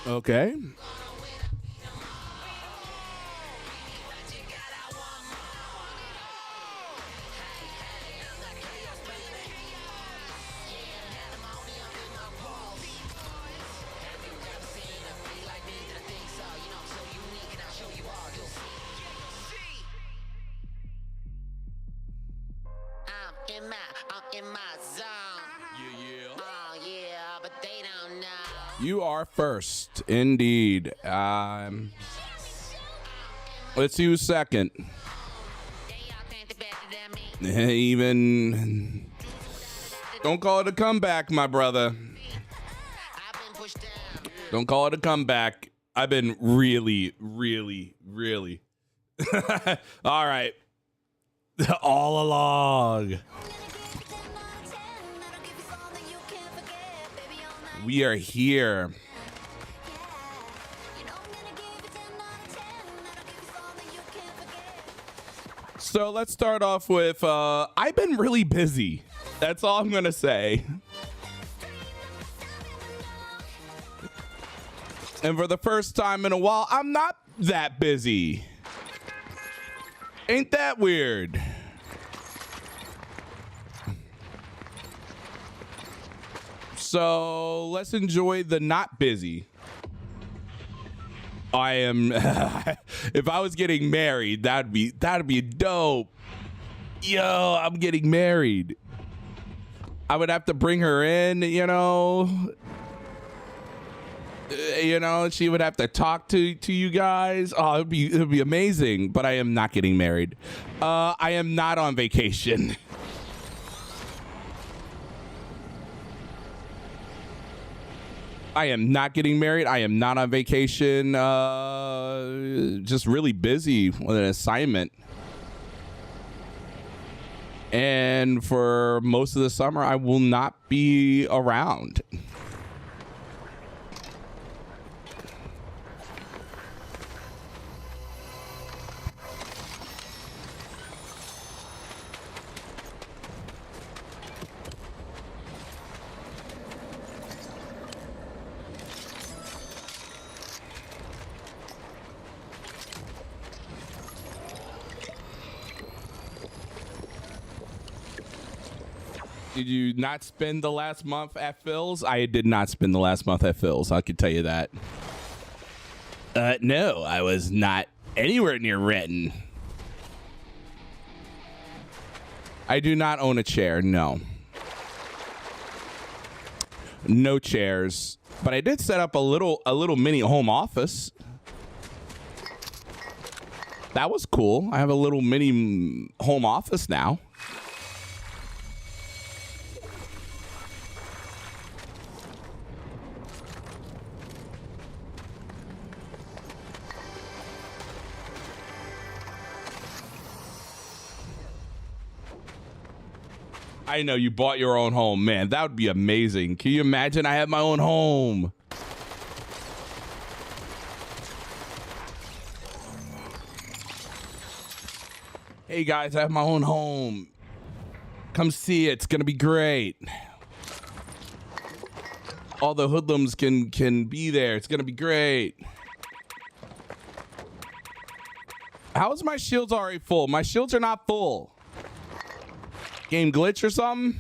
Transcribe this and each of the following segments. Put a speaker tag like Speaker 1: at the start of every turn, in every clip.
Speaker 1: Okay.
Speaker 2: I'm in my zone. Yeah. Oh yeah, but they don't know.
Speaker 1: You are first, indeed. Let's see who's second. Even. Don't call it a comeback, my brother. Don't call it a comeback. I've been really. All right. All along. We are here. So let's start off with, I've been really busy. That's all I'm going to say. And for the first time in a while, I'm not that busy. Ain't that weird? So let's enjoy the not busy. I am. If I was getting married, that'd be dope. Yo, I'm getting married. I would have to bring her in, you know. She would have to talk to you guys. Oh, it'd be amazing. But I am not getting married. I am not on vacation. I am not getting married. I am not on vacation. Just really busy with an assignment. And for most of the summer, I will not be around. Did you not spend the last month at Phil's? I did not spend the last month at Phil's. I can tell you that. No, I was not anywhere near Renton. I do not own a chair. No. No chairs. But I did set up a little mini home office. That was cool. I have a little mini home office now. I know you bought your own home, man. That would be amazing. Can you imagine I had my own home? Hey guys, I have my own home. Come see it. It's gonna be great. All the hoodlums can be there. It's gonna be great. How is my shields already full? My shields are not full. Game glitch or something?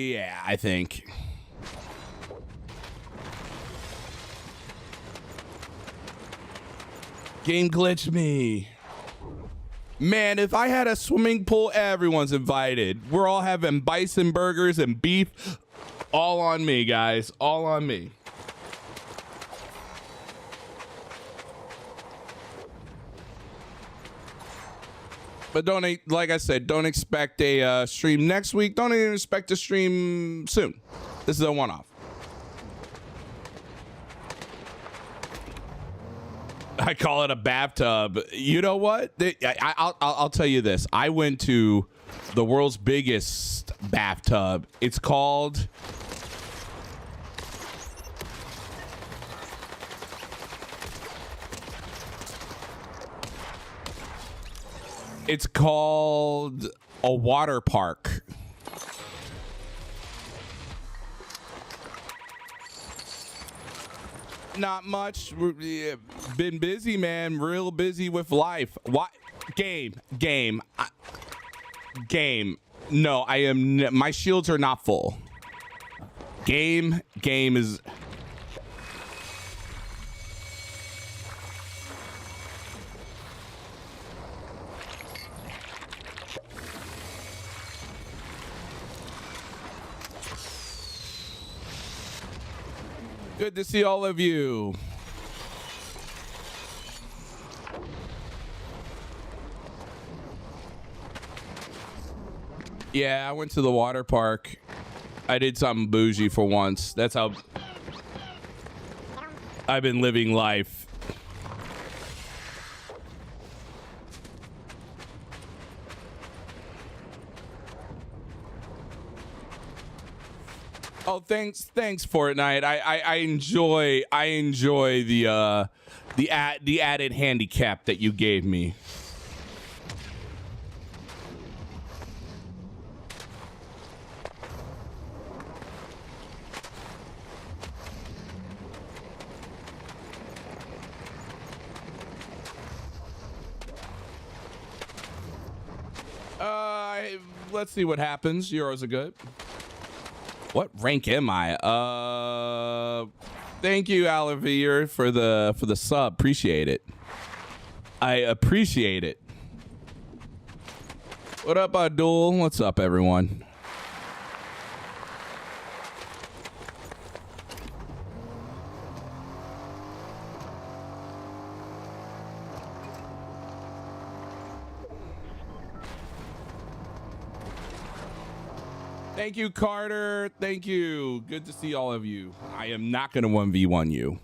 Speaker 1: Yeah, I think. Game glitch me. Man, if I had a swimming pool, everyone's invited. We're all having bison burgers and beef. All on me, guys. All on me. But don't, like I said, don't expect a stream next week. Don't even expect a stream soon. This is a one-off. I call it a bathtub. You know what? I'll tell you this. I went to the world's biggest bathtub. It's called... It's called a water park. Not much. Been busy, man. Real busy with life. What? Game. No, I am. My shields are not full. Game is. Good to see all of you. Yeah, I went to the water park. I did something bougie for once. That's how I've been living life. Oh, thanks, Fortnite. I enjoy the added handicap that you gave me. Let's see what happens. Euros are good. What rank am I? Thank you, Alivier, for the sub. Appreciate it. I appreciate it. What up, Abdul? What's up, everyone? Thank you, Carter. Thank you. Good to see all of you. I am not going to 1v1 you.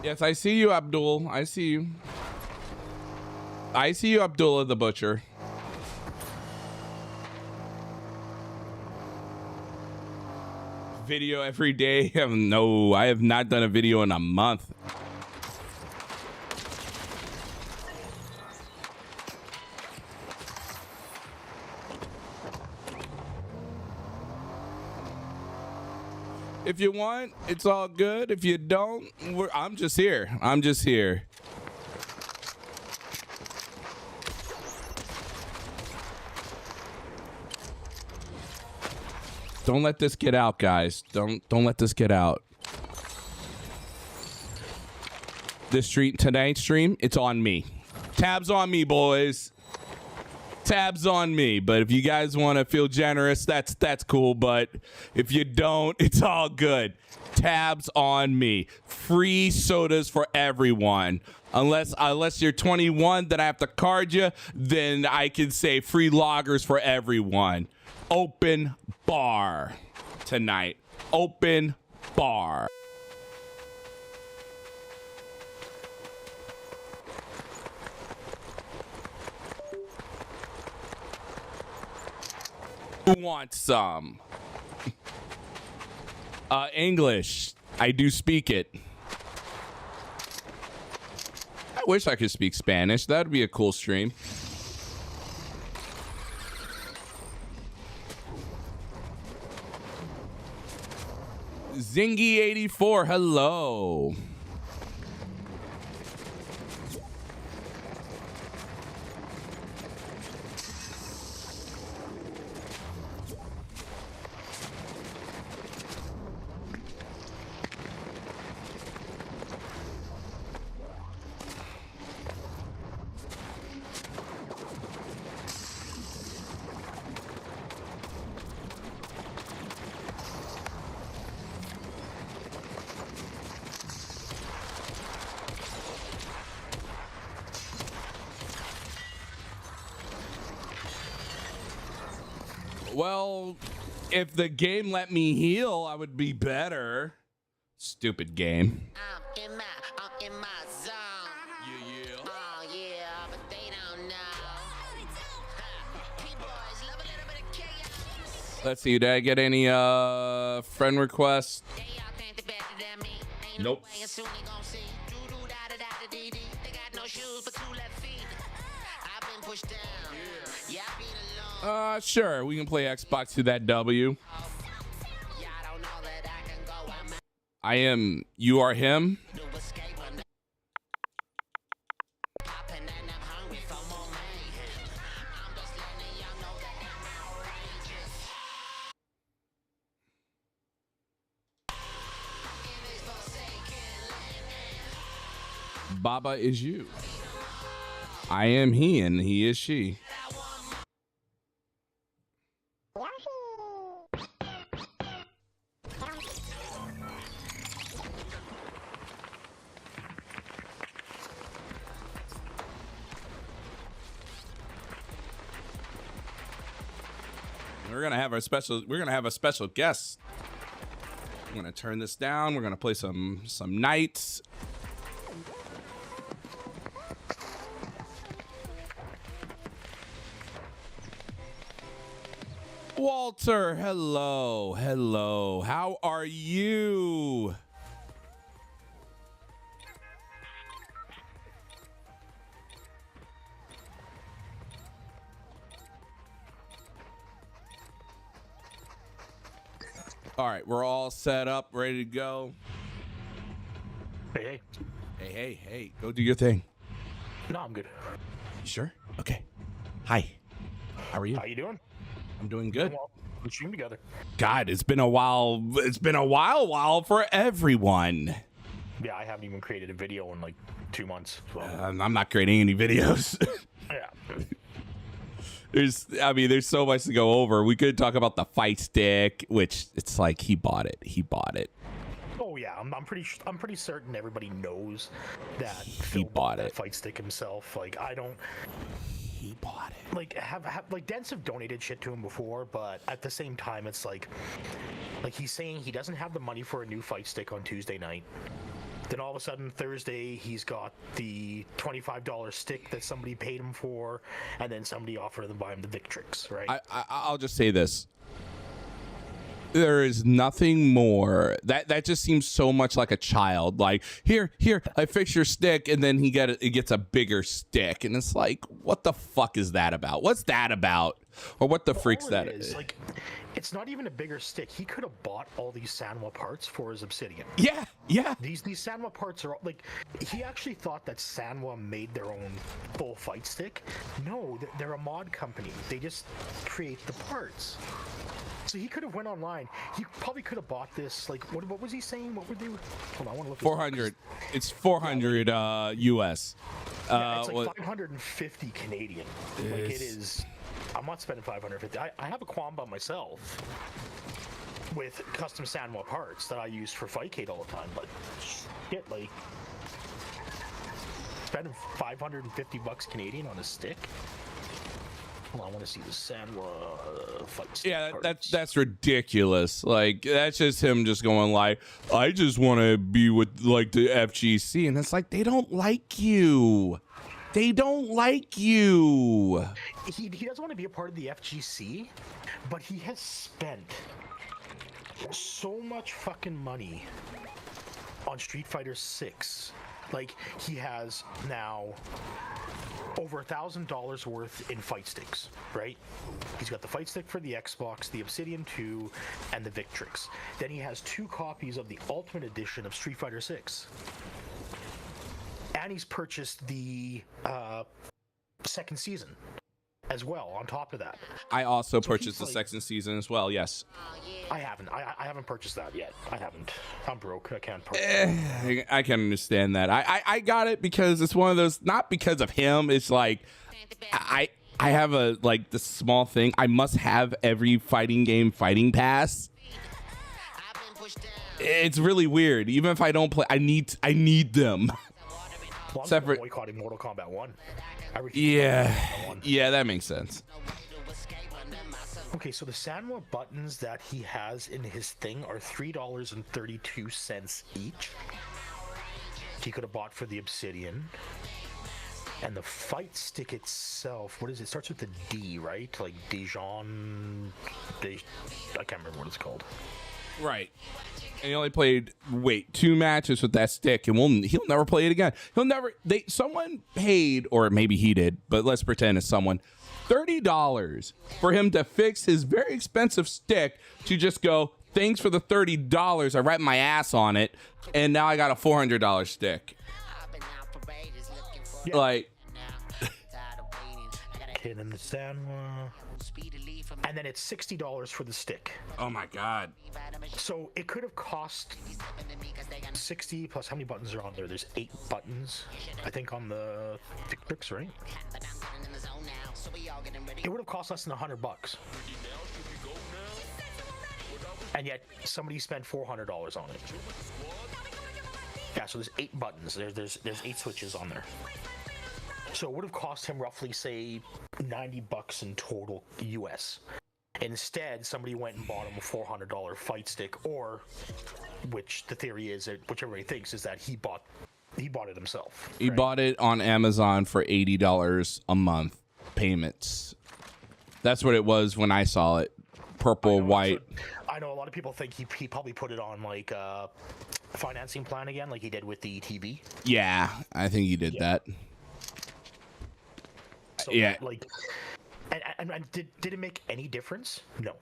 Speaker 1: Yes, I see you, Abdul. I see you. I see you, Abdullah the Butcher. Video every day. No, I have not done a video in a month. If you want, it's all good. If you don't, I'm just here. I'm just here. Don't let this get out, guys. Don't let this get out. This stream, tonight's stream, it's on me. Tabs on me, boys. Tabs on me. But if you guys want to feel generous, that's cool. But if you don't, it's all good. Tabs on me. Free sodas for everyone. Unless you're 21, then I have to card you. Then I can say free loggers for everyone. Open bar tonight. Open bar. Who wants some? English. I do speak it. I wish I could speak Spanish. That'd be a cool stream. Zingy84, hello. Well, if the game let me heal, I would be better. Stupid game.
Speaker 2: I'm in my zone. Yeah.
Speaker 1: Let's see. Did I get any friend requests? Nope. Sure. We can play Xbox to that W. I am. You are him. Baba is you. I am he and he is she. We're gonna have a special guest. I'm gonna turn this down. We're gonna play some Knights. Walter, hello. How are you? All right, we're all set up, ready to go. Hey, go do your thing.
Speaker 3: No, I'm good.
Speaker 1: You sure? Okay. Hi. How are you?
Speaker 3: How you doing?
Speaker 1: I'm doing good.
Speaker 3: Well, we stream together.
Speaker 1: God, it's been a while. It's been a while for everyone.
Speaker 3: Yeah, I haven't even created a video in like 2 months. So.
Speaker 1: I'm not creating any videos.
Speaker 3: Yeah.
Speaker 1: There's so much to go over. We could talk about the fight stick, which it's like he bought it.
Speaker 3: Oh yeah, I'm pretty certain everybody knows that
Speaker 1: He
Speaker 3: Phil
Speaker 1: bought
Speaker 3: that
Speaker 1: it.
Speaker 3: fight stick himself. Like I don't
Speaker 1: He bought it.
Speaker 3: like have like Dents have donated shit to him before, but at the same time it's like he's saying he doesn't have the money for a new fight stick on Tuesday night. Then all of a sudden Thursday he's got the $25 stick that somebody paid him for, and then somebody offered to buy him the Victrix, right?
Speaker 1: I'll just say this. There is nothing more that just seems so much like a child. Like here, I fix your stick, and then he gets a bigger stick, and it's like, what the fuck is that about? What's that about? Or what the freak's that
Speaker 3: is? Like, it's not even a bigger stick. He could have bought all these Sanwa parts for his Obsidian.
Speaker 1: Yeah.
Speaker 3: These Sanwa parts are like, he actually thought that Sanwa made their own full fight stick. No, they're a mod company. They just create the parts. So he could have went online. He probably could have bought this. Like, what was he saying? What were they? Hold on, I want to look.
Speaker 1: 400. It's 400 US.
Speaker 3: Yeah, it's like 550 Canadian. Like it is. I'm not spending 550. I have a Quamba myself with custom Sanwa parts that I use for Fightcade all the time. But shit, like spending 550 bucks Canadian on a stick. I want to see the Sanwa fight.
Speaker 1: Yeah, that's ridiculous. Like that's just him just going like, I just want to be with like the FGC, and it's like they don't like you. They don't like you.
Speaker 3: He doesn't want to be a part of the FGC, but he has spent so much fucking money on Street Fighter 6. Like he has now over $1,000 worth in fight sticks, right? He's got the fight stick for the Xbox, the Obsidian 2, and the Victrix. Then he has 2 copies of the Ultimate Edition of Street Fighter 6. And he's purchased the second season as well on top of that.
Speaker 1: I also purchased the second season as well, yes.
Speaker 3: I haven't. I haven't purchased that yet. I haven't. I'm broke. I can't purchase
Speaker 1: I can understand that. I got it because it's one of those, not because of him. It's like I have a like this small thing. I must have every fighting game fighting pass. It's really weird. Even if I don't play, I need them.
Speaker 3: Well, I'm separate boycotting Mortal Kombat 1.
Speaker 1: Yeah, that makes sense.
Speaker 3: Okay, so the Sanwa buttons that he has in his thing are $3.32 each. He could have bought for the Obsidian. And the fight stick itself, what is it? Starts with the D, right? Like Dijon. I can't remember what it's called.
Speaker 1: Right. And he only played 2 matches with that stick, and he'll never play it again. Someone paid, or maybe he did, but let's pretend it's someone, $30 for him to fix his very expensive stick to just go, thanks for the $30. I wrapped my ass on it, and now I got a $400 stick.
Speaker 3: Yeah.
Speaker 1: Like,
Speaker 3: Can't understand. And then it's $60 for the stick.
Speaker 1: oh my God.
Speaker 3: So it could have cost 60 plus how many buttons are on there? There's 8 buttons, I think, on the tricks, right? It would have cost less than $100. And yet somebody spent $400 on it. Yeah, so there's 8 buttons. There's 8 switches on there. So it would have cost him roughly, say, $90 in total US. Instead, somebody went and bought him a $400 fight stick, or, which the theory is, which everybody thinks, is that he bought it himself.
Speaker 1: He bought it on Amazon for $80 a month payments. That's what it was when I saw it. Purple, white.
Speaker 3: I know a lot of people think he probably put it on like a financing plan again, like he did with the TV.
Speaker 1: Yeah, I think he did that.
Speaker 3: So,
Speaker 1: yeah.
Speaker 3: Like, and did it make any difference? No.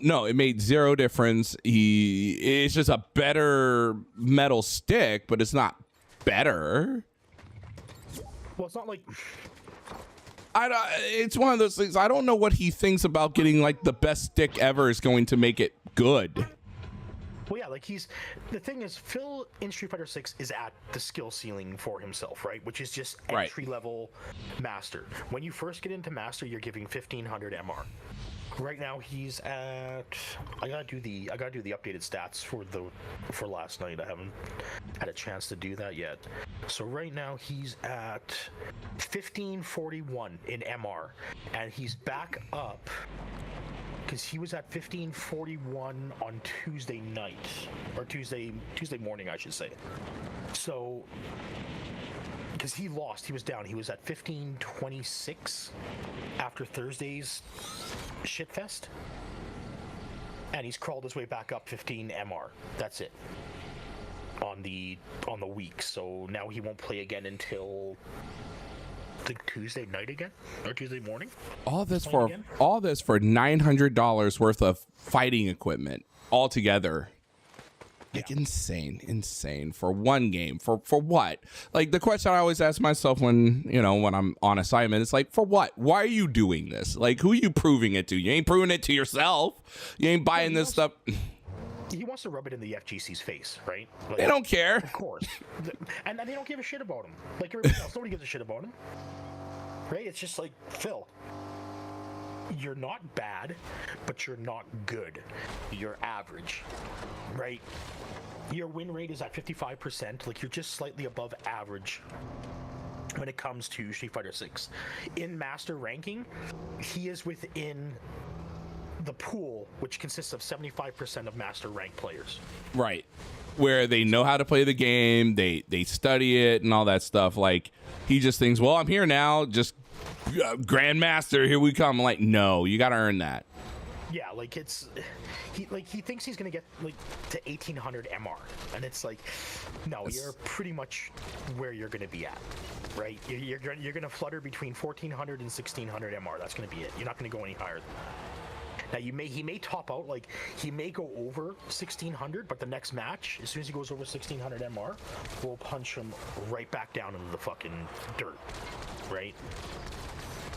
Speaker 1: No, it made zero difference. It's just a better metal stick, but it's not better.
Speaker 3: Well, it's not like...
Speaker 1: It's one of those things. I don't know what he thinks about getting like the best stick ever is going to make it good.
Speaker 3: Well, yeah, like the thing is, Phil in Street Fighter 6 is at the skill ceiling for himself, right? Which is just entry level master. When you first get into master, you're giving 1500 MR. Right now he's at, I gotta do the updated stats for last night. I haven't had a chance to do that yet. So right now he's at 1541 in MR, and he's back up because he was at 1541 on Tuesday night, or Tuesday morning, I should say. So because he lost, he was down. He was at 1526 after Thursday's shitfest, and he's crawled his way back up 15 MR. That's it on the week. So now he won't play again until the Tuesday night again, or Tuesday morning.
Speaker 1: All this for $900 worth of fighting equipment altogether. Like insane for one game. For what? Like the question I always ask myself when I'm on assignment, it's like, for what? Why are you doing this? Like, who are you proving it to? You ain't proving it to yourself. You ain't buying this stuff.
Speaker 3: He wants to rub it in the FGC's face, right? Like,
Speaker 1: they don't care.
Speaker 3: Of course. And they don't give a shit about him. Like everybody else, nobody gives a shit about him. Right? It's just like, Phil, you're not bad, but you're not good. You're average, right? Your win rate is at 55%. Like, you're just slightly above average when it comes to Street Fighter 6. In master ranking, he is within the pool, which consists of 75% of master rank players.
Speaker 1: Right. Where they know how to play the game, they study it and all that stuff. Like, he just thinks, well, I'm here now, just Grandmaster, here we come. I'm like, no, you got to earn that.
Speaker 3: Yeah, like he thinks he's gonna get like to 1800 MR, and it's like, no, you're pretty much where you're gonna be at, right? You're gonna flutter between 1400 and 1600 MR. That's gonna be it. You're not gonna go any higher than that. Now he may top out, like he may go over 1600, but the next match, as soon as he goes over 1600 MR, we'll punch him right back down into the fucking dirt, right?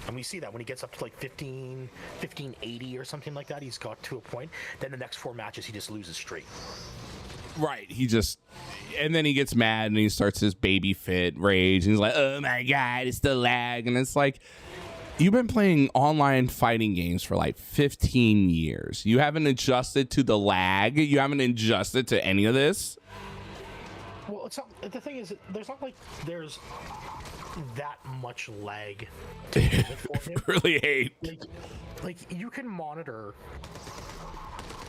Speaker 3: And we see that when he gets up to like 1580 or something like that, he's got to a point. Then the next 4 matches, he just loses straight.
Speaker 1: Right. And then he gets mad and he starts his baby fit rage. And he's like, oh my God, it's the lag. And it's like, you've been playing online fighting games for like 15 years. You haven't adjusted to the lag. You haven't adjusted to any of this.
Speaker 3: Well, it's not, the thing is, there's not like there's that much lag to for him.
Speaker 1: Really hate.
Speaker 3: Like you can monitor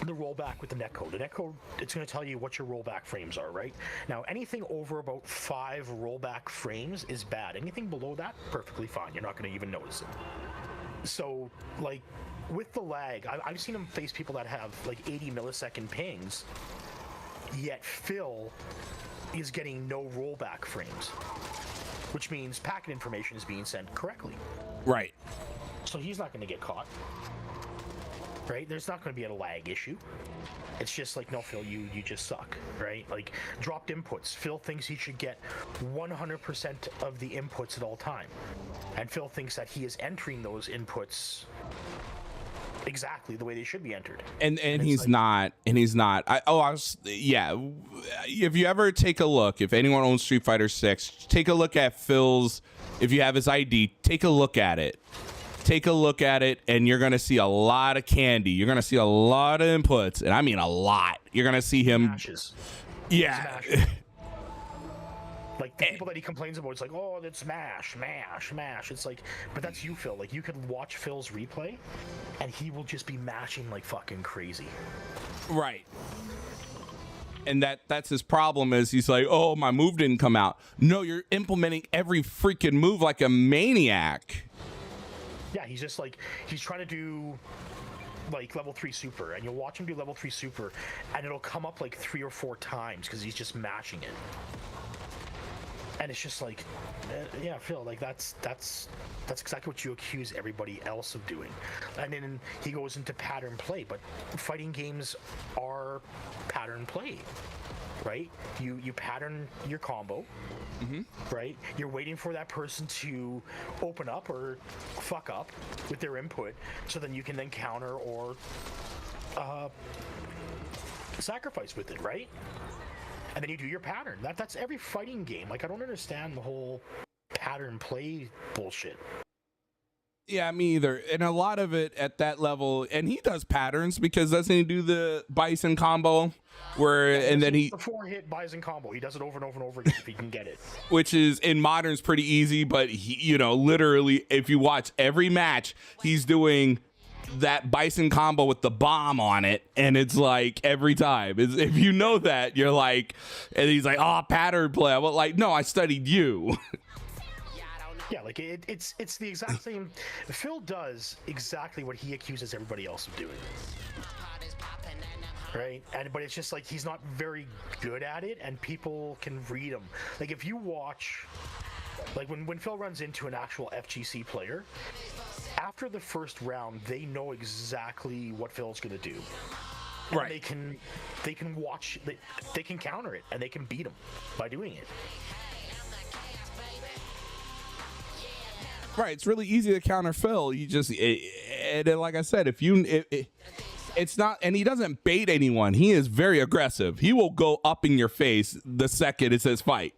Speaker 3: the rollback with the netcode. The netcode, it's going to tell you what your rollback frames are, right? Now, anything over about 5 rollback frames is bad. Anything below that, perfectly fine. You're not going to even notice it. So, like, with the lag, I've seen him face people that have, like, 80 millisecond pings, yet Phil is getting no rollback frames, which means packet information is being sent correctly.
Speaker 1: Right.
Speaker 3: So he's not going to get caught. Right? There's not going to be a lag issue. It's just like, no, Phil, you just suck, right? Like, dropped inputs. Phil thinks he should get 100% of the inputs at all time. And Phil thinks that he is entering those inputs exactly the way they should be entered.
Speaker 1: And he's not. If you ever take a look, if anyone owns Street Fighter 6, take a look at Phil's, if you have his ID, take a look at it. Take a look at it, and you're going to see a lot of candy. You're going to see a lot of inputs, and I mean a lot. You're going to see him.
Speaker 3: Smashes.
Speaker 1: Yeah.
Speaker 3: Like, the people that he complains about, it's like, oh, that's smash. It's like, but that's you, Phil. Like, you could watch Phil's replay, and he will just be mashing like fucking crazy.
Speaker 1: Right. And that's his problem, is he's like, oh, my move didn't come out. No, you're implementing every freaking move like a maniac.
Speaker 3: Yeah, he's just like, he's trying to do like level 3 super, and you'll watch him do level 3 super, and it'll come up like 3 or 4 times because he's just mashing it. And it's just like, yeah, Phil, like that's exactly what you accuse everybody else of doing. And then he goes into pattern play, but fighting games are pattern play, right? You pattern your combo, right? You're waiting for that person to open up or fuck up with their input, so then you can then counter or sacrifice with it, right? And then you do your pattern. That's every fighting game. Like, I don't understand the whole pattern play bullshit.
Speaker 1: Yeah, me either. And a lot of it at that level, and he does patterns, because doesn't he do the bison combo where, and then he,
Speaker 3: the 4-hit bison combo. He does it over and over and over again if he can get it.
Speaker 1: which is in modern's pretty easy, but he, you know, literally, if you watch every match, he's doing that bison combo with the bomb on it, and it's like every time, if you know that, you're like, and he's like, oh, pattern play. I'm like, no, I studied you.
Speaker 3: Yeah, like it's the exact same. Phil does exactly what he accuses everybody else of doing, right? But it's just like, he's not very good at it, and people can read him. Like, if you watch, like, when Phil runs into an actual FGC player, after the first round, they know exactly what Phil's gonna do. And
Speaker 1: Right.
Speaker 3: They can watch, they can counter it, and they can beat him by doing it.
Speaker 1: Right, it's really easy to counter Phil. You just, and then, like I said, if you, it's not, and he doesn't bait anyone. He is very aggressive. He will go up in your face the second it says fight.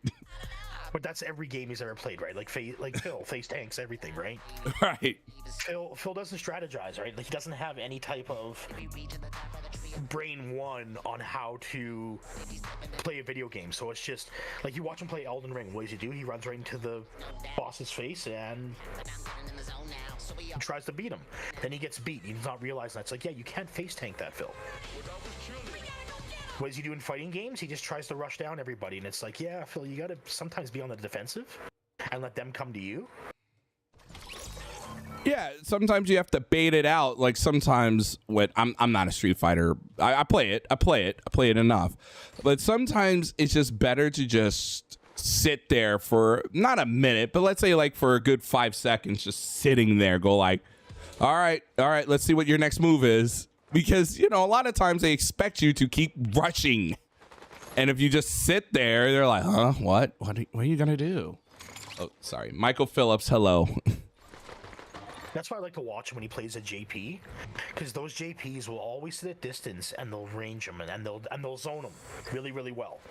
Speaker 3: But that's every game he's ever played, right? Like Phil, face tanks, everything, right?
Speaker 1: Right.
Speaker 3: Phil doesn't strategize, right? Like, he doesn't have any type of brain one on how to play a video game. So it's just like, you watch him play Elden Ring. What does he do? He runs right into the boss's face and tries to beat him. Then he gets beat. He's not realizing that. It's like, yeah, you can't face tank that, Phil. What does he do in fighting games? He just tries to rush down everybody, and it's like, yeah, Phil, you gotta sometimes be on the defensive and let them come to you.
Speaker 1: Yeah, sometimes you have to bait it out. Like, sometimes when I'm not a Street Fighter, I play it enough, but sometimes it's just better to just sit there for not a minute, but let's say like for a good 5 seconds, just sitting there, go like, all right, let's see what your next move is. Because, you know, a lot of times they expect you to keep rushing. And if you just sit there, they're like, huh, what are you going to do? Oh, sorry. Michael Phillips, hello.
Speaker 3: That's why I like to watch him when he plays a JP, because those JPs will always sit at distance, and they'll range him, and they'll zone him really, really well.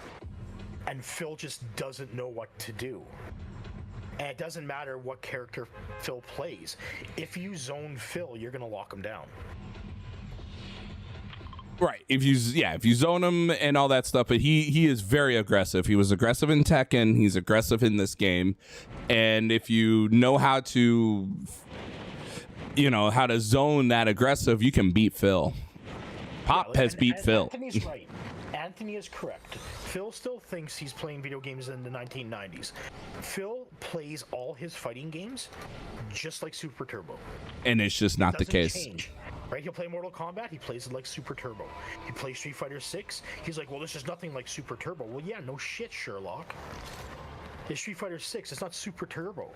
Speaker 3: And Phil just doesn't know what to do. And it doesn't matter what character Phil plays. If you zone Phil, you're going to lock him down.
Speaker 1: Right. If you zone him and all that stuff, but he is very aggressive. He was aggressive in Tekken. He's aggressive in this game. And if you know how to zone that aggressive, you can beat Phil. Pop has beat Phil.
Speaker 3: Anthony's right. Anthony is correct. Phil still thinks he's playing video games in the 1990s. Phil plays all his fighting games just like Super Turbo.
Speaker 1: And it's just not the case.
Speaker 3: Change. Right? He'll play Mortal Kombat, he plays it like Super Turbo. He plays Street Fighter 6, he's like, well, this is nothing like Super Turbo. Well, yeah, no shit, Sherlock. It's Street Fighter 6, it's not Super Turbo.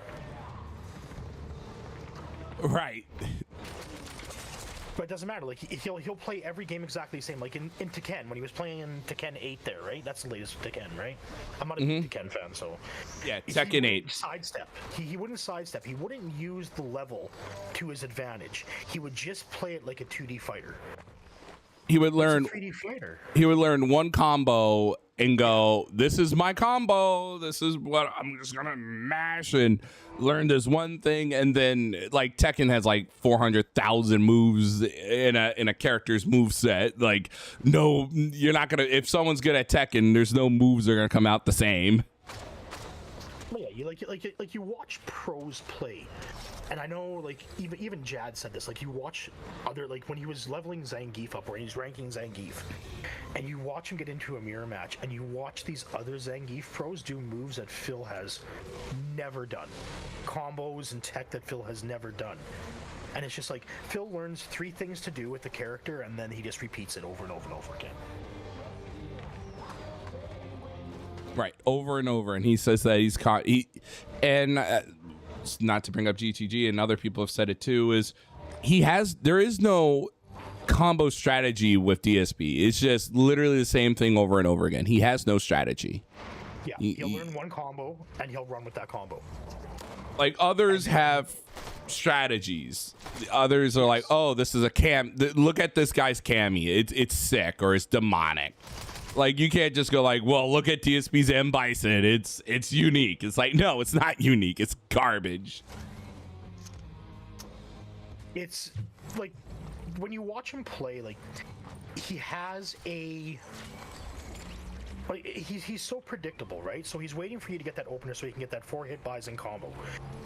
Speaker 1: Right.
Speaker 3: But it doesn't matter. Like he'll play every game exactly the same. Like in Tekken, when he was playing in Tekken 8 there, right? That's the latest Tekken, right? I'm not a big Tekken fan, so
Speaker 1: yeah, Tekken 8.
Speaker 3: Sidestep. He wouldn't sidestep. He wouldn't use the level to his advantage. He would just play it like a 2D fighter.
Speaker 1: He would learn
Speaker 3: 3D fighter.
Speaker 1: He would learn one combo and go, this is my combo, this is what I'm just gonna mash, and learn this one thing. And then like Tekken has like 400,000 moves in a character's move set. Like, no, you're not gonna, if someone's good at Tekken, there's no moves that are gonna come out the same.
Speaker 3: Well, yeah, you watch pros play, and I know like even Jad said this. Like you watch other, like when he was leveling Zangief up, or he's ranking Zangief, and you watch him get into a mirror match, and you watch these other Zangief pros do moves that Phil has never done, combos and tech that Phil has never done, and it's just like Phil learns 3 things to do with the character, and then he just repeats it over and over and over again.
Speaker 1: Right, over and over, and he says that he's caught. Not to bring up GTG, and other people have said it too, is there is no combo strategy with DSP. It's just literally the same thing over and over again. He has no strategy.
Speaker 3: Yeah, he'll learn one combo and he'll run with that combo.
Speaker 1: Like others have strategies. Others are like, oh, this is a cam. Look at this guy's cami. It's sick, or it's demonic. Like, you can't just go like, well, look at TSP's M Bison. It's unique. It's like, no, it's not unique. It's garbage.
Speaker 3: It's like when you watch him play, like he has a. Like, he's so predictable, right? So he's waiting for you to get that opener so he can get that 4-hit buys and combo.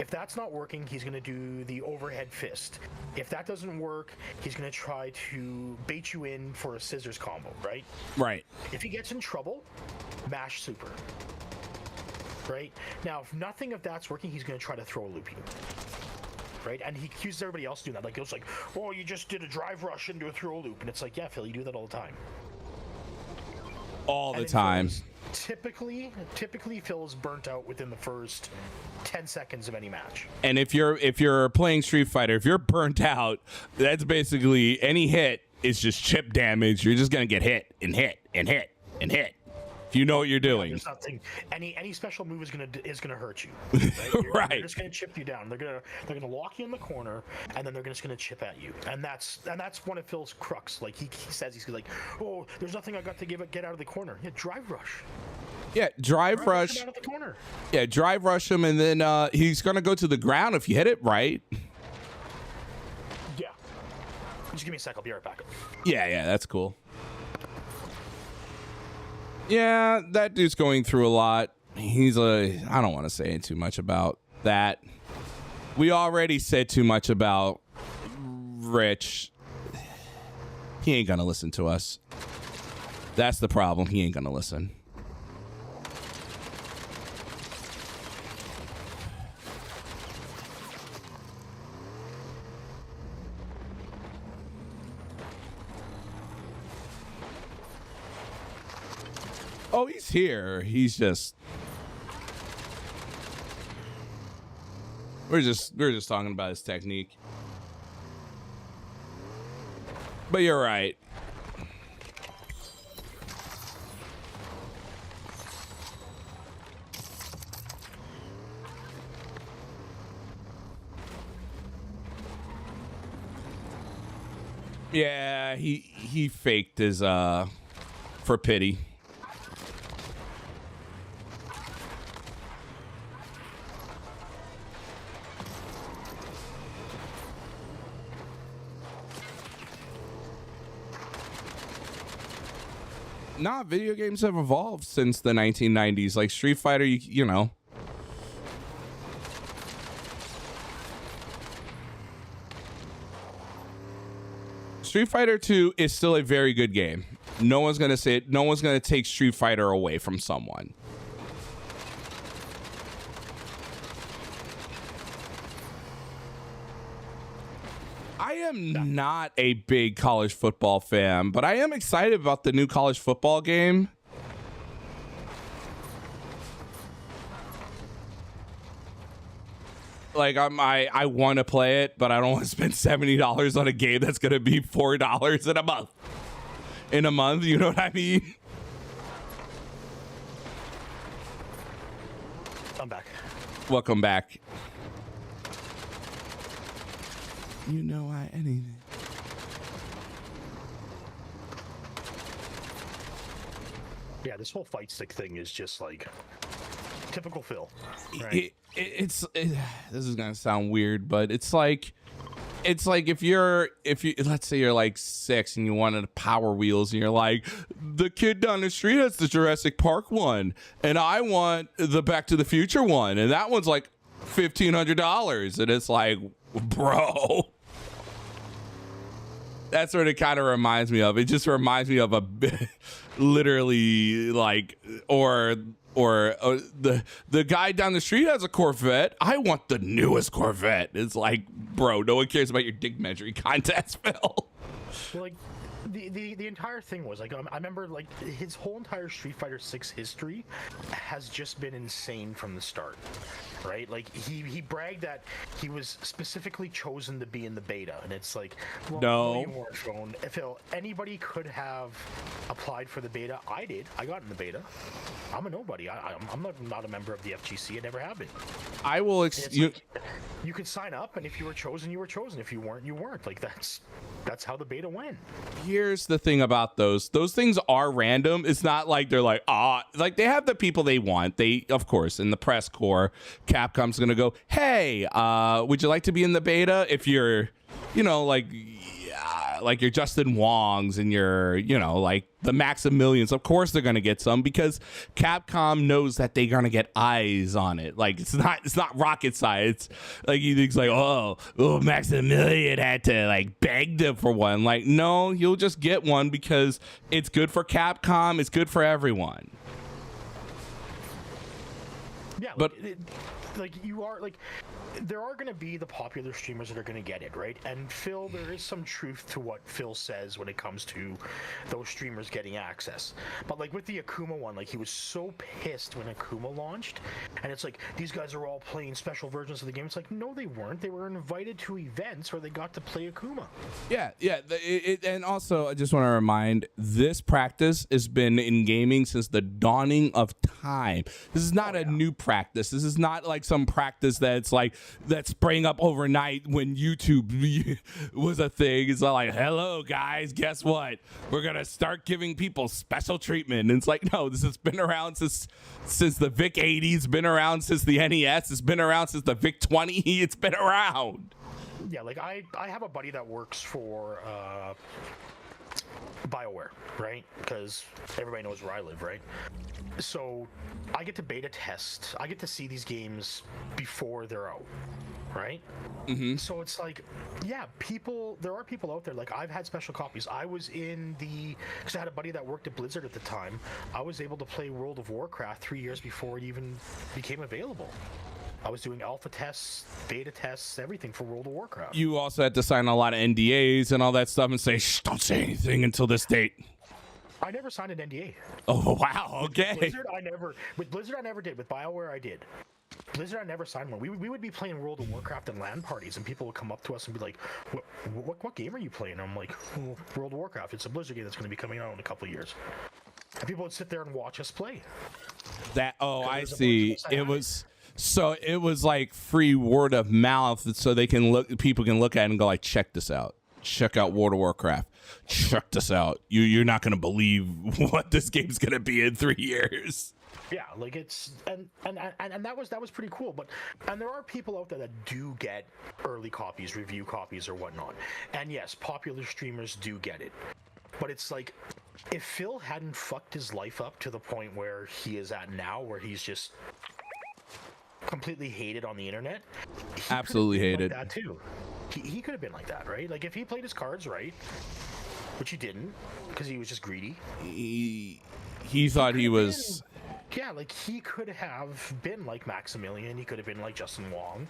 Speaker 3: If that's not working, he's going to do the overhead fist. If that doesn't work, he's going to try to bait you in for a scissors combo, right?
Speaker 1: Right.
Speaker 3: If he gets in trouble, mash super. Right? Now, if nothing of that's working, he's going to try to throw a loop you. Right? And he accuses everybody else doing that. Like, it was like, oh, you just did a drive rush into a throw loop. And it's like, yeah, Phil, you do that all the time.
Speaker 1: All the time.
Speaker 3: Typically Phil's burnt out within the first 10 seconds of any match.
Speaker 1: And if you're playing Street Fighter, if you're burnt out, that's basically any hit is just chip damage. You're just gonna get hit and hit and hit and hit. If you know what you're doing.
Speaker 3: There's nothing. Any special move is gonna hurt you. Right?
Speaker 1: Right.
Speaker 3: They're just gonna chip you down. They're gonna lock you in the corner, and then they're just gonna chip at you. And that's one of Phil's crux. Like he says, he's like, oh, there's nothing I got to get out of the corner. Yeah, drive rush.
Speaker 1: Yeah, drive rush.
Speaker 3: Out of the corner.
Speaker 1: Yeah, drive rush him, and then he's gonna go to the ground if you hit it right.
Speaker 3: Yeah. Just give me a sec. I'll be right back.
Speaker 1: Yeah, that's cool. Yeah, that dude's going through a lot. I don't want to say too much about that. We already said too much about Rich. He ain't gonna listen to us. That's the problem. He ain't gonna listen. Oh, he's here. He's just. We're just talking about his technique. But you're right. Yeah, he faked his for pity. Nah, video games have evolved since the 1990s. Like Street Fighter, you know. Street Fighter 2 is still a very good game. No one's gonna say it. No one's gonna take Street Fighter away from someone. I am not a big college football fan, but I am excited about the new college football game. Like I want to play it, but I don't want to spend $70 on a game that's gonna be $4 in a month. In a month, you know what I mean?
Speaker 3: I'm back.
Speaker 1: Welcome back. You know why anything.
Speaker 3: Yeah, this whole fight stick thing is just like typical Phil. Right?
Speaker 1: This is gonna sound weird, but it's like if you let's say you're like 6 and you wanted Power Wheels and you're like, the kid down the street has the Jurassic Park one and I want the Back to the Future one and that one's like $1,500 and it's like, bro, that's what it kind of reminds me of. It just reminds me of a literally like or the guy down the street has a Corvette. I want the newest Corvette. It's like, bro, no one cares about your dick measuring contest, Phil.
Speaker 3: Like the entire thing was like, I remember like his whole entire Street Fighter 6 history has just been insane from the start, right? Like he bragged that he was specifically chosen to be in the beta, and it's like, well,
Speaker 1: no,
Speaker 3: you weren't shown. Phil, anybody could have applied for the beta. I did. I got in the beta. I'm a nobody. I'm not a member of the FGC. I never have been.
Speaker 1: I will.
Speaker 3: You could sign up, and if you were chosen, you were chosen. If you weren't, you weren't. Like that's how the beta went.
Speaker 1: Here's the thing about those things are random. It's not like they're like, like they have the people they want. They, of course, in the press corps, Capcom's gonna go, hey, would you like to be in the beta? If you're, you know, like you're Justin Wong's and you're, you know, like the Maximilians, of course they're gonna get some because Capcom knows that they're gonna get eyes on it. Like it's not rocket science. Like he thinks like, oh, Maximilian had to like beg them for one. Like, no, you'll just get one because it's good for Capcom. It's good for everyone.
Speaker 3: Yeah,
Speaker 1: but
Speaker 3: like you are like, there are going to be the popular streamers that are going to get it, right? And Phil, there is some truth to what Phil says when it comes to those streamers getting access. But like with the Akuma one, like he was so pissed when Akuma launched, and it's like, these guys are all playing special versions of the game. It's like, no, they weren't. They were invited to events where they got to play Akuma.
Speaker 1: Yeah. And also, I just want to remind, this practice has been in gaming since the dawning of time. This is not a new practice. This is not like some practice that's like, that sprang up overnight when YouTube was a thing. It's not like, hello guys, guess what? We're gonna start giving people special treatment. And it's like, no, this has been around since the VIC 80s, been around since the NES, it's been around since the VIC 20. It's been around.
Speaker 3: Yeah, like I have a buddy that works for BioWare, right? Because everybody knows where I live, right? So I get to beta test. I get to see these games before they're out, right?
Speaker 1: Mm-hmm.
Speaker 3: So it's like, yeah, there are people out there. Like, I've had special copies. I was because I had a buddy that worked at Blizzard at the time. I was able to play World of Warcraft 3 years before it even became available. I was doing alpha tests, beta tests, everything for World of Warcraft.
Speaker 1: You also had to sign a lot of NDAs and all that stuff and say, shh, don't say anything until this date.
Speaker 3: I never signed an NDA.
Speaker 1: Oh, wow, okay.
Speaker 3: With Blizzard, I never did. With BioWare, I did. Blizzard, I never signed one. We would be playing World of Warcraft in LAN parties, and people would come up to us and be like, what game are you playing? And I'm like, World of Warcraft. It's a Blizzard game that's going to be coming out in a couple of years. And people would sit there and watch us play.
Speaker 1: I see. So it was like free word of mouth, so people can look at it and go like, check this out. Check out World of Warcraft. Check this out. You're not gonna believe what this game's gonna be in 3 years.
Speaker 3: Yeah, like it's and that was pretty cool. And there are people out there that do get early copies, review copies, or whatnot. And yes, popular streamers do get it. But it's like, if Phil hadn't fucked his life up to the point where he is at now, where he's just completely hated on the internet,
Speaker 1: absolutely hated
Speaker 3: like that too. He could have been like that, right? Like if he played his cards right, which he didn't, because he was just greedy.
Speaker 1: He thought he was.
Speaker 3: Yeah, like he could have been like Maximilian. He could have been like Justin Wong.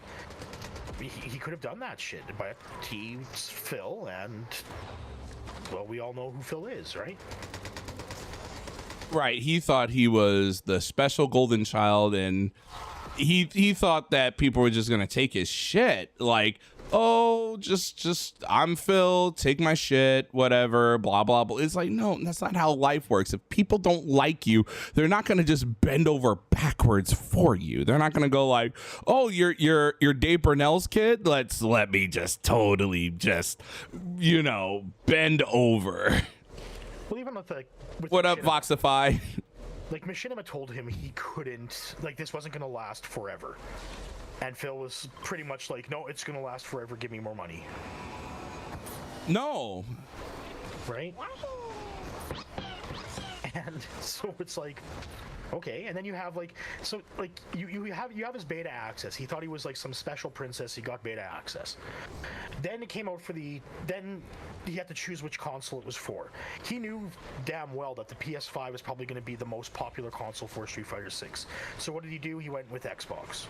Speaker 3: He could have done that shit, but he's Phil, and well, we all know who Phil is, right?
Speaker 1: Right. He thought he was the special golden child, and he thought that people were just gonna take his shit. Like, oh, just I'm Phil, take my shit, whatever, blah blah blah. It's like, no, that's not how life works. If people don't like you, they're not gonna just bend over backwards for you. They're not gonna go like, oh, you're Dave Burnell's kid. Let me just totally just, bend over.
Speaker 3: Well, even with
Speaker 1: What up, Voxify?
Speaker 3: Like Machinima told him he couldn't, like this wasn't gonna last forever. And Phil was pretty much like, no, it's gonna last forever, give me more money.
Speaker 1: No.
Speaker 3: Right? And so it's like, okay, and then you have like, so like you have his beta access. He thought he was like some special princess, he got beta access. Then it came out then he had to choose which console it was for. He knew damn well that the PS5 was probably going to be the most popular console for Street Fighter 6. So what did he do? He went with Xbox.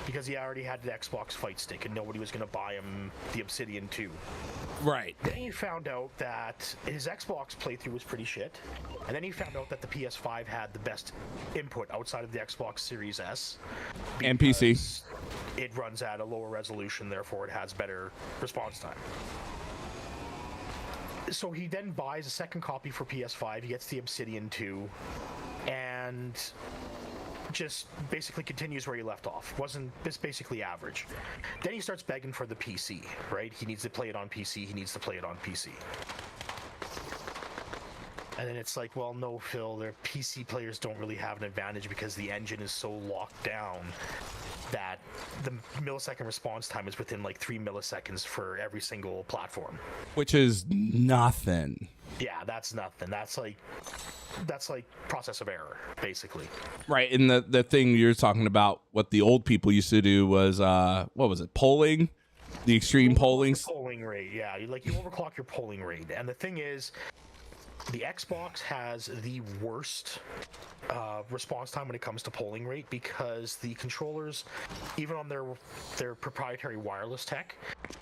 Speaker 3: Because he already had the Xbox Fight Stick and nobody was going to buy him the Obsidian 2.
Speaker 1: Right.
Speaker 3: Then he found out that his Xbox playthrough was pretty shit. And then he found out that the PS5 had the best input outside of the Xbox Series S.
Speaker 1: And PC.
Speaker 3: It runs at a lower resolution, therefore it has better response time. So he then buys a second copy for PS5, he gets the Obsidian 2, and just basically continues where he left off. It's basically average. Then he starts begging for the PC, right? He needs to play it on PC, And then it's like, well, no, Phil, their PC players don't really have an advantage because the engine is so locked down that the millisecond response time is within like 3 milliseconds for every single platform.
Speaker 1: Which is nothing.
Speaker 3: Yeah, that's nothing. That's like process of error, basically.
Speaker 1: Right, and the thing you're talking about, what the old people used to do was, what was it, polling? The extreme polling?
Speaker 3: Polling rate, yeah. You overclock your polling rate. And the thing is, the Xbox has the worst response time when it comes to polling rate because the controllers, even on their proprietary wireless tech,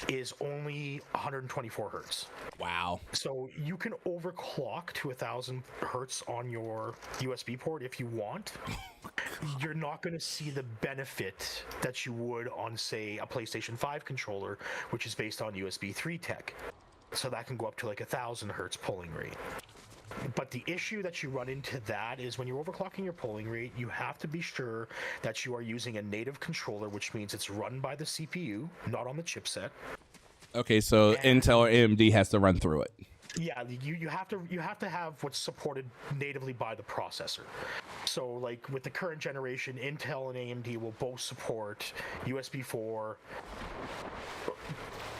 Speaker 3: is only 124 hertz.
Speaker 1: Wow.
Speaker 3: So you can overclock to 1,000 hertz on your USB port if you want. You're not going to see the benefit that you would on, say, a PlayStation 5 controller, which is based on USB 3 tech. So that can go up to like 1,000 hertz polling rate. But the issue that you run into that is when you're overclocking your polling rate, you have to be sure that you are using a native controller, which means it's run by the CPU, not on the chipset.
Speaker 1: Okay, so Intel or AMD has to run through it.
Speaker 3: Yeah, you have to have what's supported natively by the processor. So like with the current generation, Intel and AMD will both support USB 4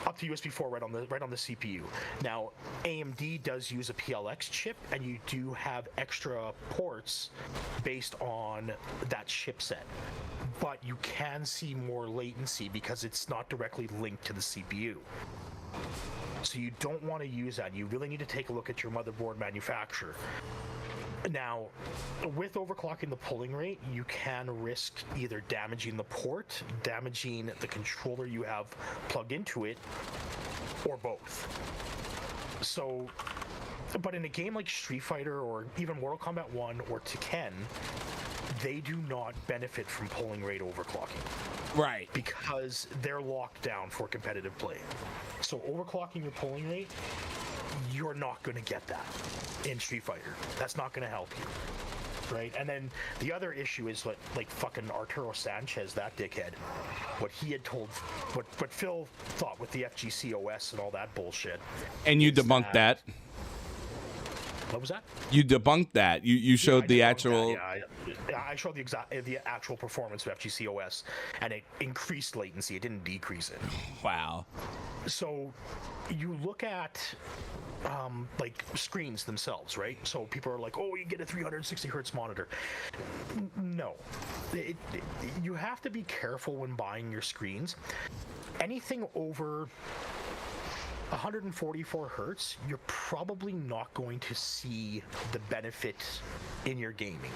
Speaker 3: up to USB 4 right on the CPU. Now, AMD does use a PLX chip, and you do have extra ports based on that chipset. But you can see more latency because it's not directly linked to the CPU. So you don't want to use that. You really need to take a look at your motherboard manufacturer. Now, with overclocking the polling rate, you can risk either damaging the port, damaging the controller you have plugged into it, or both. So, but in a game like Street Fighter or even Mortal Kombat 1 or Tekken, they do not benefit from polling rate overclocking.
Speaker 1: Right.
Speaker 3: Because they're locked down for competitive play. So overclocking your polling rate, you're not going to get that in Street Fighter. That's not going to help you. Right? And then the other issue is what, like fucking Arturo Sanchez, that dickhead, what he had told, what Phil thought with the FGC OS and all that bullshit.
Speaker 1: And you debunked that.
Speaker 3: What was that?
Speaker 1: You debunked that. You showed
Speaker 3: I
Speaker 1: the
Speaker 3: did bump
Speaker 1: actual.
Speaker 3: that, yeah, I showed the actual performance of FGC OS, and it increased latency. It didn't decrease it.
Speaker 1: Wow.
Speaker 3: So you look at like screens themselves, right? So people are like, oh, you get a 360 hertz monitor. No, you have to be careful when buying your screens. Anything over 144 hertz, you're probably not going to see the benefit in your gaming.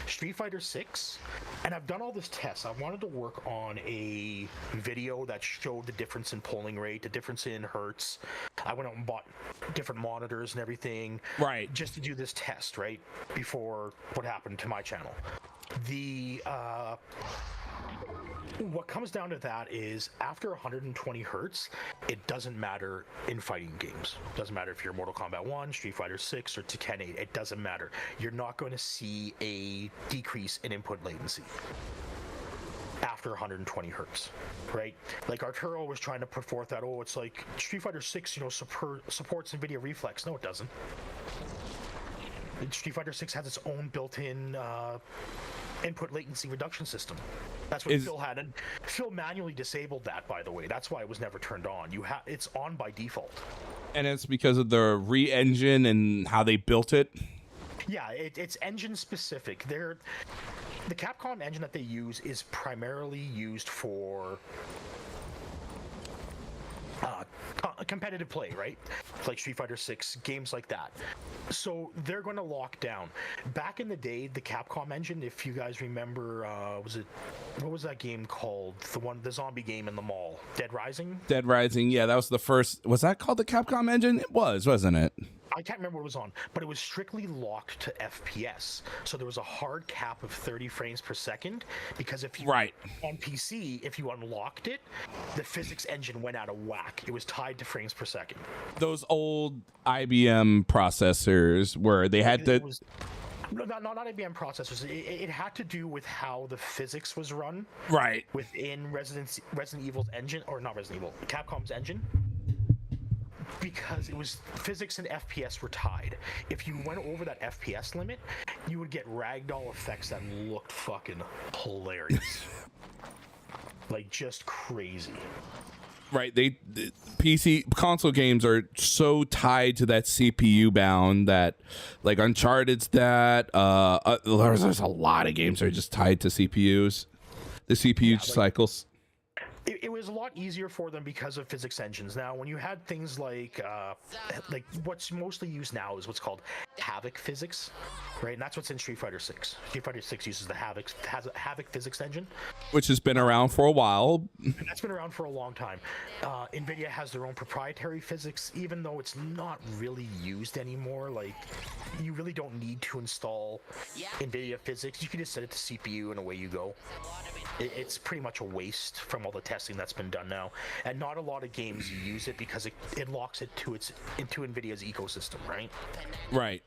Speaker 3: Street Fighter 6, and I've done all this tests. I wanted to work on a video that showed the difference in polling rate, the difference in hertz. I went out and bought different monitors and everything,
Speaker 1: Right.
Speaker 3: just to do this test, right, before what happened to my channel. What comes down to that is after 120 hertz, it doesn't matter in fighting games. It doesn't matter if you're Mortal Kombat 1, Street Fighter 6, or Tekken 8. It doesn't matter. You're not going to see a decrease in input latency after 120 hertz, right? Like Arturo was trying to put forth that, oh, it's like Street Fighter 6, supports NVIDIA Reflex. No, it doesn't. Street Fighter 6 has its own built-in input latency reduction system. That's what Phil had, and Phil manually disabled that, by the way. That's why it was never turned on. It's on by default.
Speaker 1: And it's because of the re-engine and how they built it.
Speaker 3: Yeah, it's engine specific. The Capcom engine that they use is primarily used for competitive play, right? Like Street Fighter 6, games like that. So they're going to lock down. Back in the day, the Capcom engine, if you guys remember, what was that game called? The zombie game in the mall, Dead Rising?
Speaker 1: Dead Rising, yeah, that was the first. Was that called the Capcom engine? It was, wasn't it?
Speaker 3: I can't remember what it was on, but it was strictly locked to FPS. So there was a hard cap of 30 frames per second, because if you on PC, if you unlocked it, the physics engine went out of whack. It was tied to frames per second.
Speaker 1: Those old IBM processors where they had to.
Speaker 3: Not IBM processors. It had to do with how the physics was run.
Speaker 1: Right.
Speaker 3: Within Resident Evil's engine, or not Resident Evil, Capcom's engine. Because it was physics and FPS were tied. If you went over that FPS limit, you would get ragdoll effects that looked fucking hilarious. Like, just crazy.
Speaker 1: Right, the PC console games are so tied to that CPU bound that, like Uncharted's that. There's a lot of games that are just tied to CPUs, the CPU cycles.
Speaker 3: It was a lot easier for them because of physics engines. Now, when you had things like what's mostly used now is what's called Havoc physics, right? And that's what's in Street Fighter 6. Street Fighter 6 uses the Havoc physics engine,
Speaker 1: which has been around for a while.
Speaker 3: And that's been around for a long time. NVIDIA has their own proprietary physics, even though it's not really used anymore. Like, you really don't need to install NVIDIA physics. You can just set it to CPU and away you go. It's pretty much a waste from all the testing that's been done now, and not a lot of games use it because it locks it into NVIDIA's ecosystem, right?
Speaker 1: Right.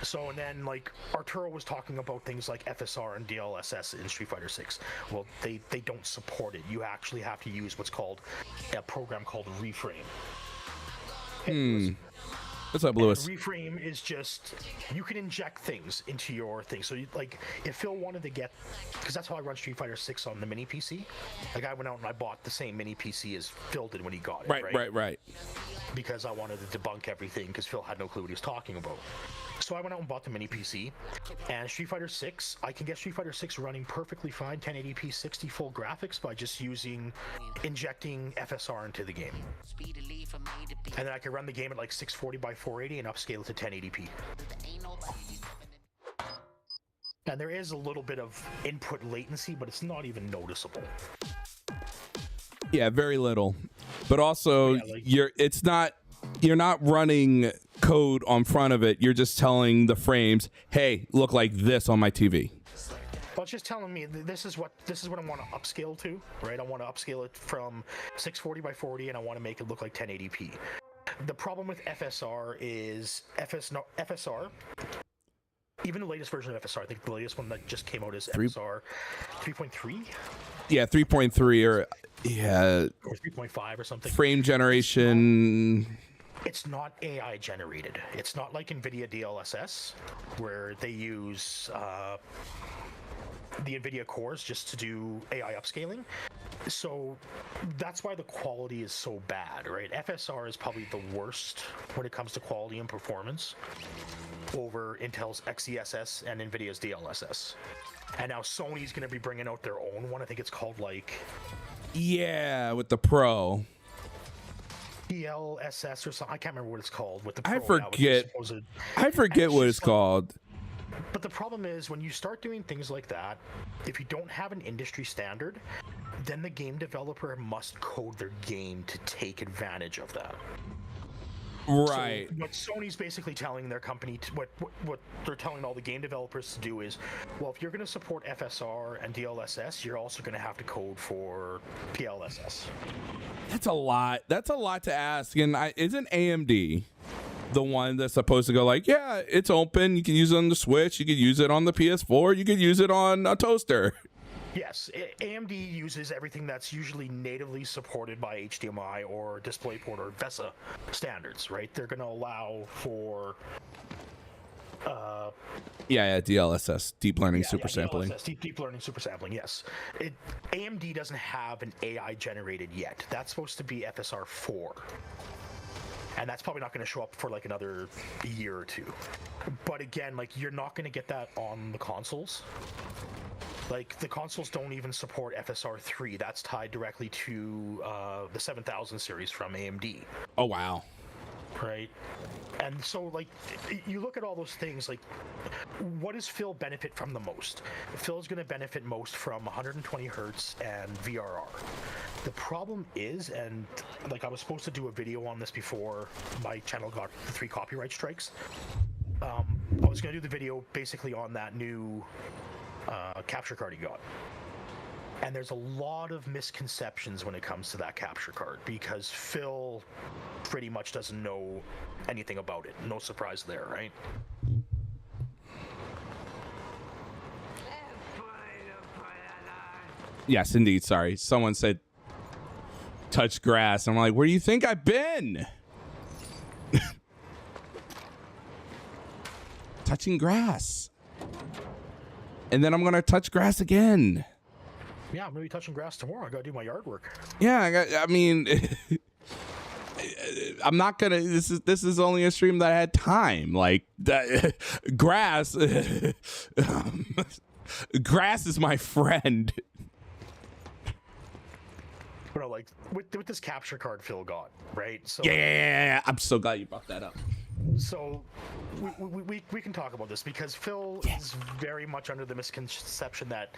Speaker 3: So, and then, like, Arturo was talking about things like FSR and DLSS in Street Fighter 6. Well, they don't support it. You actually have to use what's called a program called Reframe.
Speaker 1: What's up, Lewis?
Speaker 3: Reframe is just, you can inject things into your thing. So, like, if Phil wanted to get, because that's how I run Street Fighter 6 on the mini PC. Like, I went out and I bought the same mini PC as Phil did when he got it. Right. Because I wanted to debunk everything, because Phil had no clue what he was talking about. So I went out and bought the mini PC, and Street Fighter 6, I can get Street Fighter 6 running perfectly fine, 1080p 60 full graphics, by just injecting FSR into the game. And then I can run the game at like 640 by 480 and upscale it to 1080p. And there is a little bit of input latency, but it's not even noticeable.
Speaker 1: Yeah, very little. But also, you're not running code on front of it. You're just telling the frames, hey, look like this on my TV.
Speaker 3: Well, it's just telling me this is what I want to upscale to, right? I want to upscale it from 640 by 40, and I want to make it look like 1080p. The problem with FSR is FSR. Even the latest version of FSR, I think the latest one that just came out is FSR 3.3.
Speaker 1: Yeah, 3.3 or 3.5
Speaker 3: or something.
Speaker 1: Frame generation.
Speaker 3: it's not AI generated. It's not like NVIDIA DLSS, where they use the NVIDIA cores just to do AI upscaling. So that's why the quality is so bad, right? FSR is probably the worst when it comes to quality and performance over Intel's XeSS and NVIDIA's DLSS. And now Sony's going to be bringing out their own one. I think it's called like...
Speaker 1: Yeah, with the Pro.
Speaker 3: DLSS or something. I can't remember what it's called. With the Pro
Speaker 1: I
Speaker 3: now,
Speaker 1: forget.
Speaker 3: supposed...
Speaker 1: I forget what it's
Speaker 3: like,
Speaker 1: called.
Speaker 3: But the problem is when you start doing things like that, if you don't have an industry standard, then the game developer must code their game to take advantage of that.
Speaker 1: Right.
Speaker 3: So what Sony's basically telling their company, what they're telling all the game developers to do is, well, if you're going to support FSR and DLSS, you're also going to have to code for PLSS.
Speaker 1: That's a lot. That's a lot to ask. And isn't AMD the one that's supposed to go like, yeah, it's open. You can use it on the Switch. You could use it on the PS4. You could use it on a toaster.
Speaker 3: Yes, AMD uses everything that's usually natively supported by HDMI or DisplayPort or VESA standards, right? They're going to allow for...
Speaker 1: Yeah, DLSS, deep learning super sampling.
Speaker 3: DLSS, deep learning super sampling, yes. AMD doesn't have an AI generated yet. That's supposed to be FSR 4. And that's probably not going to show up for like another year or two. But again, like you're not going to get that on the consoles. Like the consoles don't even support FSR 3. That's tied directly to the 7000 series from AMD.
Speaker 1: Oh, wow.
Speaker 3: Right? And so like you look at all those things, like what does Phil benefit from the most? Phil's going to benefit most from 120 hertz and VRR. The problem is, and like I was supposed to do a video on this before my channel got 3 copyright strikes. I was going to do the video basically on that new capture card he got. And there's a lot of misconceptions when it comes to that capture card because Phil pretty much doesn't know anything about it. No surprise there, right?
Speaker 1: Yes, indeed. Sorry. Someone said touch grass. I'm like, where do you think I've been? Touching grass. And then I'm going to touch grass again.
Speaker 3: Yeah, I'm going to be touching grass tomorrow. I got to do my yard work.
Speaker 1: Yeah, I'm not going to, this is only a stream that I had time. Like, grass, grass is my friend.
Speaker 3: But like, with this capture card Phil got, right? So
Speaker 1: Yeah. I'm so glad you brought that up.
Speaker 3: So we can talk about this because Phil is very much under the misconception that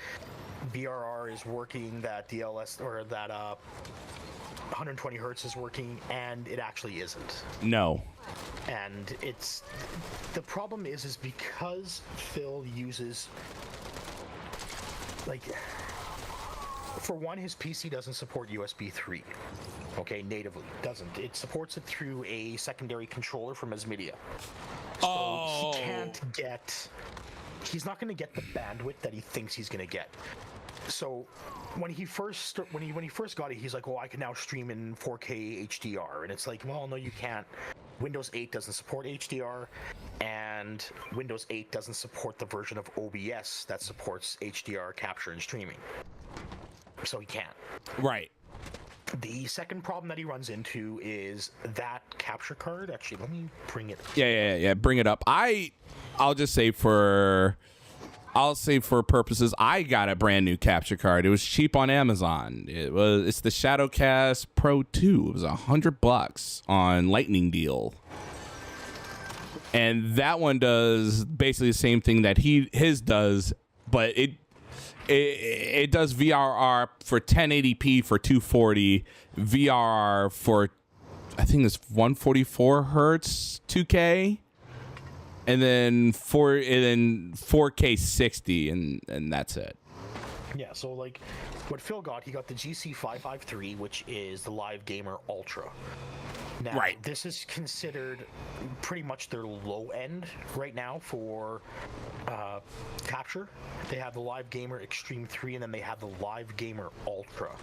Speaker 3: VRR is working, that DLS or that 120 hertz is working, and it actually isn't.
Speaker 1: No.
Speaker 3: And it's the problem is because Phil uses like, for one, his PC doesn't support USB 3. Okay, natively doesn't. It supports it through a secondary controller from Asmedia. So he can't get. He's not going to get the bandwidth that he thinks he's going to get. So when he first got it, he's like, "Oh, I can now stream in 4K HDR," and it's like, "Well, no, you can't. Windows 8 doesn't support HDR, and Windows 8 doesn't support the version of OBS that supports HDR capture and streaming. So he can't."
Speaker 1: Right.
Speaker 3: The second problem that he runs into is that capture card. Actually, let me bring it.
Speaker 1: Yeah. Bring it up. I'll just say for purposes, I got a brand new capture card. It was cheap on Amazon. It's the Shadowcast Pro 2. It was $100 on Lightning Deal. And that one does basically the same thing that his does, but it does VRR for 1080p for 240, VRR for I think it's 144 hertz 2K, and then 4K 60, and that's it.
Speaker 3: Yeah, so like what Phil got, he got the GC553, which is the Live Gamer Ultra. Now,
Speaker 1: Right.
Speaker 3: this is considered pretty much their low end right now for capture. They have the Live Gamer Extreme 3, and then they have the Live Gamer Ultra.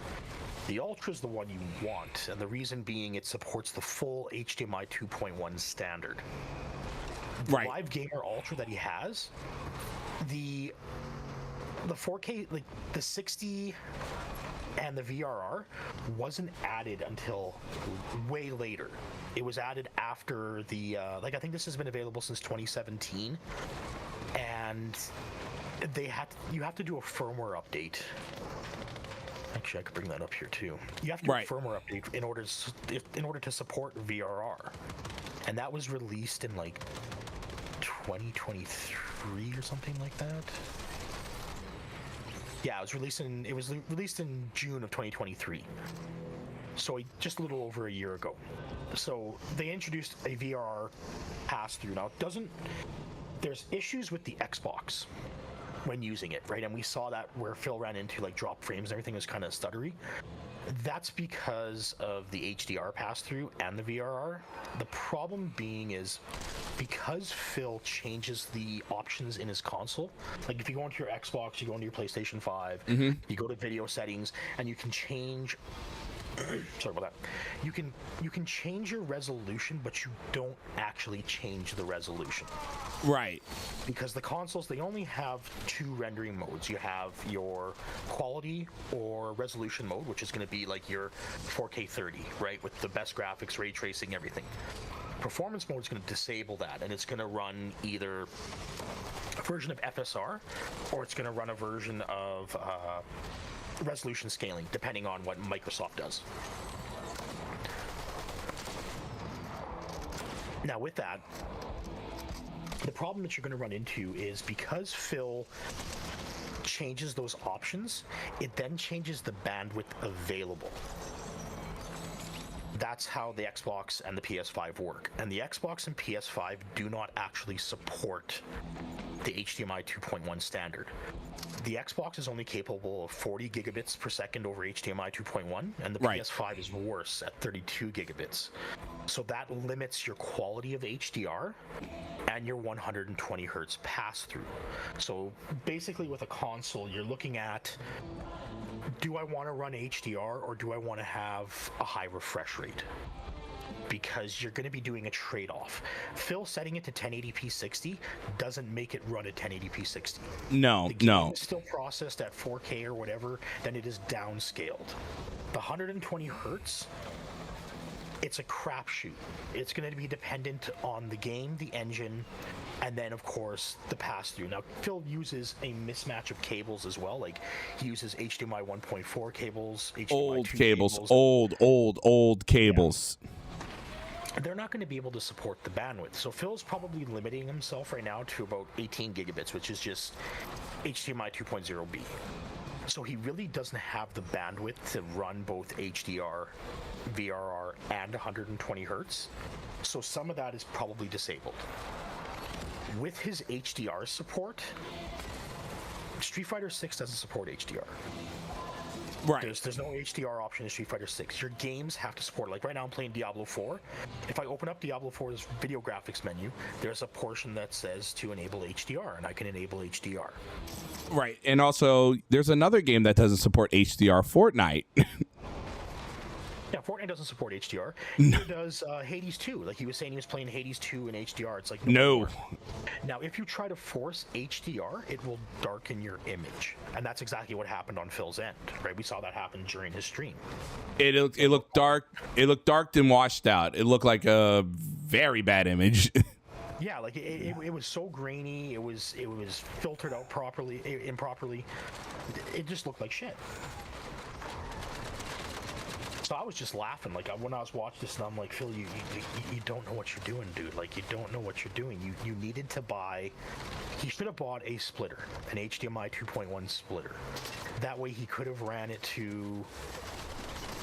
Speaker 3: The Ultra is the one you want, and the reason being it supports the full HDMI 2.1 standard. The
Speaker 1: Right.
Speaker 3: Live Gamer Ultra that he has, the 4K, like the 60 and the VRR wasn't added until way later. It was added after the I think this has been available since 2017, and you have to do a firmware update. Actually, I could bring that up here too. You have to do a firmware update in order to support VRR, and that was released in like 2023 or something like that. Yeah, it was released in June of 2023. So just a little over a year ago. So they introduced a VRR pass-through. Now there's issues with the Xbox when using it, right? And we saw that where Phil ran into like drop frames and everything was kind of stuttery. That's because of the HDR pass-through and the VRR. The problem being is because Phil changes the options in his console, like if you go into your Xbox, you go into your PlayStation 5, you go to video settings, and you can change sorry about that. You can change your resolution, but you don't actually change the resolution.
Speaker 1: Right.
Speaker 3: Because the consoles, they only have two rendering modes. You have your quality or resolution mode, which is going to be like your 4K 30, right? With the best graphics, ray tracing, everything. Performance mode is going to disable that, and it's going to run either a version of FSR or it's going to run a version of resolution scaling, depending on what Microsoft does. Now, with that, the problem that you're going to run into is because Phil changes those options, it then changes the bandwidth available. That's how the Xbox and the PS5 work. And the Xbox and PS5 do not actually support the HDMI 2.1 standard. The Xbox is only capable of 40 gigabits per second over HDMI 2.1, and the PS5 is worse at 32 gigabits. So that limits your quality of HDR and your 120 hertz pass-through. So basically with a console, you're looking at, do I want to run HDR or do I want to have a high refresh rate? Because you're going to be doing a trade-off. Phil setting it to 1080p 60 doesn't make it run at 1080p 60.
Speaker 1: No,
Speaker 3: the game
Speaker 1: no.
Speaker 3: is still processed at 4K or whatever, then it is downscaled. The 120 hertz, it's a crapshoot. It's going to be dependent on the game, the engine, and then of course the pass-through. Now Phil uses a mismatch of cables as well. Like he uses HDMI 1.4 cables, HDMI
Speaker 1: Old
Speaker 3: 2
Speaker 1: cables, old cables.
Speaker 3: Yeah. They're not going to be able to support the bandwidth. So Phil's probably limiting himself right now to about 18 gigabits, which is just HDMI 2.0B. So he really doesn't have the bandwidth to run both HDR, VRR, and 120 hertz. So some of that is probably disabled. With his HDR support, Street Fighter 6 doesn't support HDR.
Speaker 1: Right.
Speaker 3: There's no HDR option in Street Fighter 6. Your games have to support. Like right now I'm playing Diablo 4. If I open up Diablo 4's video graphics menu, there's a portion that says to enable HDR, and I can enable HDR.
Speaker 1: Right. And also there's another game that doesn't support HDR, Fortnite.
Speaker 3: Yeah, Fortnite doesn't support HDR. Neither does Hades 2. Like he was saying he was playing Hades 2 in HDR. It's like
Speaker 1: no.
Speaker 3: Now, if you try to force HDR, it will darken your image. And that's exactly what happened on Phil's end, right? We saw that happen during his stream.
Speaker 1: It looked dark. It looked dark and washed out. It looked like a very bad image.
Speaker 3: Yeah, like it was so grainy. It was filtered out improperly. It just looked like shit. So I was just laughing, like when I was watching this, and I'm like, Phil, you don't know what you're doing, dude. Like you don't know what you're doing. You needed to buy. He should have bought a splitter, an HDMI 2.1 splitter. That way he could have ran it to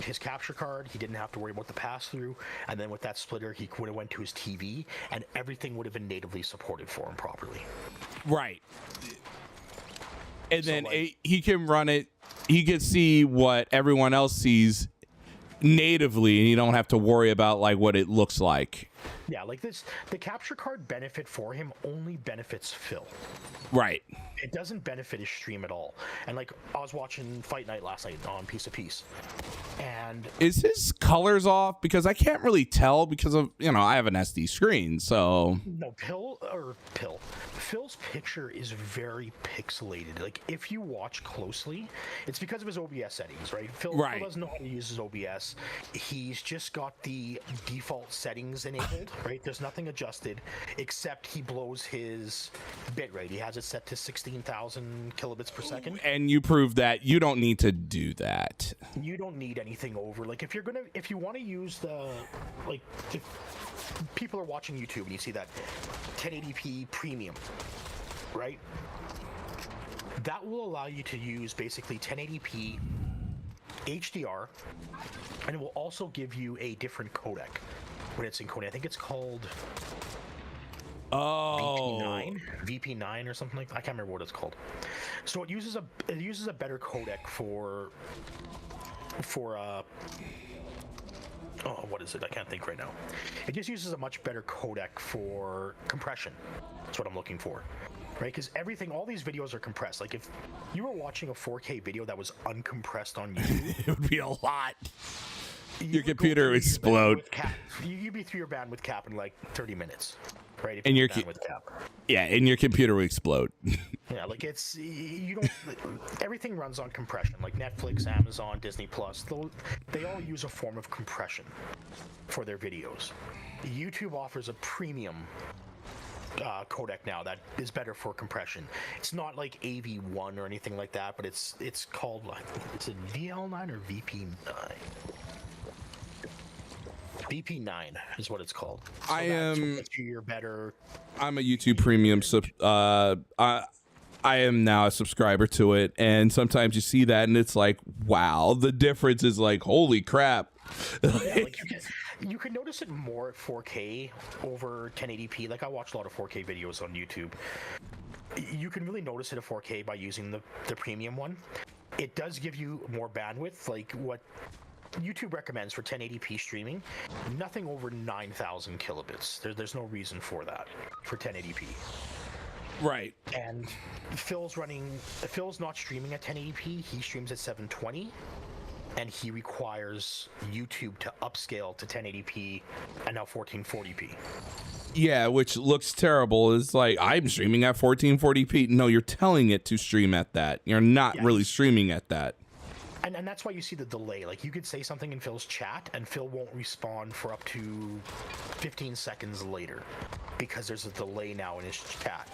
Speaker 3: his capture card. He didn't have to worry about the pass through, and then with that splitter, he would have went to his TV, and everything would have been natively supported for him properly.
Speaker 1: Right. And
Speaker 3: So,
Speaker 1: then
Speaker 3: like,
Speaker 1: he can run it. He can see what everyone else sees natively, and you don't have to worry about like what it looks like.
Speaker 3: Yeah, like this, the capture card benefit for him only benefits Phil.
Speaker 1: Right.
Speaker 3: It doesn't benefit his stream at all. And like, I was watching Fight Night last night on Piece of Peace, and
Speaker 1: Is his colors off? Because I can't really tell because of, you know, I have an SD screen, so.
Speaker 3: no, Phil's picture is very pixelated. Like, if you watch closely, it's because of his OBS settings, right? Phil doesn't know how to use his OBS. He's just got the default settings enabled, right? There's nothing adjusted except he blows his bitrate. He has it set to 16,000 kilobits per second.
Speaker 1: And you prove that you don't need to do that.
Speaker 3: You don't need anything over. Like, if you want to use the, like, if people are watching YouTube and you see that 1080p premium, right? That will allow you to use basically 1080p HDR, and it will also give you a different codec when it's encoding. I think it's called VP9 or something like that. I can't remember what it's called. So it uses a better codec for what is it? I can't think right now. It just uses a much better codec for compression. That's what I'm looking for. Right? Because all these videos are compressed. Like, if you were watching a 4K video that was uncompressed on YouTube,
Speaker 1: It would be a lot. Your computer would explode.
Speaker 3: You'd be through your bandwidth cap in like 30 minutes. Right?
Speaker 1: And your
Speaker 3: bandwidth cap.
Speaker 1: Yeah, and your computer would explode.
Speaker 3: Yeah, like everything runs on compression. Like Netflix, Amazon, Disney Plus, they all use a form of compression for their videos. YouTube offers a premium codec now that is better for compression. It's not like AV1 or anything like that, but it's called, is it VL9 or VP9? VP9 is what it's called. So you're better.
Speaker 1: I'm a YouTube Premium I am now a subscriber to it, and sometimes you see that and it's like, wow, the difference is like, holy crap.
Speaker 3: Yeah, like you can notice it more at 4K over 1080p. Like, I watch a lot of 4K videos on YouTube. You can really notice it at 4K by using the premium one. It does give you more bandwidth, like what YouTube recommends for 1080p streaming. Nothing over 9,000 kilobits. There's no reason for that for 1080p.
Speaker 1: Right.
Speaker 3: And Phil's not streaming at 1080p. He streams at 720. And he requires YouTube to upscale to 1080p and now 1440p.
Speaker 1: Yeah, which looks terrible. It's like, I'm streaming at 1440p. No, you're telling it to stream at that. You're not really streaming at that.
Speaker 3: And that's why you see the delay. Like, you could say something in Phil's chat and Phil won't respond for up to 15 seconds later because there's a delay now in his chat.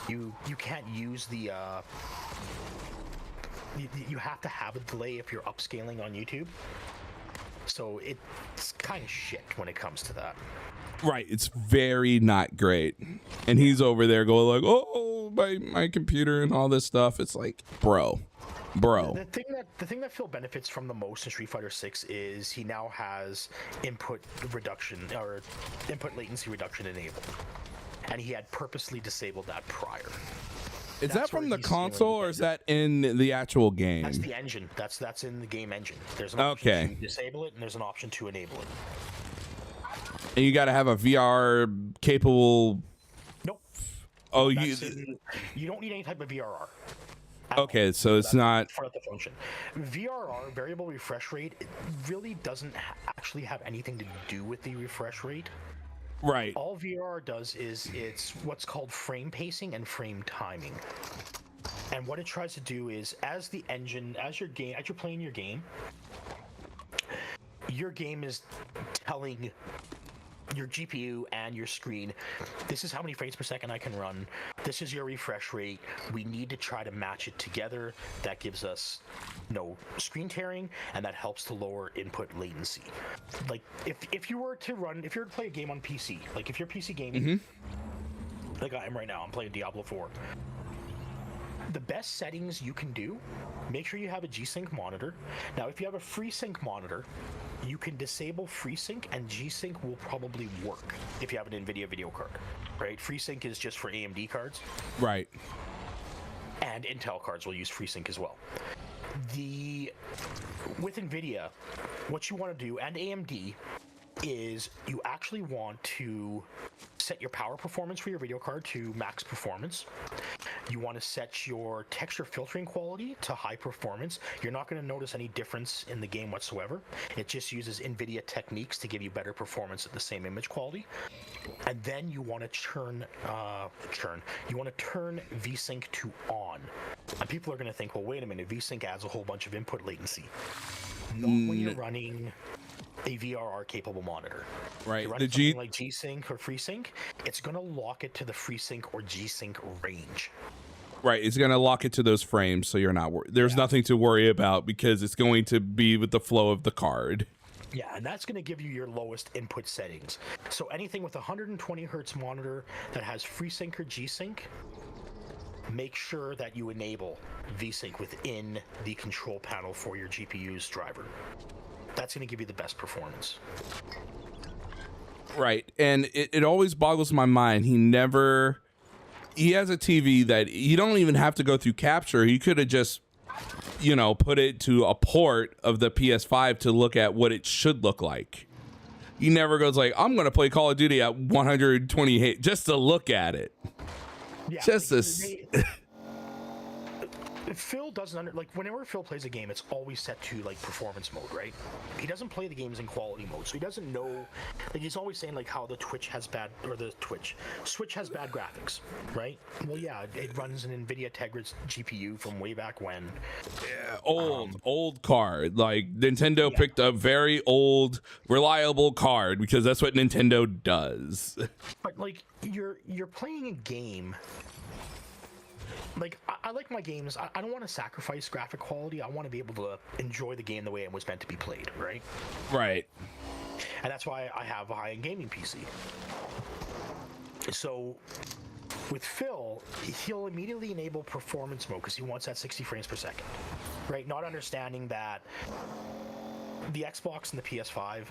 Speaker 3: You can't use the you have to have a delay if you're upscaling on YouTube. So it's kind of shit when it comes to that.
Speaker 1: Right, it's very not great. And he's over there going like, oh, my computer and all this stuff. It's like, bro.
Speaker 3: The thing that Phil benefits from the most in Street Fighter 6 is he now has input latency reduction enabled. And he had purposely disabled that prior.
Speaker 1: Is that from the console or is that in the actual game?
Speaker 3: That's the engine. That's in the game engine. There's an option to disable it and there's an option to enable it.
Speaker 1: And you got to have a VR capable.
Speaker 3: Nope.
Speaker 1: Oh,
Speaker 3: you don't need any type of VRR.
Speaker 1: Okay, so it's not
Speaker 3: for the function. VRR, variable refresh rate, it really doesn't actually have anything to do with the refresh rate.
Speaker 1: Right.
Speaker 3: All VRR does is it's what's called frame pacing and frame timing. And what it tries to do is, as you're playing your game is telling your GPU and your screen, this is how many frames per second I can run, this is your refresh rate, we need to try to match it together. That gives us no screen tearing, and that helps to lower input latency. Like, if you were to play a game on PC, like if you're PC gaming, like I am right now, I'm playing Diablo 4. The best settings you can do, make sure you have a G-Sync monitor. Now, if you have a FreeSync monitor, you can disable FreeSync and G-Sync will probably work if you have an NVIDIA video card, right? FreeSync is just for AMD cards.
Speaker 1: Right.
Speaker 3: And Intel cards will use FreeSync as well. with NVIDIA, what you want to do, and AMD, is you actually want to set your power performance for your video card to max performance. You want to set your texture filtering quality to high performance. You're not going to notice any difference in the game whatsoever. It just uses NVIDIA techniques to give you better performance at the same image quality. And then you want to turn VSync to on. And people are going to think, well, wait a minute, VSync adds a whole bunch of input latency. Not when you're running a VRR capable monitor.
Speaker 1: Right.
Speaker 3: The G like G-Sync or FreeSync, it's going to lock it to the FreeSync or G-Sync range.
Speaker 1: Right. It's going to lock it to those frames, so you're not worried. There's nothing to worry about because it's going to be with the flow of the card.
Speaker 3: Yeah, and that's going to give you your lowest input settings. So anything with a 120 hertz monitor that has FreeSync or G-Sync, make sure that you enable VSync within the control panel for your GPU's driver. That's going to give you the best performance.
Speaker 1: Right. And it always boggles my mind. He has a TV that you don't even have to go through capture. He could have just, put it to a port of the PS5 to look at what it should look like. He never goes like, I'm going to play Call of Duty at 128 just to look at it.
Speaker 3: Yeah, Phil doesn't whenever Phil plays a game, it's always set to performance mode, right? He doesn't play the games in quality mode, so he doesn't know. He's always saying how the Switch has bad graphics, right? Well, yeah, it runs an NVIDIA Tegra GPU from way back when.
Speaker 1: Yeah, old card. Nintendo picked a very old, reliable card because that's what Nintendo does.
Speaker 3: But you're playing a game. I like my games. I don't want to sacrifice graphic quality. I want to be able to enjoy the game the way it was meant to be played, right?
Speaker 1: Right.
Speaker 3: And that's why I have a high-end gaming PC. So with Phil, he'll immediately enable performance mode because he wants that 60 frames per second, right? Not understanding that the Xbox and the PS5,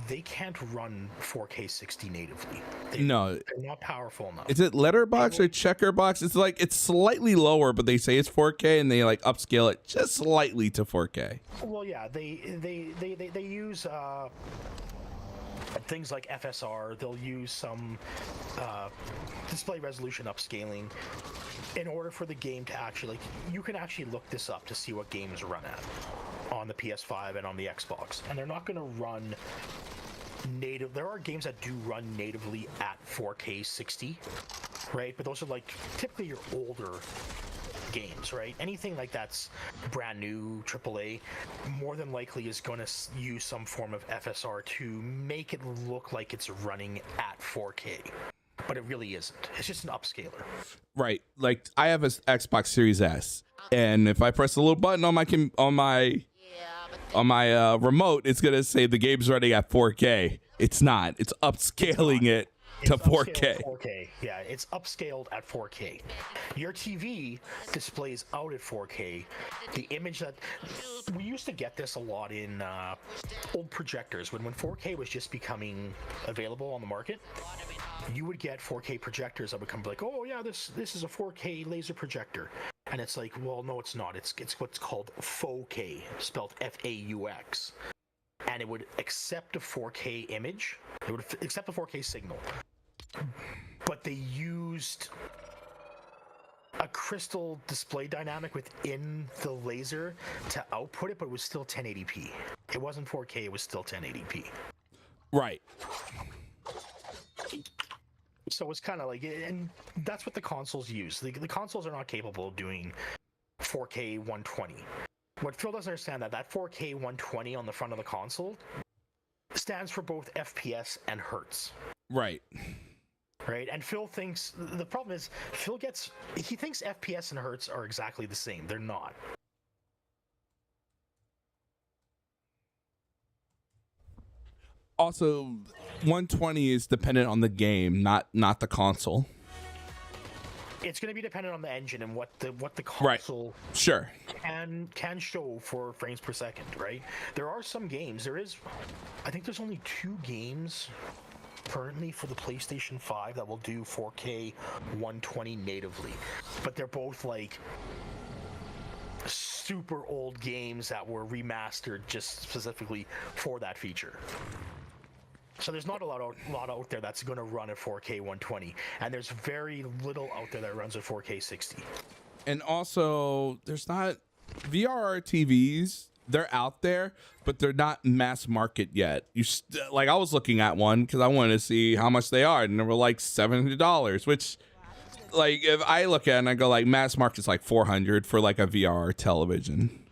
Speaker 3: they can't run 4K 60 natively. They're not powerful enough.
Speaker 1: Is it letterbox or checkerbox? It's slightly lower, but they say it's 4K and they upscale it just slightly to 4K.
Speaker 3: Well, yeah, they use things like FSR. They'll use some display resolution upscaling in order for the game to actually, you can actually look this up to see what games run at on the PS5 and on the Xbox, and they're not going to run native. There are games that do run natively at 4K 60, right? But those are typically your older games, right? Anything that's brand new AAA more than likely is going to use some form of FSR to make it look like it's running at 4K, but it really isn't. It's just an upscaler. Right.
Speaker 1: I have an Xbox Series S, and if I press a little button on my remote, it's gonna say the game's running at 4K. It's not. It's upscaling it to 4K.
Speaker 3: 4K. Yeah, it's upscaled at 4K. Your TV displays out at 4K. The image that we used to get this a lot in old projectors when 4K was just becoming available on the market. You would get 4K projectors that would come oh yeah, this is a 4K laser projector. And it's well, no, it's not. It's what's called faux K, spelled F-A-U-X. And it would accept a 4K image. It would accept a 4K signal. But they used a crystal display dynamic within the laser to output it, but it was still 1080p. It wasn't 4K, it was still 1080p.
Speaker 1: Right.
Speaker 3: So it's kind of and that's what the consoles use. The consoles are not capable of doing 4K 120. What Phil doesn't understand that 4K 120 on the front of the console stands for both FPS and hertz.
Speaker 1: Right.
Speaker 3: Right. And Phil thinks the problem is he thinks FPS and hertz are exactly the same. They're not.
Speaker 1: Also, 120 is dependent on the game, not the console.
Speaker 3: It's going to be dependent on the engine and what the console
Speaker 1: sure
Speaker 3: can show for frames per second, right? There are some games. I think there's only 2 games currently for the PlayStation 5 that will do 4K 120 natively, but they're both super old games that were remastered just specifically for that feature. So there's not a lot out there that's going to run at 4K 120, and there's very little out there that runs at 4K 60.
Speaker 1: And also, there's not VRR TVs. They're out there, but they're not mass market yet. Like I was looking at one because I wanted to see how much they are, and they were like $700, which, like, if I look at it and I go like mass market's like $400 for like a VRR television.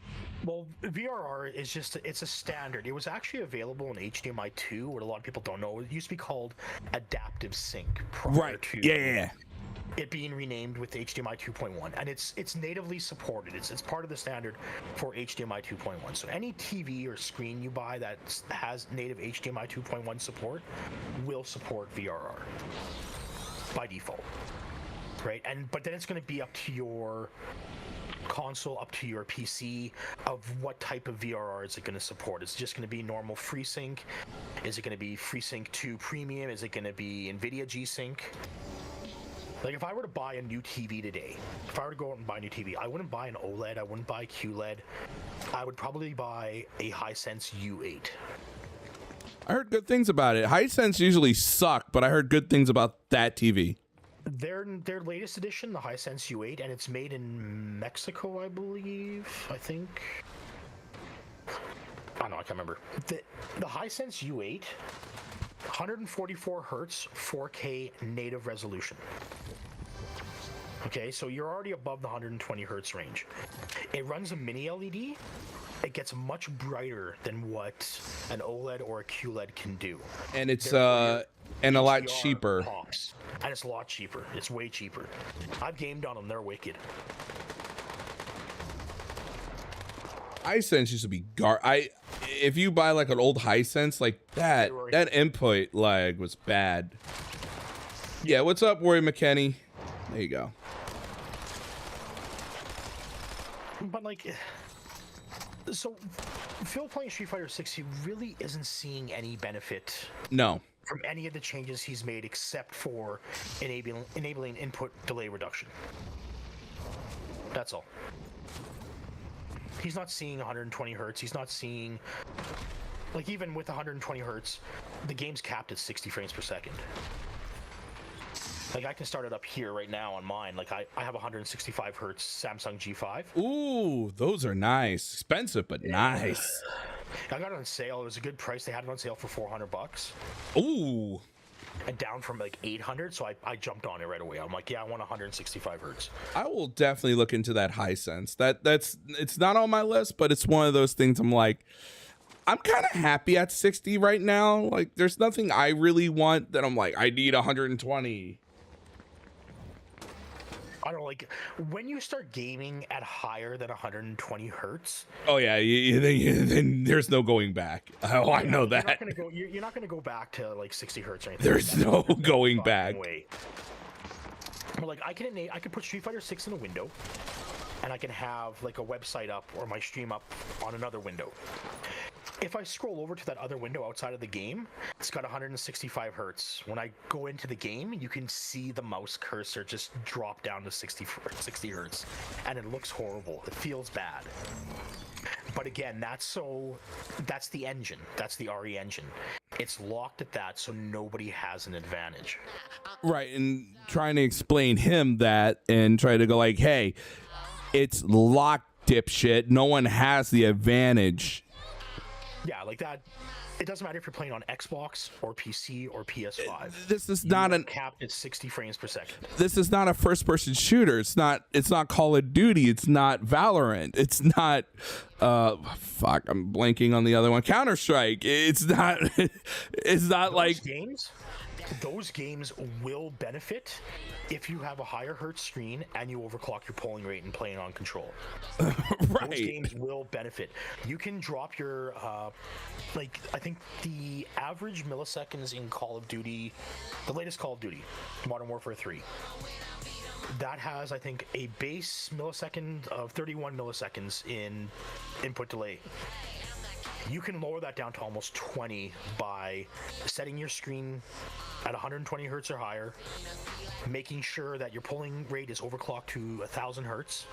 Speaker 3: Well, VRR is just, it's a standard. It was actually available in HDMI 2, what a lot of people don't know. It used to be called Adaptive Sync prior to it being renamed with HDMI 2.1, and it's natively supported. It's part of the standard for HDMI 2.1. So any TV or screen you buy that has native HDMI 2.1 support will support VRR by default, right? But then it's going to be up to your console, up to your PC, of what type of VRR is it going to support. Is it just going to be normal FreeSync? Is it going to be FreeSync 2 Premium? Is it going to be NVIDIA G-Sync? Like, if I were to buy a new TV today, if I were to go out and buy a new TV, I wouldn't buy an OLED, I wouldn't buy QLED. I would probably buy a Hisense U8.
Speaker 1: I heard good things about it. Hisense usually suck, but I heard good things about that TV.
Speaker 3: Their latest edition, the Hisense U8, and it's made in Mexico, I believe. I think. I don't know, I can't remember. The Hisense U8, 144 hertz, 4K native resolution. Okay, so you're already above the 120 hertz range. It runs a mini LED. It gets much brighter than what an OLED or a QLED can do.
Speaker 1: And it's and a lot cheaper.
Speaker 3: Pops. And it's a lot cheaper. It's way cheaper. I've gamed on them. They're wicked.
Speaker 1: Hisense used to be if you buy like an old Hisense like that input lag was bad. Yeah, what's up, Rory McKenney? There you go.
Speaker 3: But like, so Phil playing Street Fighter 6, he really isn't seeing any benefit.
Speaker 1: No.
Speaker 3: From any of the changes he's made, except for enabling input delay reduction. That's all. He's not seeing 120 hertz. He's not seeing, like, even with 120 hertz, the game's capped at 60 frames per second. Like, I can start it up here right now on mine. Like, I have 165 hertz Samsung G5.
Speaker 1: Ooh, those are nice. Expensive, but nice.
Speaker 3: I got it on sale. It was a good price. They had it on sale for $400.
Speaker 1: Ooh.
Speaker 3: And down from like 800, so I jumped on it right away. I'm like, yeah, I want 165 hertz.
Speaker 1: I will definitely look into that Hisense. It's not on my list, but it's one of those things I'm like, I'm kind of happy at 60 right now. Like, there's nothing I really want that I'm like, I need 120.
Speaker 3: I don't know, like, when you start gaming at higher than 120 hertz.
Speaker 1: Oh yeah, then there's no going back. Oh, I know that.
Speaker 3: You're not gonna go back to like 60 hertz or anything.
Speaker 1: There's no going back.
Speaker 3: But like, I can put Street Fighter 6 in a window, and I can have like a website up or my stream up on another window. If I scroll over to that other window outside of the game, it's got 165 hertz. When I go into the game, you can see the mouse cursor just drop down to 60 hertz, and it looks horrible. It feels bad. But again, that's the engine. That's the RE engine. It's locked at that, so nobody has an advantage.
Speaker 1: Right, and trying to explain him that and try to go like, hey, it's locked, dipshit. No one has the advantage.
Speaker 3: Yeah, like that. It doesn't matter if you're playing on Xbox or PC or PS5.
Speaker 1: This is not
Speaker 3: capped at 60 frames per second.
Speaker 1: This is not a first-person shooter. It's not Call of Duty. It's not Valorant. It's not fuck. I'm blanking on the other one. Counter-Strike. It's not. It's not like
Speaker 3: games. Those games will benefit if you have a higher hertz screen and you overclock your polling rate and playing on control.
Speaker 1: Right.
Speaker 3: Those games will benefit. You can drop your like, I think the average milliseconds in Call of Duty, the latest Call of Duty, Modern Warfare 3, that has, I think, a base millisecond of 31 milliseconds in input delay. You can lower that down to almost 20 by setting your screen at 120 hertz or higher, making sure that your polling rate is overclocked to 1000 hertz,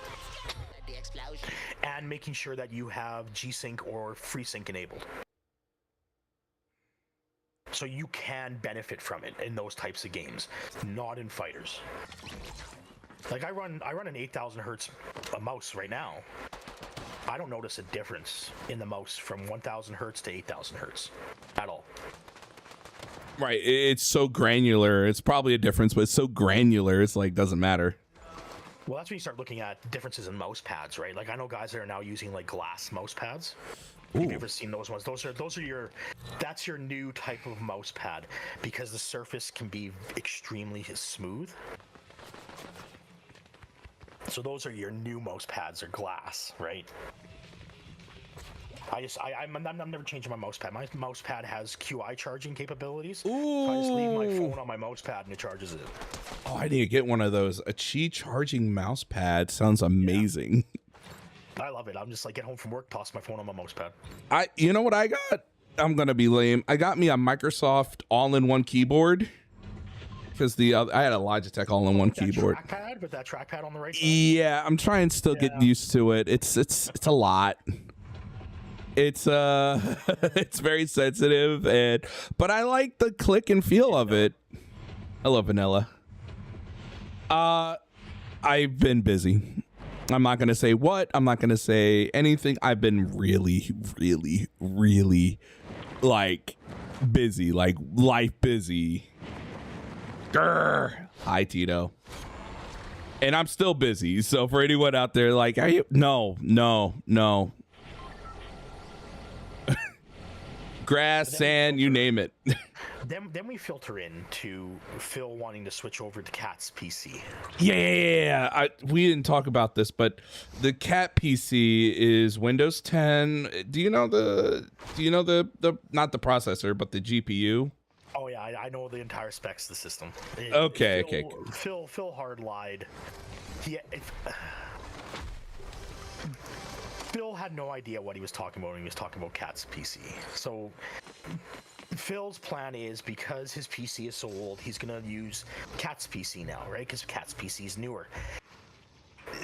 Speaker 2: the explosion.
Speaker 3: and making sure that you have G-Sync or FreeSync enabled. So you can benefit from it in those types of games, not in fighters. Like I run an 8,000 hertz mouse right now. I don't notice a difference in the mouse from 1,000 hertz to 8,000 hertz at all.
Speaker 1: Right. It's so granular. It's probably a difference, but it's so granular. It's like doesn't matter.
Speaker 3: Well, that's when you start looking at differences in mouse pads, right? Like I know guys that are now using like glass mouse pads. Have you ever seen those ones? Those are that's your new type of mouse pad because the surface can be extremely smooth. So those are your new mouse pads, are glass, right? I'm never changing my mouse pad. My mouse pad has QI charging capabilities.
Speaker 1: Ooh.
Speaker 3: So I just leave my phone on my mouse pad and it charges it.
Speaker 1: Oh, I need to get one of those. A Qi charging mouse pad sounds amazing. Yeah.
Speaker 3: I love it. I'm just like, get home from work, toss my phone on my mouse pad.
Speaker 1: You know what I got? I'm gonna be lame. I got me a Microsoft all-in-one keyboard because I had a Logitech all-in-one keyboard.
Speaker 3: Trackpad with that trackpad on the right side?
Speaker 1: Yeah, I'm trying to still get used to it. It's a lot. It's it's very sensitive, but I like the click and feel of it. I love vanilla. I've been busy. I'm not going to say what. I'm not going to say anything. I've been really, really, really like busy, like life busy. Grr. Hi, Tito. And I'm still busy. So for anyone out there, like, are you? No. Grass, sand, you name it.
Speaker 3: Then we filter in to Phil wanting to switch over to Cat's PC.
Speaker 1: Yeah. We didn't talk about this, but the Cat PC is Windows 10. Do you know the not the processor, but the GPU?
Speaker 3: Oh yeah, I know the entire specs of the system.
Speaker 1: Okay.
Speaker 3: Phil hard lied. Phil had no idea what he was talking about when he was talking about Cat's PC. So Phil's plan is, because his PC is so old, he's gonna use Cat's PC now, right? Because Cat's PC is newer.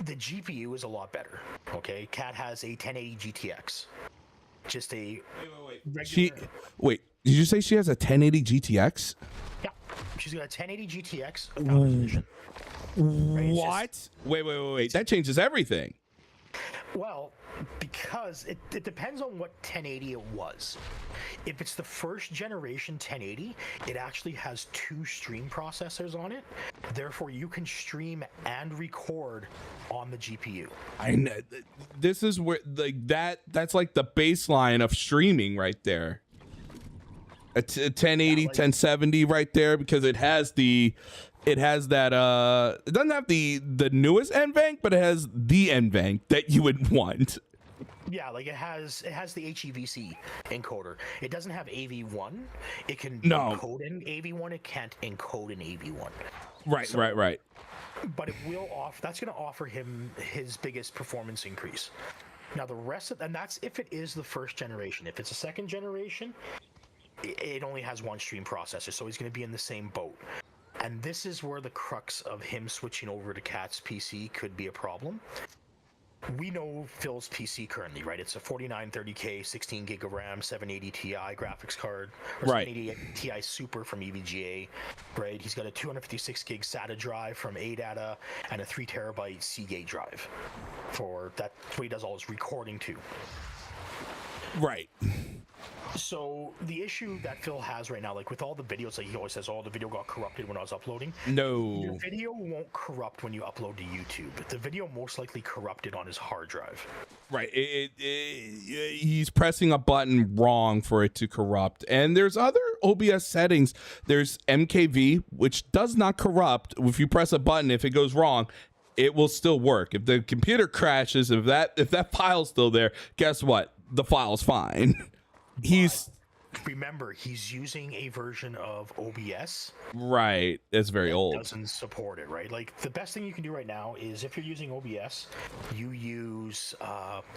Speaker 3: The GPU is a lot better. Okay, Cat has a 1080 GTX. Just a regular...
Speaker 1: Wait. Did you say she has a 1080 GTX?
Speaker 3: Yeah, she's got a 1080 GTX. Edition.
Speaker 1: Right? What? Just... Wait. That changes everything.
Speaker 3: Well, because it depends on what 1080 it was. If it's the first generation 1080, it actually has 2 stream processors on it. Therefore, you can stream and record on the GPU.
Speaker 1: I know. This is where that's like the baseline of streaming right there. A 1080, 1070 right there, because it has that it doesn't have the newest NVENC, but it has the NVENC that you would want.
Speaker 3: Yeah, like it has the HEVC encoder. It doesn't have AV1. It can encode in AV1. It can't encode in AV1.
Speaker 1: Right.
Speaker 3: But it will that's going to offer him his biggest performance increase. Now the rest and that's if it is the first generation. If it's a second generation, it only has 1 stream processor, so he's going to be in the same boat. And this is where the crux of him switching over to Cat's PC could be a problem. We know Phil's PC currently, right? It's a 4930K, 16 gig of RAM, 780 Ti graphics card, or 780 Ti Super from EVGA, right? He's got a 256 gig SATA drive from ADATA and a 3 terabyte Seagate drive. That's what he does all his recording to.
Speaker 1: Right.
Speaker 3: So the issue that Phil has right now, like with all the videos, like he always says, the video got corrupted when I was uploading.
Speaker 1: No.
Speaker 3: Your video won't corrupt when you upload to YouTube. The video most likely corrupted on his hard drive.
Speaker 1: Right. He's pressing a button wrong for it to corrupt. And there's other OBS settings. There's MKV, which does not corrupt. If you press a button, if it goes wrong, it will still work. If the computer crashes, if that file's still there, guess what? The file's fine.
Speaker 3: Remember, he's using a version of OBS.
Speaker 1: Right. It's very old.
Speaker 3: Doesn't support it, right? Like, the best thing you can do right now is, if you're using OBS, you use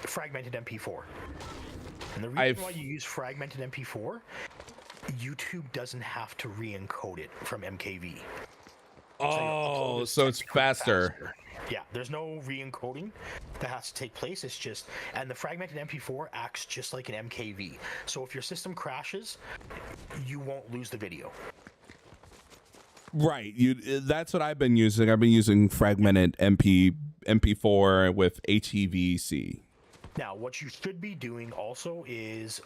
Speaker 3: fragmented MP4. And the reason why you use fragmented MP4, YouTube doesn't have to re-encode it from MKV.
Speaker 1: Oh, so it's faster.
Speaker 3: Yeah, there's no re-encoding that has to take place. It's just, and the fragmented MP4 acts just like an MKV. So if your system crashes, you won't lose the video.
Speaker 1: Right. That's what I've been using. I've been using fragmented MP4 with HEVC.
Speaker 3: Now, what you should be doing also is,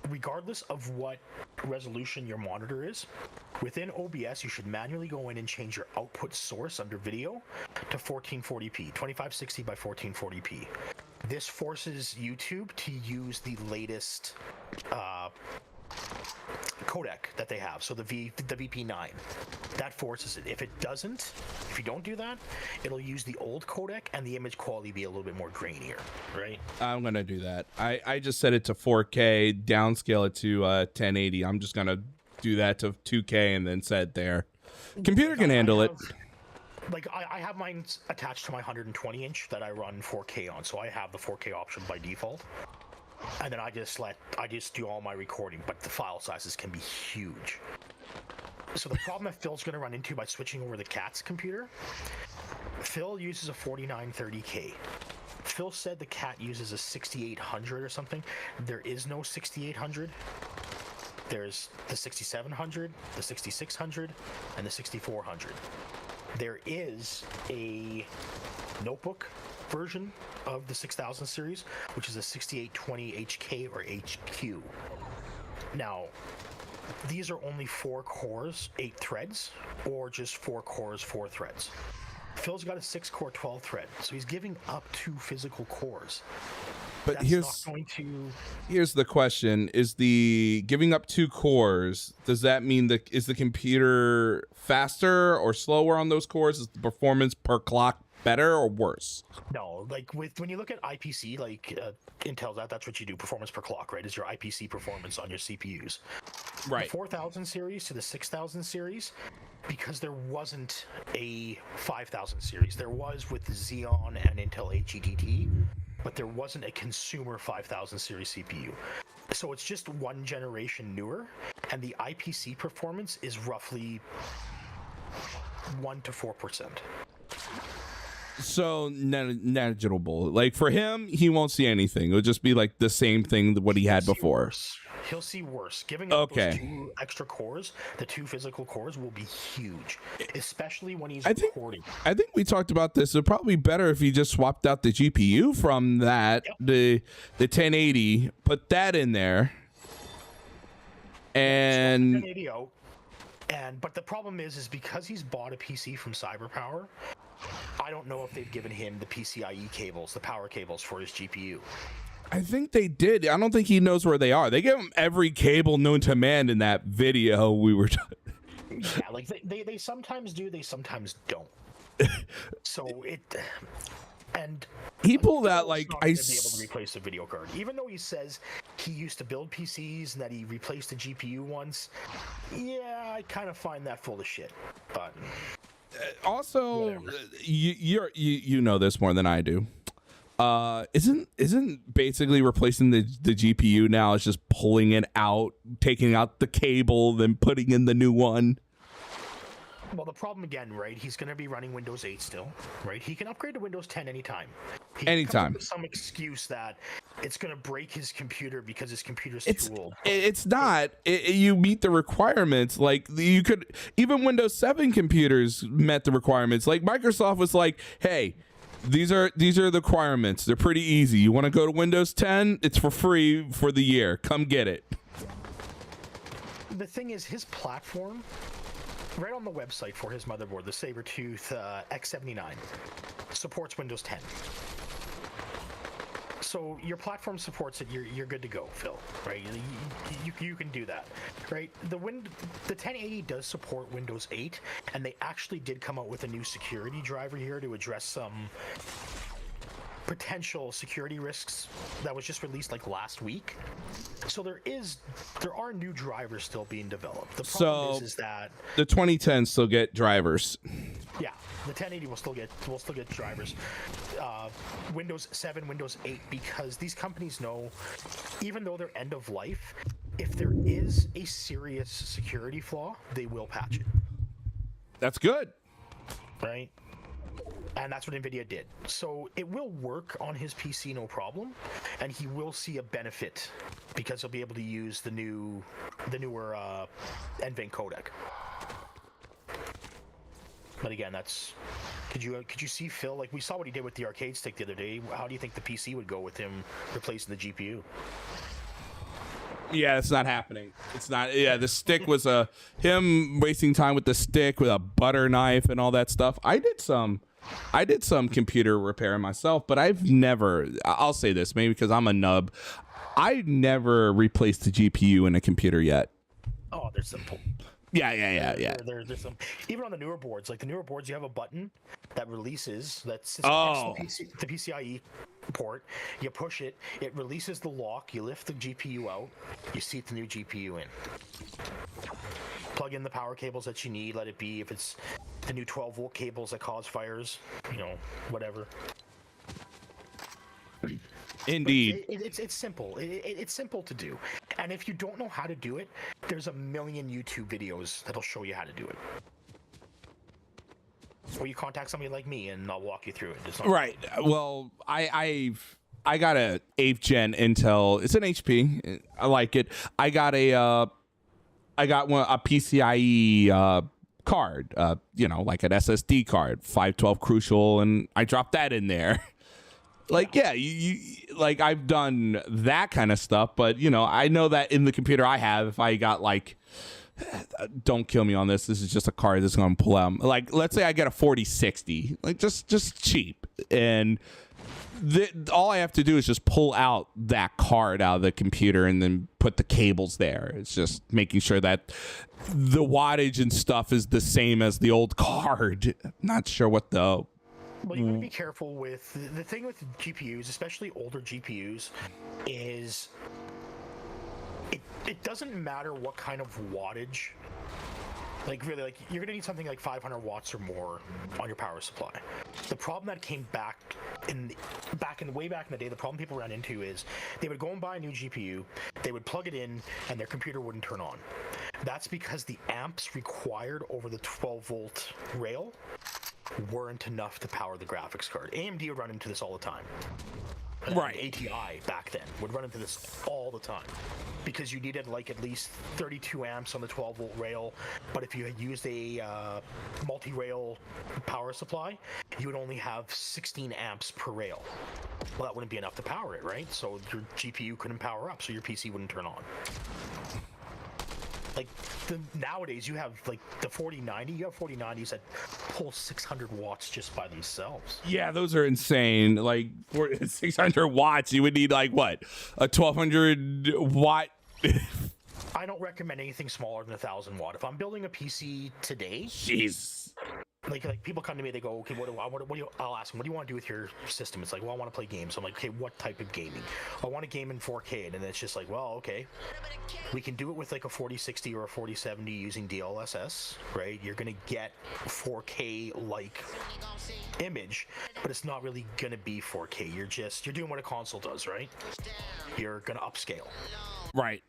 Speaker 3: regardless of what resolution your monitor is, within OBS, you should manually go in and change your output source under video to 1440p, 2560 by 1440p. This forces YouTube to use the latest codec that they have, so the VP9. That forces it. If it doesn't, if you don't do that, it'll use the old codec and the image quality be a little bit more grainier, right?
Speaker 1: I'm gonna do that. I just set it to 4K, downscale it to 1080. I'm just gonna do that to 2K and then set it there. Computer can handle it.
Speaker 3: Like I have mine attached to my 120 inch that I run 4K on, so I have the 4K option by default. And then I just do all my recording, but the file sizes can be huge. So the problem that Phil's going to run into by switching over the cat's computer, Phil uses a 4930K. Phil said the cat uses a 6800 or something. There is no 6800. There's the 6700, the 6600, and the 6400. There is a notebook version of the 6000 series, which is a 6820 HK or HQ. Now, these are only 4 cores, 8 threads, or just 4 cores, 4 threads. Phil's got a 6-core, 12 thread, so he's giving up 2 physical cores.
Speaker 1: But
Speaker 3: That's
Speaker 1: here's the question: is the giving up 2 cores? Does that mean is the computer faster or slower on those cores? Is the performance per clock better or worse?
Speaker 3: No, like when you look at IPC, like Intel's that's what you do, performance per clock, right? Is your IPC performance on your CPUs.
Speaker 1: Right.
Speaker 3: The 4000 series to the 6000 series, because there wasn't a 5000 series. There was with Xeon and Intel HEDT, but there wasn't a consumer 5000 series CPU. So it's just one generation newer, and the IPC performance is roughly 1 to 4%.
Speaker 1: So negligible. Like for him, he won't see anything. It'll just be like the same thing that what he had before.
Speaker 3: He'll see worse. Giving up those 2 extra cores, the 2 physical cores, will be huge, especially when he's recording.
Speaker 1: I think we talked about this. It'd probably be better if he just swapped out the GPU from that, the 1080, put that in there, and
Speaker 3: 1080 out. But the problem is because he's bought a PC from CyberPower, I don't know if they've given him the PCIe cables, the power cables for his GPU.
Speaker 1: I think they did. I don't think he knows where they are. They gave him every cable known to man in that video we were
Speaker 3: Yeah, like they sometimes do, they sometimes don't. So and
Speaker 1: he pulled out like
Speaker 3: be able to replace the video card, even though he says he used to build PCs and that he replaced the GPU once. Yeah, I kind of find that full of shit. But
Speaker 1: also, you know this more than I do. Isn't basically replacing the GPU now is just pulling it out, taking out the cable, then putting in the new one?
Speaker 3: Well, the problem again, right? He's going to be running Windows 8 still, right? He can upgrade to Windows 10 anytime.
Speaker 1: Anytime.
Speaker 3: Some excuse that it's going to break his computer because his computer's too old.
Speaker 1: It's not. You meet the requirements. Like you could, even Windows 7 computers met the requirements. Like Microsoft was like, hey, these are the requirements. They're pretty easy. You want to go to Windows 10? It's for free for the year. Come get it.
Speaker 3: The thing is, his platform, right on the website for his motherboard, the Sabertooth X79, supports Windows 10. So your platform supports it. You're good to go, Phil. Right? You can do that, right? The 1080 does support Windows 8, and they actually did come out with a new security driver here to address some potential security risks that was just released like last week. So there are new drivers still being developed. The problem is that
Speaker 1: the 2010s still get drivers.
Speaker 3: Yeah, the 1080 will still get drivers. Windows 7, Windows 8, because these companies know, even though they're end of life, if there is a serious security flaw, they will patch it.
Speaker 1: That's good.
Speaker 3: Right? And that's what NVIDIA did. So it will work on his PC, no problem, and he will see a benefit because he'll be able to use the newer NVENC codec. But again, that's could you see Phil? Like we saw what he did with the arcade stick the other day. How do you think the PC would go with him replacing the GPU?
Speaker 1: Yeah, it's not happening. It's not. Yeah, the stick was him wasting time with the stick with a butter knife and all that stuff. I did some computer repair myself, but I've never. I'll say this maybe because I'm a nub. I never replaced the GPU in a computer yet.
Speaker 3: Oh, they're simple.
Speaker 1: Yeah.
Speaker 3: There's some, even on the newer boards, like the newer boards, you have a button that releases that's the PCIe port. You push it, it releases the lock. You lift the GPU out. You seat the new GPU in. Plug in the power cables that you need. Let it be. If it's the new 12-volt cables that cause fires, whatever.
Speaker 1: Indeed.
Speaker 3: It's simple. It's simple to do. And if you don't know how to do it, there's a million YouTube videos that'll show you how to do it. Or you contact somebody like me and I'll walk you through it.
Speaker 1: Right. Well, I got a 8th gen Intel. It's an HP. I like it. I got a PCIe card, like an SSD card, 512 Crucial, and I dropped that in there. Like, yeah, you like I've done that kind of stuff, but I know that in the computer I have, if I got don't kill me on this. This is just a card that's going to pull out. Like, let's say I get a 4060, like just cheap, and all I have to do is just pull out that card out of the computer and then put the cables there. It's just making sure that the wattage and stuff is the same as the old card. Not sure what the.
Speaker 3: Well, you want to be careful with the thing with GPUs, especially older GPUs, is it doesn't matter what kind of wattage. Like really, like you're gonna need something like 500 watts or more on your power supply. The problem that came way back in the day, the problem people ran into is they would go and buy a new GPU, they would plug it in, and their computer wouldn't turn on. That's because the amps required over the 12-volt rail weren't enough to power the graphics card. AMD would run into this all the time.
Speaker 1: Right.
Speaker 3: ATI back then would run into this all the time because you needed like at least 32 amps on the 12-volt rail, but if you had used a multi-rail power supply, you would only have 16 amps per rail. Well, that wouldn't be enough to power it, right? So your GPU couldn't power up, so your PC wouldn't turn on. Like nowadays, you have like the 4090. You have 4090s that pull 600 watts just by themselves.
Speaker 1: Yeah, those are insane. Like for 600 watts, you would need like what, a 1200 watt.
Speaker 3: I don't recommend anything smaller than 1,000 watt. If I'm building a PC today,
Speaker 1: jeez.
Speaker 3: Like people come to me, they go, okay, I'll ask them, what do you want to do with your system? It's like, well, I want to play games. So I'm like, okay, what type of gaming? I want to game in 4K, and then it's just like, well, okay, we can do it with like a 4060 or a 4070 using DLSS, right? You're gonna get 4K like image, but it's not really gonna be 4K. You're doing what a console does, right? You're gonna upscale,
Speaker 1: right?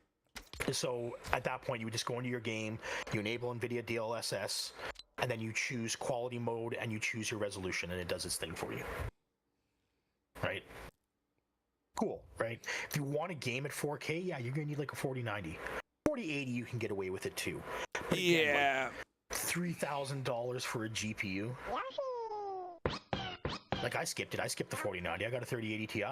Speaker 3: So at that point, you would just go into your game, you enable NVIDIA DLSS, and then you choose quality mode and you choose your resolution, and it does its thing for you. Right? Cool, right? If you want to game at 4K, yeah, you're gonna need like a 4090. 4080, you can get away with it too. But again,
Speaker 1: yeah.
Speaker 3: Like $3,000 for a GPU. Like I skipped it. I skipped the 4090. I got a 3080 Ti.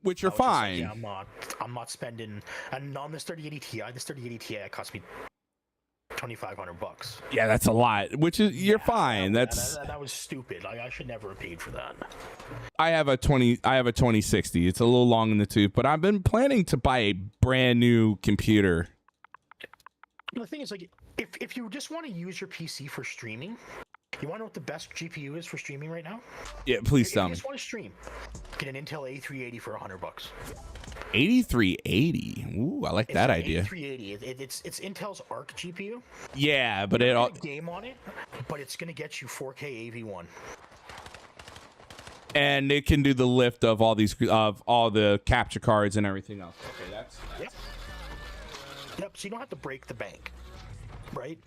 Speaker 1: Which are fine.
Speaker 3: Like, yeah, I'm not spending. And on this 3080 Ti, this 3080 Ti cost me $2,500.
Speaker 1: Yeah, that's a lot. Which is you're fine.
Speaker 3: That was stupid. Like I should never have paid for that.
Speaker 1: I have a 2060. It's a little long in the tooth, but I've been planning to buy a brand new computer.
Speaker 3: The thing is, like, if you just want to use your PC for streaming, you want to know what the best GPU is for streaming right now?
Speaker 1: Yeah, please tell
Speaker 3: me.
Speaker 1: If
Speaker 3: you just want to stream, get an Intel A380 for $100.
Speaker 1: 8380. Ooh, I like that idea.
Speaker 3: A380. It's Intel's Arc GPU.
Speaker 1: Yeah, but
Speaker 3: it all game on it, but it's gonna get you 4K AV1.
Speaker 1: And it can do the lift of all the capture cards and everything else. Okay, that's
Speaker 3: Yep. So you don't have to break the bank, right?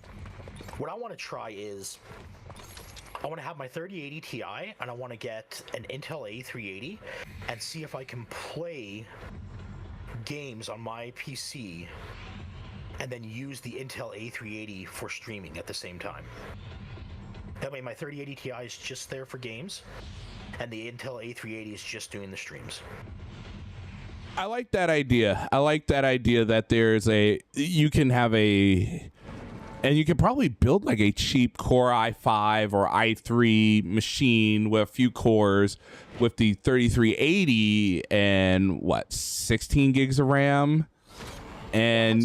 Speaker 3: What I want to try is I want to have my 3080 Ti, and I want to get an Intel A380 and see if I can play games on my PC and then use the Intel A380 for streaming at the same time. That way my 3080 Ti is just there for games, and the Intel A380 is just doing the streams.
Speaker 1: I like that idea. I like that idea that you can have and you can probably build like a cheap Core i5 or i3 machine with a few cores with the 3380 and 16 gigs of RAM. And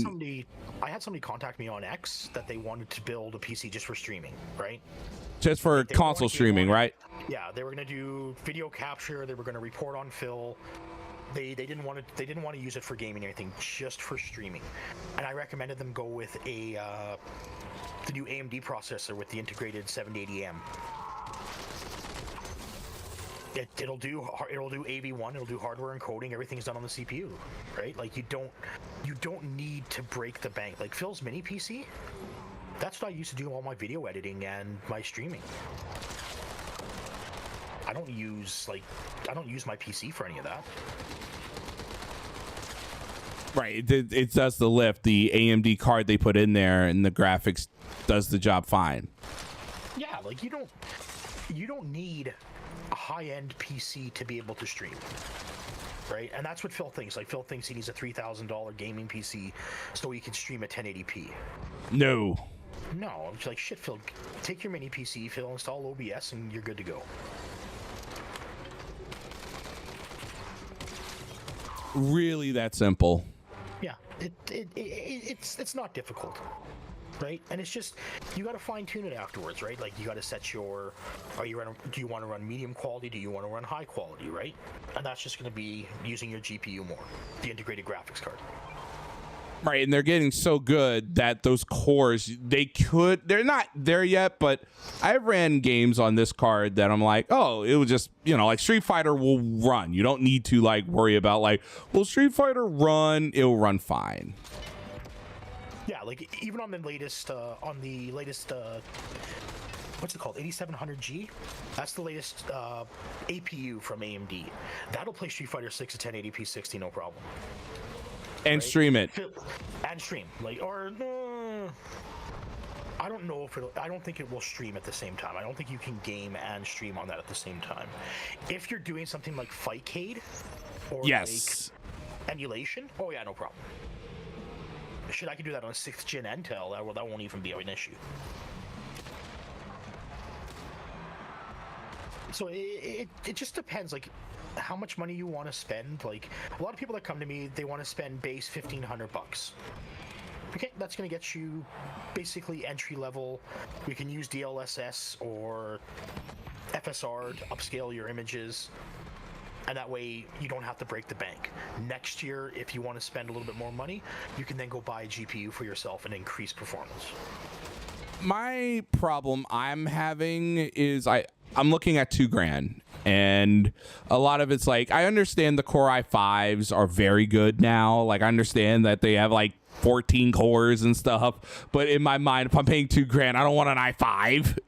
Speaker 3: I had somebody contact me on X that they wanted to build a PC just for streaming, right?
Speaker 1: Just for console streaming, right?
Speaker 3: Yeah, they were going to do video capture. They were going to report on Phil. They didn't want to use it for gaming or anything, just for streaming. And I recommended them go with the new AMD processor with the integrated 780M. It'll do AV1. It'll do hardware encoding. Everything's done on the CPU, right? Like you don't need to break the bank. Like Phil's mini PC, that's what I used to do all my video editing and my streaming. I don't use my PC for any of that.
Speaker 1: Right, it does the lift. The AMD card they put in there and the graphics does the job fine.
Speaker 3: Yeah, like you don't need a high-end PC to be able to stream, right? And that's what Phil thinks. Like Phil thinks he needs a $3,000 gaming PC so he can stream at 1080p.
Speaker 1: No,
Speaker 3: it's like shit. Phil, take your mini PC, Phil, install OBS, and you're good to go.
Speaker 1: Really that simple.
Speaker 3: Yeah, it's not difficult, right? And it's just you got to fine tune it afterwards, right? Like you got to set do you want to run medium quality? Do you want to run high quality, right? And that's just going to be using your GPU more, the integrated graphics card.
Speaker 1: Right, and they're getting so good that those cores, they're not there yet, but I ran games on this card that I'm like, oh, it will just, like Street Fighter will run. You don't need to like worry about like, will Street Fighter run? It'll run fine.
Speaker 3: Yeah, like even on the latest, what's it called, 8700G? That's the latest APU from AMD. That'll play Street Fighter 6 at 1080p 60, no problem.
Speaker 1: And right? Stream it.
Speaker 3: And stream. I don't know if I don't think it will stream at the same time. I don't think you can game and stream on that at the same time. If you're doing something like Fightcade or
Speaker 1: yes,
Speaker 3: like emulation, oh yeah, no problem. Shit, I can do that on a 6th gen Intel. That won't even be an issue. So it just depends, like how much money you want to spend. Like a lot of people that come to me, they want to spend base $1,500. Okay, that's going to get you basically entry level. You can use DLSS or FSR to upscale your images, and that way you don't have to break the bank. Next year, if you want to spend a little bit more money, you can then go buy a GPU for yourself and increase performance.
Speaker 1: My problem I'm having is I'm looking at $2,000, and a lot of it's like, I understand the Core i5s are very good now. Like I understand that they have like 14 cores and stuff, but in my mind, if I'm paying $2,000, I don't want an i5.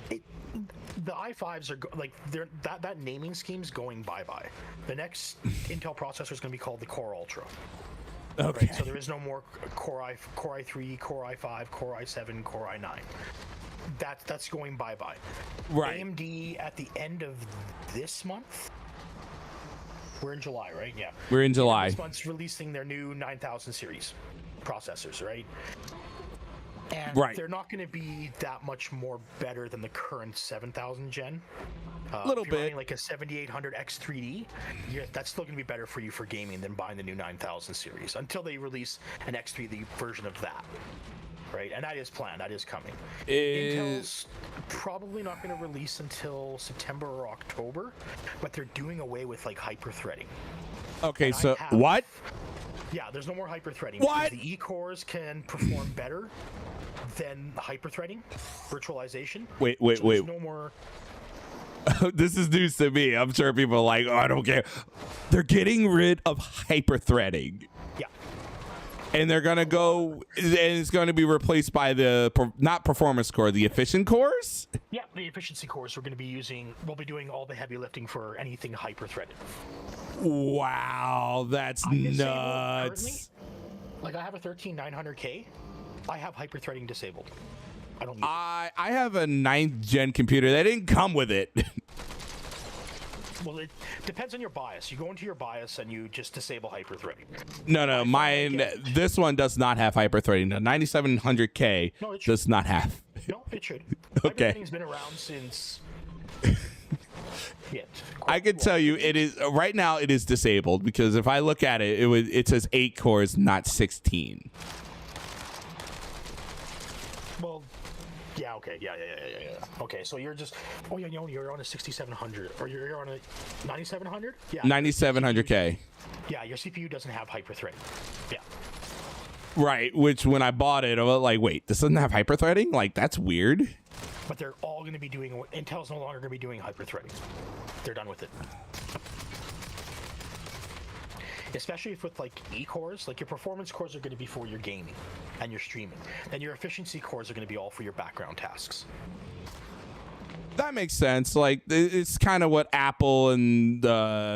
Speaker 3: The i5s are that naming scheme's going bye-bye. The next Intel processor is going to be called the Core Ultra.
Speaker 1: Okay.
Speaker 3: Right? So there is no more Core i3, Core i5, Core i7, Core i9. That's going bye-bye.
Speaker 1: Right.
Speaker 3: AMD at the end of this month. We're in July, right? Yeah.
Speaker 1: We're in July.
Speaker 3: This month's releasing their new 9000 series processors, right? And
Speaker 1: right.
Speaker 3: They're not going to be that much more better than the current 7000 gen.
Speaker 1: A little
Speaker 3: if you're
Speaker 1: bit.
Speaker 3: running like a 7800 X3D, that's still going to be better for you for gaming than buying the new 9000 series until they release an X3D version of that. Right, and that is planned. That is coming. Intel's probably not going to release until September or October, but they're doing away with like hyper-threading.
Speaker 1: Okay, so what?
Speaker 3: Yeah, there's no more hyper-threading.
Speaker 1: What?
Speaker 3: The E-cores can perform better than hyper-threading, virtualization.
Speaker 1: Wait.
Speaker 3: There's no more.
Speaker 1: This is news to me. I'm sure people are like, oh, I don't care. They're getting rid of hyper-threading.
Speaker 3: Yeah.
Speaker 1: And they're gonna go, and it's going to be replaced by the not performance core, the efficient cores.
Speaker 3: Yeah, the efficiency cores we're going to be using. We'll be doing all the heavy lifting for anything hyper-threaded.
Speaker 1: Wow, that's nuts.
Speaker 3: Like I have a 13900K. I have hyper-threading disabled. I don't use it.
Speaker 1: I have a 9th gen computer that didn't come with it.
Speaker 3: Well, it depends on your BIOS. You go into your BIOS and you just disable hyper-threading.
Speaker 1: No, mine. This one does not have hyper-threading. The 9700K does not have.
Speaker 3: No, it should.
Speaker 1: Okay.
Speaker 3: Hyper-threading's been around since.
Speaker 1: I can tell you, it is right now. It is disabled because if I look at it, it says 8 cores, not 16.
Speaker 3: Well, yeah, okay, yeah. Okay, so you're just, you're on a 6700, or you're on a 9700? Yeah.
Speaker 1: 9700K.
Speaker 3: Yeah, your CPU doesn't have hyper-threading. Yeah.
Speaker 1: Right, which when I bought it, I was like, wait, this doesn't have hyper-threading? Like, that's weird.
Speaker 3: But they're all going to be doing, Intel's no longer going to be doing hyper-threading. They're done with it. Especially if with like E-cores, like your performance cores are going to be for your gaming and your streaming. Then your efficiency cores are going to be all for your background tasks.
Speaker 1: That makes sense. Like it's kind of what Apple and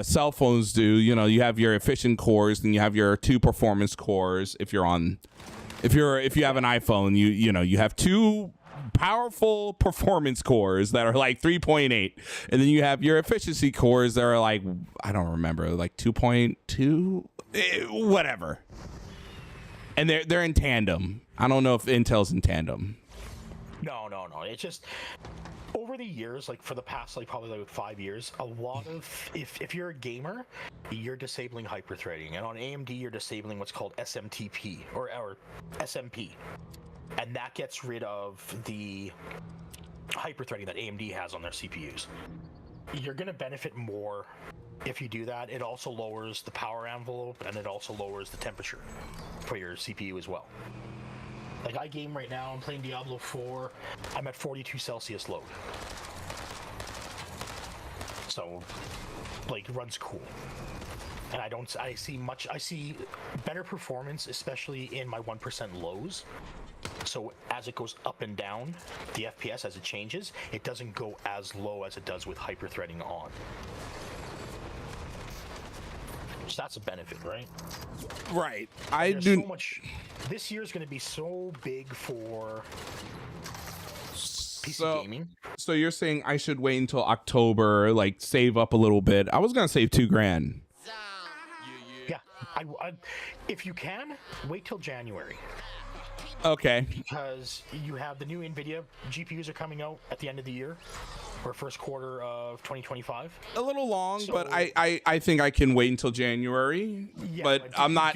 Speaker 1: cell phones do. You know, you have your efficient cores, and you have your 2 performance cores. If you have an iPhone, you have 2 powerful performance cores that are like 3.8, and then you have your efficiency cores that are like, I don't remember, like 2.2, whatever. And they're in tandem. I don't know if Intel's in tandem.
Speaker 3: No. It's just over the years, like for the past probably 5 years, a lot of if you're a gamer, you're disabling hyper-threading, and on AMD you're disabling what's called SMTP or SMP. And that gets rid of the hyper-threading that AMD has on their CPUs. You're going to benefit more if you do that. It also lowers the power envelope, and it also lowers the temperature for your CPU as well. Like I game right now, I'm playing Diablo 4, I'm at 42 Celsius load. So, like, runs cool. And I see better performance, especially in my 1% lows. So as it goes up and down, the FPS as it changes, it doesn't go as low as it does with hyper-threading on. So that's a benefit, right?
Speaker 1: Right.
Speaker 3: So much. This year is going to be so big for PC gaming.
Speaker 1: So you're saying I should wait until October, like save up a little bit? I was gonna save $2,000.
Speaker 3: Yeah. If you can, wait till January.
Speaker 1: Okay.
Speaker 3: Because you have the new NVIDIA GPUs are coming out at the end of the year, or first quarter of 2025.
Speaker 1: A little long, but I think I can wait until January.
Speaker 3: Yeah,
Speaker 1: but I'm not.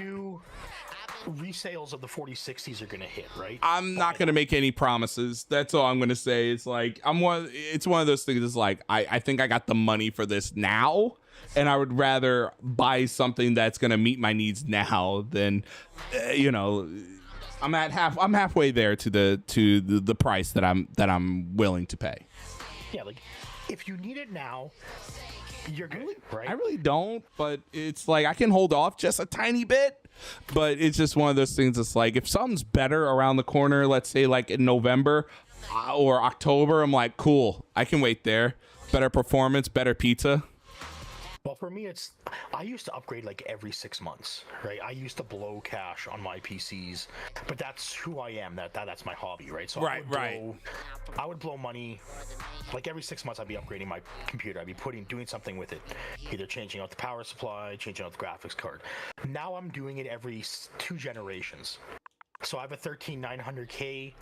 Speaker 3: Resales of the 4060s are going to hit, right?
Speaker 1: I'm not going to make any promises. That's all I'm going to say. It's like it's one of those things. It's like I think I got the money for this now, and I would rather buy something that's going to meet my needs now than, I'm halfway there to the price that I'm willing to pay.
Speaker 3: Yeah, like if you need it now, you're good, right?
Speaker 1: I really don't, but it's like I can hold off just a tiny bit. But it's just one of those things. It's like if something's better around the corner, let's say like in November or October, I'm like, cool, I can wait there. Better performance, better pizza.
Speaker 3: Well, for me, I used to upgrade like every 6 months, right? I used to blow cash on my PCs, but that's who I am. That's my hobby, right? So I would blow money like every 6 months. I'd be upgrading my computer. I'd be doing something with it, either changing out the power supply, changing out the graphics card. Now I'm doing it every 2 generations. So I have a 13900K.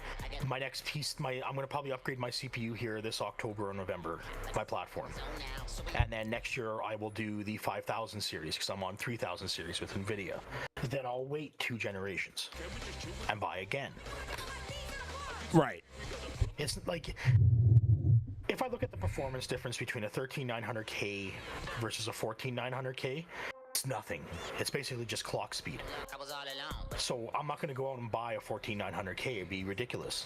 Speaker 3: My next piece, I'm going to probably upgrade my CPU here this October or November, my platform. And then next year I will do the 5000 series because I'm on 3000 series with NVIDIA. Then I'll wait 2 generations and buy again.
Speaker 1: Right.
Speaker 3: It's like, if I look at the performance difference between a 13900K versus a 14900K, it's nothing. It's basically just clock speed.
Speaker 2: I was all alone.
Speaker 3: So I'm not going to go out and buy a 14900K. It'd be ridiculous.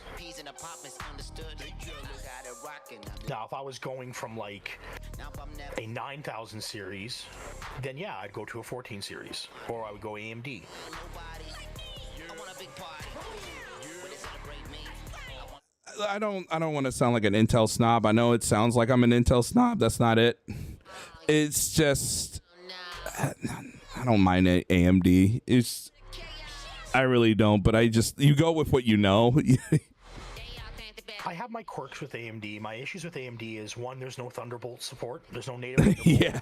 Speaker 3: Now, if I was going from like a 9000 series, then yeah, I'd go to a 14 series, or I would go AMD.
Speaker 1: I don't want to sound like an Intel snob. I know it sounds like I'm an Intel snob. That's not it. It's just I don't mind AMD. I really don't, but you go with what you know.
Speaker 3: I have my quirks with AMD. My issues with AMD is one, there's no Thunderbolt support. There's no native Thunderbolt.
Speaker 1: Yeah.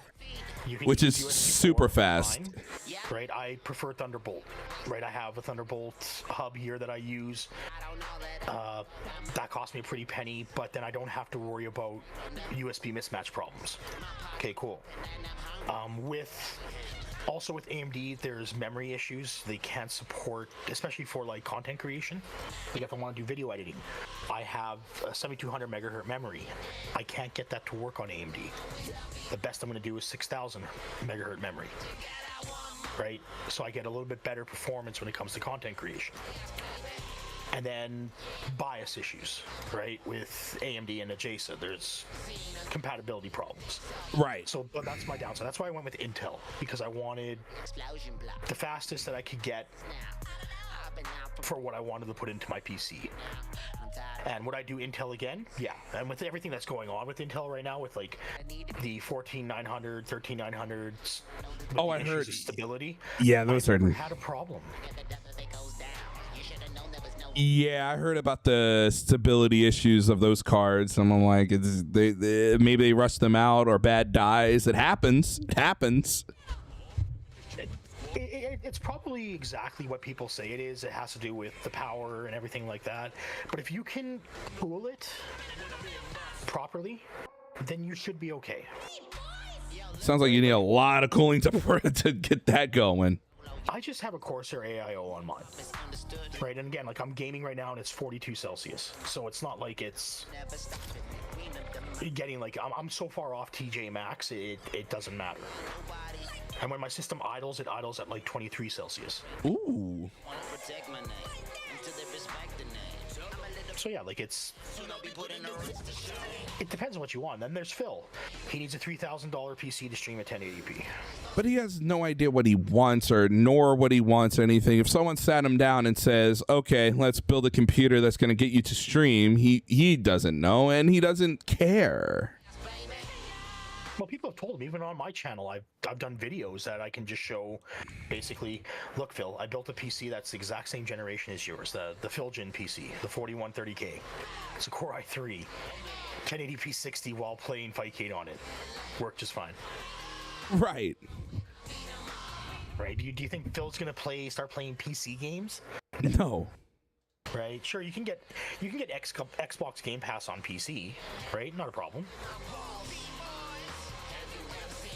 Speaker 1: Which is
Speaker 3: use USB
Speaker 1: super
Speaker 3: 4,
Speaker 1: fast.
Speaker 3: fine, right? I prefer Thunderbolt. Right? I have a Thunderbolt hub here that I use. That cost me a pretty penny, but then I don't have to worry about USB mismatch problems. Okay, cool. Also with AMD, there's memory issues. They can't support, especially for like content creation. Like if I want to do video editing, I have a 7200 megahertz memory. I can't get that to work on AMD. The best I'm going to do is 6000 megahertz memory. Right? So I get a little bit better performance when it comes to content creation. And then bias issues, right? With AMD and adjacent, there's compatibility problems.
Speaker 1: Right.
Speaker 3: So, but that's my downside. That's why I went with Intel, because I wanted the fastest that I could get for what I wanted to put into my PC. And would I do Intel again? Yeah. And with everything that's going on with Intel right now, with like the 14900, 13900s,
Speaker 1: Oh, I heard
Speaker 3: stability.
Speaker 1: Yeah, those are
Speaker 3: had a problem.
Speaker 1: Yeah, I heard about the stability issues of those cards. And I'm like, maybe they rush them out or bad dies. It happens. It happens.
Speaker 3: It's probably exactly what people say it is. It has to do with the power and everything like that. But if you can cool it properly, then you should be okay.
Speaker 1: Sounds like you need a lot of cooling to get that going.
Speaker 3: I just have a Corsair AIO on mine, right? And again, like I'm gaming right now and it's 42 Celsius. So it's not like it's getting like, I'm so far off TJ Maxx, it doesn't matter. And when my system idles, it idles at like 23 Celsius.
Speaker 1: Ooh.
Speaker 3: So yeah, like it depends on what you want. Then there's Phil. He needs a $3,000 PC to stream at 1080p.
Speaker 1: But he has no idea what he wants nor what he wants or anything. If someone sat him down and says, okay, let's build a computer that's going to get you to stream, he doesn't know and he doesn't care.
Speaker 3: Well, people have told him, even on my channel, I've done videos that I can just show, basically, look, Phil, I built a PC that's the exact same generation as yours, the Philgen PC, the 4130K. It's a Core i3, 1080p 60 while playing Fightcade on it. Worked just fine.
Speaker 1: Right.
Speaker 3: Right? Do you think Phil's gonna start playing PC games?
Speaker 1: No.
Speaker 3: Right? Sure, you can get Xbox Game Pass on PC, right? Not a problem.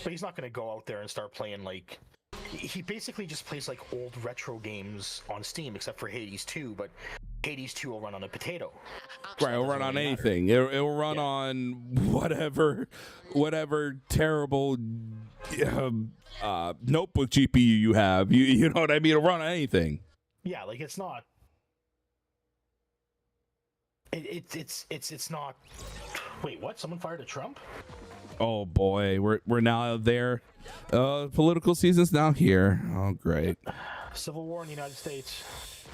Speaker 3: But he's not going to go out there and start playing like... He basically just plays like old retro games on Steam, except for Hades 2, but Hades 2 will run on a potato.
Speaker 1: Right, it'll run on anything. It'll run on whatever terrible notebook GPU you have. You know what I mean? It'll run on anything.
Speaker 3: Yeah, like it's not... It's not... Wait, what? Someone fired at Trump?
Speaker 1: Oh boy, we're now there. Political season's now here. Oh great.
Speaker 3: Civil war in the United States.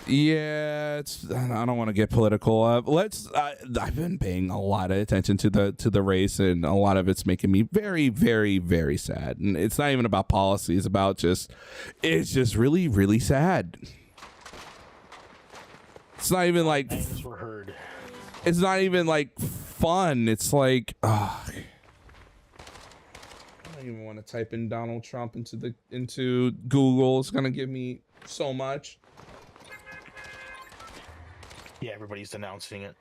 Speaker 1: Yeah, I don't want to get political. I've been paying a lot of attention to the race, and a lot of it's making me very, very, very sad. And it's not even about policy; it's just really, really sad. It's not even like
Speaker 3: Things were heard.
Speaker 1: It's not even like fun. It's like, I don't even want to type in Donald Trump into Google. It's gonna give me so much.
Speaker 3: Yeah, everybody's denouncing it.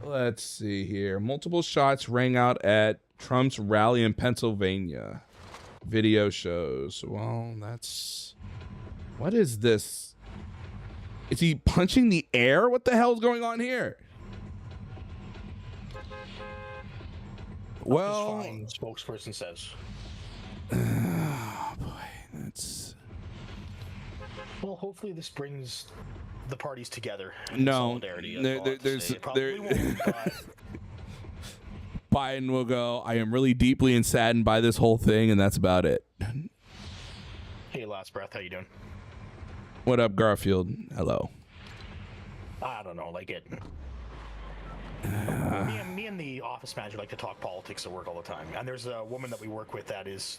Speaker 1: Let's see here. Multiple shots rang out at Trump's rally in Pennsylvania. Video shows. Well, what is this? Is he punching the air? What the hell is going on here? Well,
Speaker 3: Just fine, spokesperson says.
Speaker 1: Oh boy, that's.
Speaker 3: Well, hopefully this brings the parties together.
Speaker 1: No,
Speaker 3: solidarity.
Speaker 1: there's
Speaker 3: Probably won't, but...
Speaker 1: Biden will go, I am really deeply saddened by this whole thing, and that's about it.
Speaker 3: Hey, Last Breath, how you doing?
Speaker 1: What up, Garfield? Hello.
Speaker 3: I don't know, like it. Me and the office manager like to talk politics at work all the time. And there's a woman that we work with that is,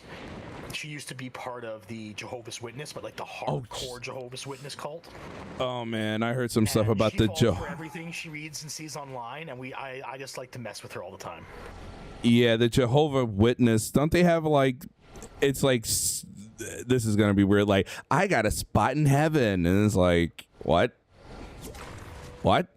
Speaker 3: she used to be part of the Jehovah's Witness, but like the hardcore Jehovah's Witness cult.
Speaker 1: Oh man, I heard some stuff
Speaker 3: And
Speaker 1: about
Speaker 3: she
Speaker 1: the
Speaker 3: falls for everything she reads and sees online, and I just like to mess with her all the time.
Speaker 1: Yeah, the Jehovah Witness. Don't they have like? It's like this is gonna be weird. Like I got a spot in heaven, and it's like what? What?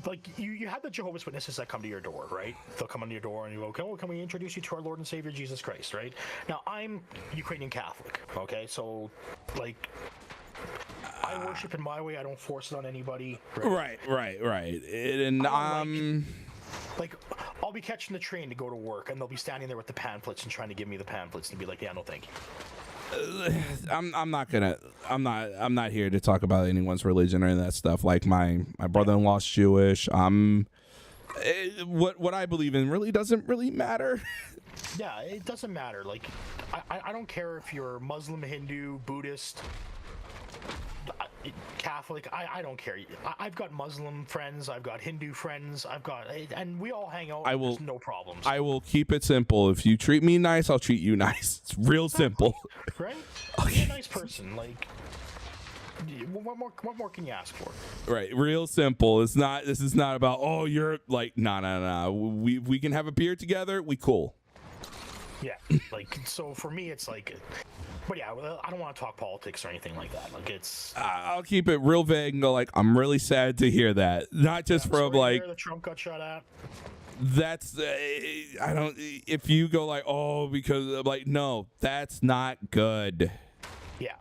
Speaker 3: Like you have the Jehovah's Witnesses that come to your door, right? They'll come on your door and you go, okay, well, can we introduce you to our Lord and Savior Jesus Christ, right? Now I'm Ukrainian Catholic, okay, so like I worship in my way. I don't force it on anybody.
Speaker 1: Right. And
Speaker 3: like I'll be catching the train to go to work, and they'll be standing there with the pamphlets and trying to give me the pamphlets and be like, yeah, no, thank you.
Speaker 1: I'm not here to talk about anyone's religion or any of that stuff. Like my brother-in-law's Jewish. What I believe in really doesn't really matter.
Speaker 3: Yeah, it doesn't matter. Like I don't care if you're Muslim, Hindu, Buddhist, Catholic. I don't care. I've got Muslim friends, I've got Hindu friends, and we all hang out. There's no problems.
Speaker 1: I will keep it simple. If you treat me nice, I'll treat you nice. It's real simple.
Speaker 3: Right?
Speaker 1: Okay.
Speaker 3: You're a nice person. Like, what more can you ask for?
Speaker 1: Right, real simple. This is not about, oh, you're like, nah. We can have a beer together. We cool.
Speaker 3: Yeah, like, so for me, it's like, but yeah, I don't want to talk politics or anything like that. Like, it's.
Speaker 1: I'll keep it real vague and go like, I'm really sad to hear that. Not just from like
Speaker 3: the Trump got shot at.
Speaker 1: That's I don't. If you go like, oh, because I'm like, no, that's not good.
Speaker 3: Yeah.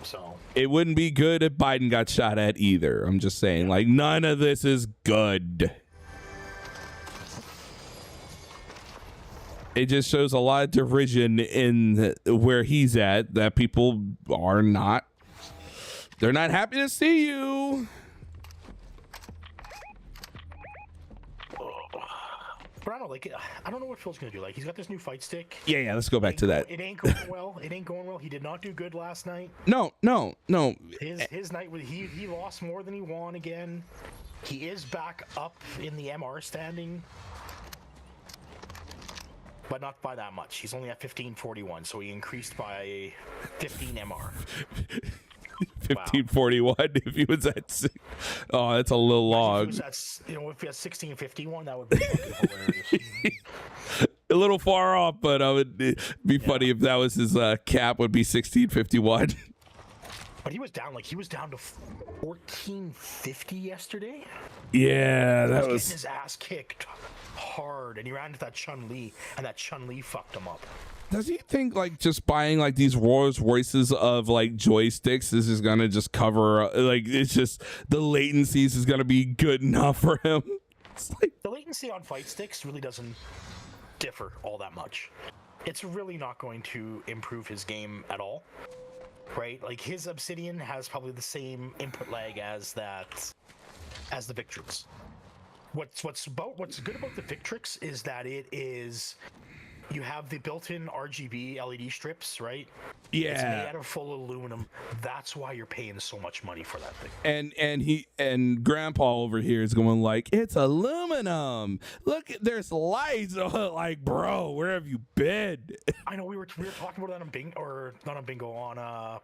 Speaker 3: So
Speaker 1: it wouldn't be good if Biden got shot at either. I'm just saying, like, none of this is good. It just shows a lot of derision in where he's at, that people are not, they're not happy to see you.
Speaker 3: But I don't know, like, I don't know what Phil's gonna do. Like, he's got this new fight stick.
Speaker 1: Yeah, let's go back to that.
Speaker 3: It ain't going well. It ain't going well. He did not do good last night.
Speaker 1: No.
Speaker 3: His night, he lost more than he won again. He is back up in the MR standing. But not by that much. He's only at 1541, so he increased by 15 MR.
Speaker 1: 1541. Wow. If he was at, oh, that's a little long.
Speaker 3: If he was at, if he had 1651, that would be fucking hilarious.
Speaker 1: A little far off, but it would be funny if that was his cap. Would be 1651.
Speaker 3: But he was down to 1450 yesterday.
Speaker 1: Yeah, that was
Speaker 3: getting his ass kicked hard, and he ran into that Chun-Li, and that Chun-Li fucked him up.
Speaker 1: Does he think like just buying like these Rolls Royces of like joysticks is just gonna just cover like, it's just the latencies is gonna be good enough for him? It's like
Speaker 3: the latency on fight sticks really doesn't differ all that much. It's really not going to improve his game at all, right? Like, his Obsidian has probably the same input lag as the Victrix. What's good about the Victrix is that you have the built-in RGB LED strips, right?
Speaker 1: Yeah.
Speaker 3: It's made out of full aluminum. That's why you're paying so much money for that thing.
Speaker 1: And Grandpa over here is going like, it's aluminum. Look, there's lights. Like, bro, where have you been?
Speaker 3: I know we were talking about that on Bingo, or not on Bingo, on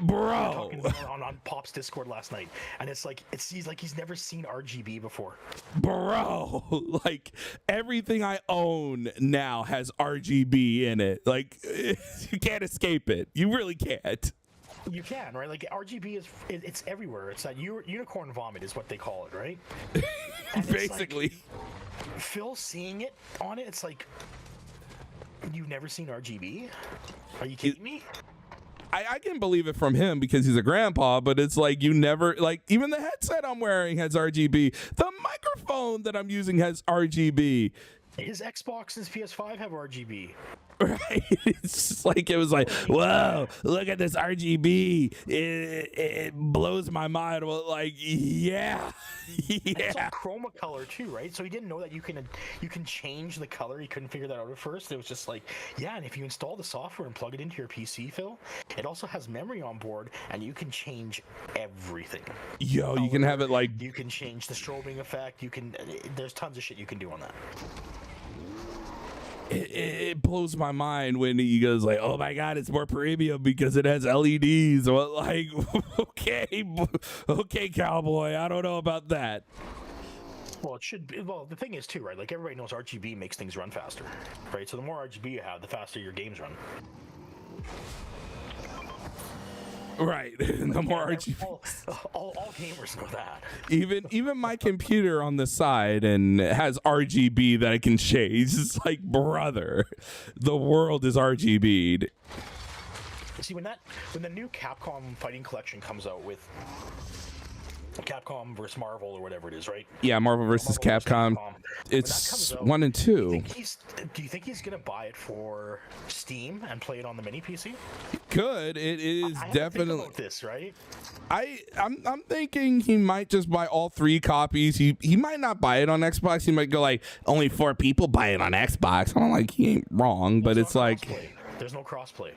Speaker 1: bro,
Speaker 3: on Pop's Discord last night, and it's like he's never seen RGB before.
Speaker 1: Bro, like everything I own now has RGB in it. Like, you can't escape it. You really can't.
Speaker 3: You can, right? Like, RGB it's everywhere. It's that unicorn vomit is what they call it, right?
Speaker 1: Basically.
Speaker 3: Like, Phil seeing it on it, it's like, you've never seen RGB? Are you kidding me?
Speaker 1: I can believe it from him because he's a grandpa, but it's like you never, like, even the headset I'm wearing has RGB. The microphone that I'm using has RGB.
Speaker 3: His Xbox and his PS5 have RGB.
Speaker 1: Right? It's just like it was like, whoa, look at this RGB. It blows my mind. Well, like, yeah,
Speaker 3: It's all
Speaker 1: yeah.
Speaker 3: chroma color too, right? So he didn't know that you can change the color. He couldn't figure that out at first. It was just like, yeah, and if you install the software and plug it into your PC, Phil, it also has memory on board, and you can change everything.
Speaker 1: Yo, you can have it like,
Speaker 3: You can change the strobing effect. There's tons of shit you can do on that.
Speaker 1: it blows my mind when he goes like, oh my god, it's more premium because it has LEDs. Well, like, okay, cowboy, I don't know about that.
Speaker 3: Well, it should be. Well, the thing is too, right? Like everybody knows RGB makes things run faster, right? So the more RGB you have, the faster your games run.
Speaker 1: Right. The more RGB.
Speaker 3: All gamers know that.
Speaker 1: Even my computer on the side and has RGB that I can change. It's like, brother, the world is RGB'd.
Speaker 3: See, when the new Capcom Fighting Collection comes out with Capcom versus Marvel or whatever it is, right?
Speaker 1: Yeah, Marvel vs. Capcom. It's 1 and 2.
Speaker 3: Do you think he's gonna buy it for Steam and play it on the mini PC?
Speaker 1: Good. It is
Speaker 3: I
Speaker 1: definitely.
Speaker 3: think about this, right?
Speaker 1: I'm thinking he might just buy all 3 copies. He might not buy it on Xbox. He might go like, only 4 people buy it on Xbox. I'm like, he ain't wrong, but it's like,
Speaker 3: there's no crossplay.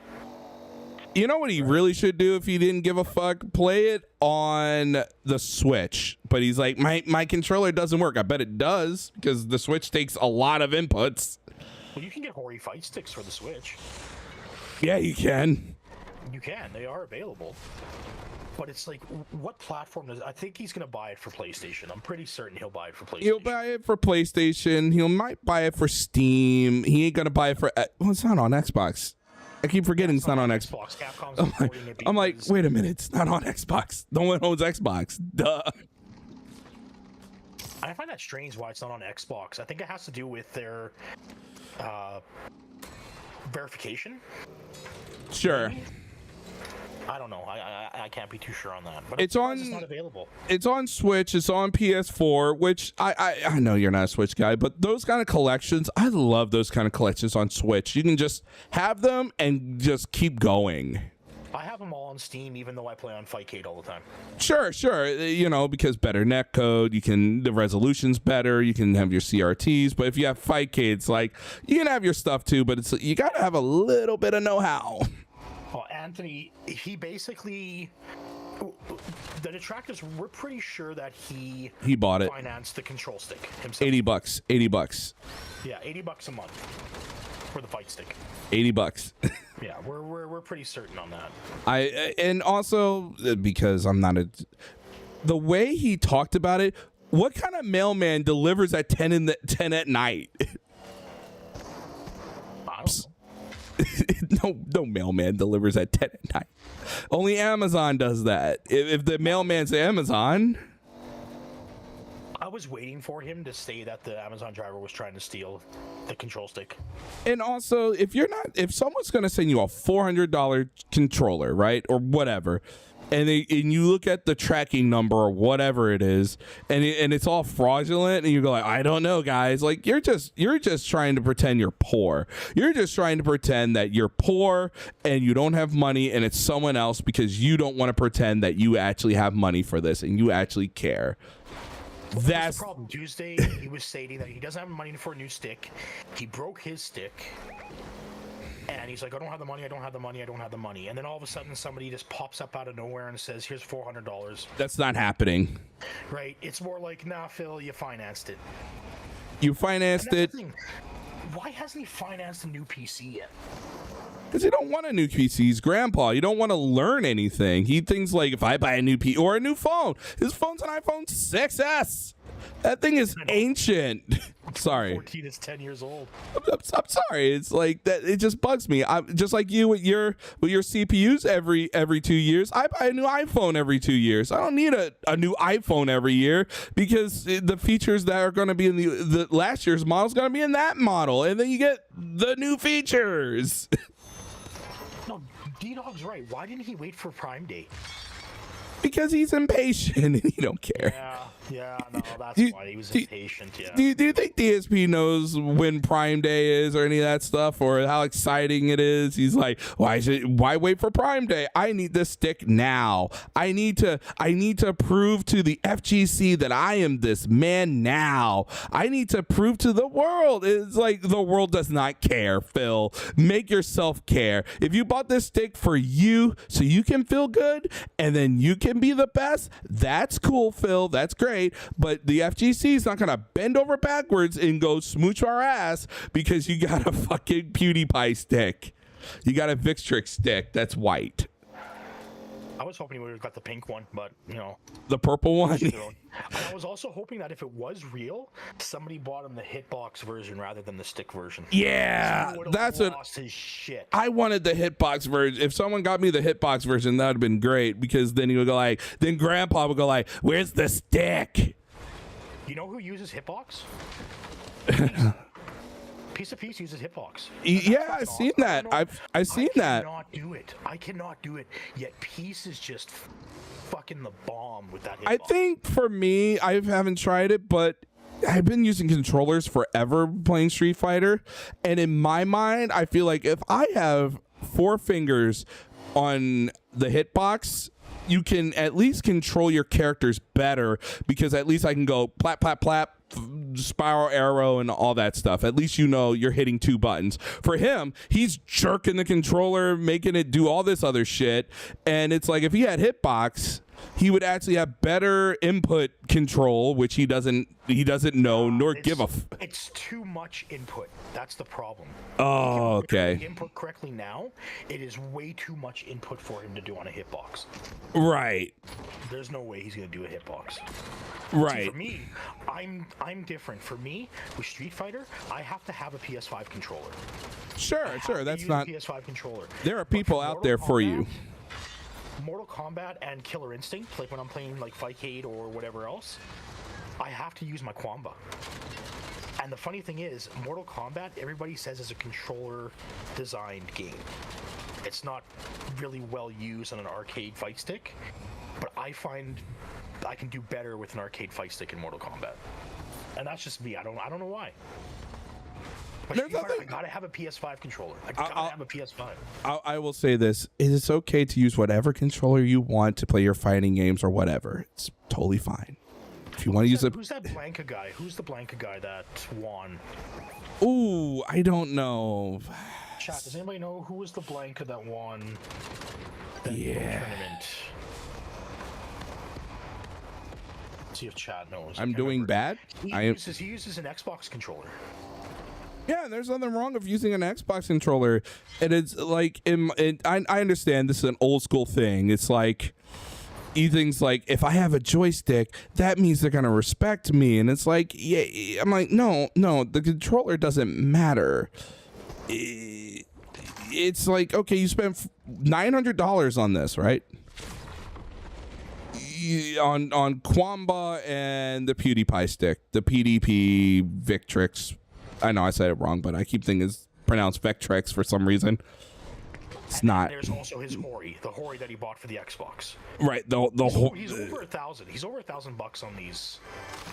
Speaker 1: you know what he really should do if he didn't give a fuck? Play it on the Switch. But he's like, my controller doesn't work. I bet it does because the Switch takes a lot of inputs.
Speaker 3: Well, you can get Hori fight sticks for the Switch.
Speaker 1: Yeah, you can.
Speaker 3: You can. They are available. But it's like, what platform does... I think he's going to buy it for PlayStation. I'm pretty certain he'll buy it for PlayStation.
Speaker 1: He'll buy it for PlayStation. He might buy it for Steam. He ain't going to buy it for... Well, it's not on Xbox. I keep forgetting it's not on Xbox.
Speaker 3: Capcom's
Speaker 1: I'm like, wait a minute. It's not on Xbox. No one owns Xbox. Duh.
Speaker 3: I find that strange why it's not on Xbox. I think it has to do with their verification.
Speaker 1: Sure.
Speaker 3: Maybe? I don't know. I can't be too sure on that. But
Speaker 1: It's
Speaker 3: it's not available.
Speaker 1: It's on Switch. It's on PS4, which I know you're not a Switch guy, but those kind of collections, I love those kind of collections on Switch. You can just have them and just keep going.
Speaker 3: I have them all on Steam, even though I play on Fightcade all the time.
Speaker 1: Sure. You know, because better netcode, the resolution's better, you can have your CRTs, but if you have Fightcade, it's like, you can have your stuff too, but you got to have a little bit of know-how.
Speaker 3: Well, Anthony, he basically... The detractors, we're pretty sure that he
Speaker 1: bought it.
Speaker 3: Financed the control stick himself.
Speaker 1: $80.
Speaker 3: Yeah, $80 a month for the fight stick.
Speaker 1: $80.
Speaker 3: Yeah, we're pretty certain on that.
Speaker 1: And also because I'm not the way he talked about it, what kind of mailman delivers at 10 at night?
Speaker 3: I don't know.
Speaker 1: No mailman delivers at 10 at night. Only Amazon does that. If the mailman's Amazon.
Speaker 3: I was waiting for him to say that the Amazon driver was trying to steal the control stick.
Speaker 1: And also, if someone's going to send you a $400 controller, right, or whatever, and you look at the tracking number or whatever it is, and it's all fraudulent, and you go like, I don't know, guys, like you're just trying to pretend you're poor. You're just trying to pretend that you're poor and you don't have money, and it's someone else because you don't want to pretend that you actually have money for this and you actually care. That's
Speaker 3: the problem. Tuesday, he was stating that he doesn't have money for a new stick. He broke his stick. And he's like, I don't have the money, I don't have the money, I don't have the money. And then all of a sudden, somebody just pops up out of nowhere and says, here's $400.
Speaker 1: That's not happening.
Speaker 3: Right? It's more like, nah, Phil, you financed it.
Speaker 1: You financed it.
Speaker 3: Why hasn't he financed a new PC yet?
Speaker 1: Because you don't want a new PC. He's grandpa. You don't want to learn anything. He thinks like, if I buy a new PC or a new phone, his phone's an iPhone 6S. That thing is ancient. Sorry.
Speaker 3: 14 is 10 years old.
Speaker 1: I'm sorry. It's like that. It just bugs me. I'm just like you with your CPUs every 2 years. I buy a new iPhone every 2 years. I don't need a new iPhone every year because the features that are going to be in the last year's model is going to be in that model, and then you get the new features.
Speaker 3: No, D-Dog's right. Why didn't he wait for Prime Day?
Speaker 1: Because he's impatient and he don't care.
Speaker 3: Yeah. Yeah, no, that's
Speaker 1: Do you-
Speaker 3: why he was
Speaker 1: do you-
Speaker 3: impatient. Yeah.
Speaker 1: Do you think DSP knows when Prime Day is or any of that stuff, or how exciting it is? He's like, why wait for Prime Day? I need this stick now. I need to prove to the FGC that I am this man now. I need to prove to the world. It's like the world does not care, Phil. Make yourself care. If you bought this stick for you so you can feel good and then you can be the best, that's cool, Phil. That's great. But the FGC is not going to bend over backwards and go smooch our ass because you got a fucking PewDiePie stick. You got a Victrix stick that's white.
Speaker 3: I was hoping he would have got the pink one, but you know.
Speaker 1: The purple one.
Speaker 3: And I was also hoping that if it was real, somebody bought him the hitbox version rather than the stick version.
Speaker 1: Yeah, that's what.
Speaker 3: Lost his shit.
Speaker 1: I wanted the hitbox version. If someone got me the hitbox version, that would have been great because then he would go like, then Grandpa would go like, "Where's the stick?"
Speaker 3: You know who uses hitbox? Piece of Peace uses hitbox.
Speaker 1: Yeah, I've seen that. I've seen that.
Speaker 3: I cannot do it. I cannot do it. Yet Peace is just fucking the bomb with that hitbox.
Speaker 1: I think for me, I haven't tried it, but I've been using controllers forever playing Street Fighter, and in my mind, I feel like if I have 4 fingers on the hitbox, you can at least control your characters better because at least I can go plap, plap, plap, spiral arrow and all that stuff. At least you know you're hitting 2 buttons. For him, he's jerking the controller, making it do all this other shit. And it's like if he had hitbox, he would actually have better input control, which he doesn't know nor give a
Speaker 3: It's too much input. That's the problem.
Speaker 1: Oh, okay.
Speaker 3: Input correctly now, it is way too much input for him to do on a hitbox.
Speaker 1: Right.
Speaker 3: There's no way he's gonna do a hitbox.
Speaker 1: Right.
Speaker 3: See, for me, I'm different. For me, with Street Fighter, I have to have a PS5 controller.
Speaker 1: Sure. That's not.
Speaker 3: PS5 controller.
Speaker 1: There are people out there for you.
Speaker 3: Mortal Kombat and Killer Instinct, like when I'm playing like Fightcade or whatever else, I have to use my Quamba. And the funny thing is, Mortal Kombat, everybody says is a controller designed game. It's not really well used on an arcade fight stick, but I find I can do better with an arcade fight stick in Mortal Kombat. And that's just me. I don't know why. But I gotta have a PS5 controller. I gotta have a PS5.
Speaker 1: I will say this: it is okay to use whatever controller you want to play your fighting games or whatever. It's totally fine. If you want to use
Speaker 3: Who's that Blanca guy? Who's the Blanca guy that won?
Speaker 1: Ooh, I don't know.
Speaker 3: Chat, does anybody know who was the Blanca that won the tournament? Let's see if chat knows.
Speaker 1: I'm doing bad.
Speaker 3: He uses an Xbox controller.
Speaker 1: Yeah, there's nothing wrong with using an Xbox controller. And it's like, I understand this is an old school thing. It's like, things like, if I have a joystick, that means they're going to respect me. And it's like, yeah, I'm like, no, the controller doesn't matter. It's like, okay, you spent $900 on this, right? On Quamba and the PewDiePie stick, the PDP Victrix. I know I said it wrong, but I keep thinking it's pronounced Vectrex for some reason. It's not.
Speaker 3: There's also his Hori, the Hori that he bought for the Xbox.
Speaker 1: Right.
Speaker 3: He's over $1,000. He's over $1,000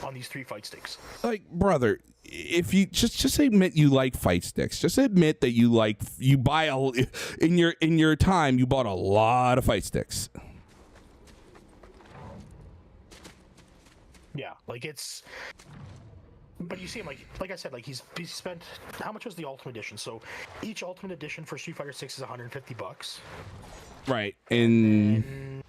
Speaker 3: on these 3 fight sticks.
Speaker 1: Like, brother, if you just admit you like fight sticks, just admit that you buy in your time you bought a lot of fight sticks.
Speaker 3: Yeah, like it's. But you see him like I said, like he's spent. How much was the Ultimate Edition? So each Ultimate Edition for Street Fighter 6 is $150.
Speaker 1: Right, and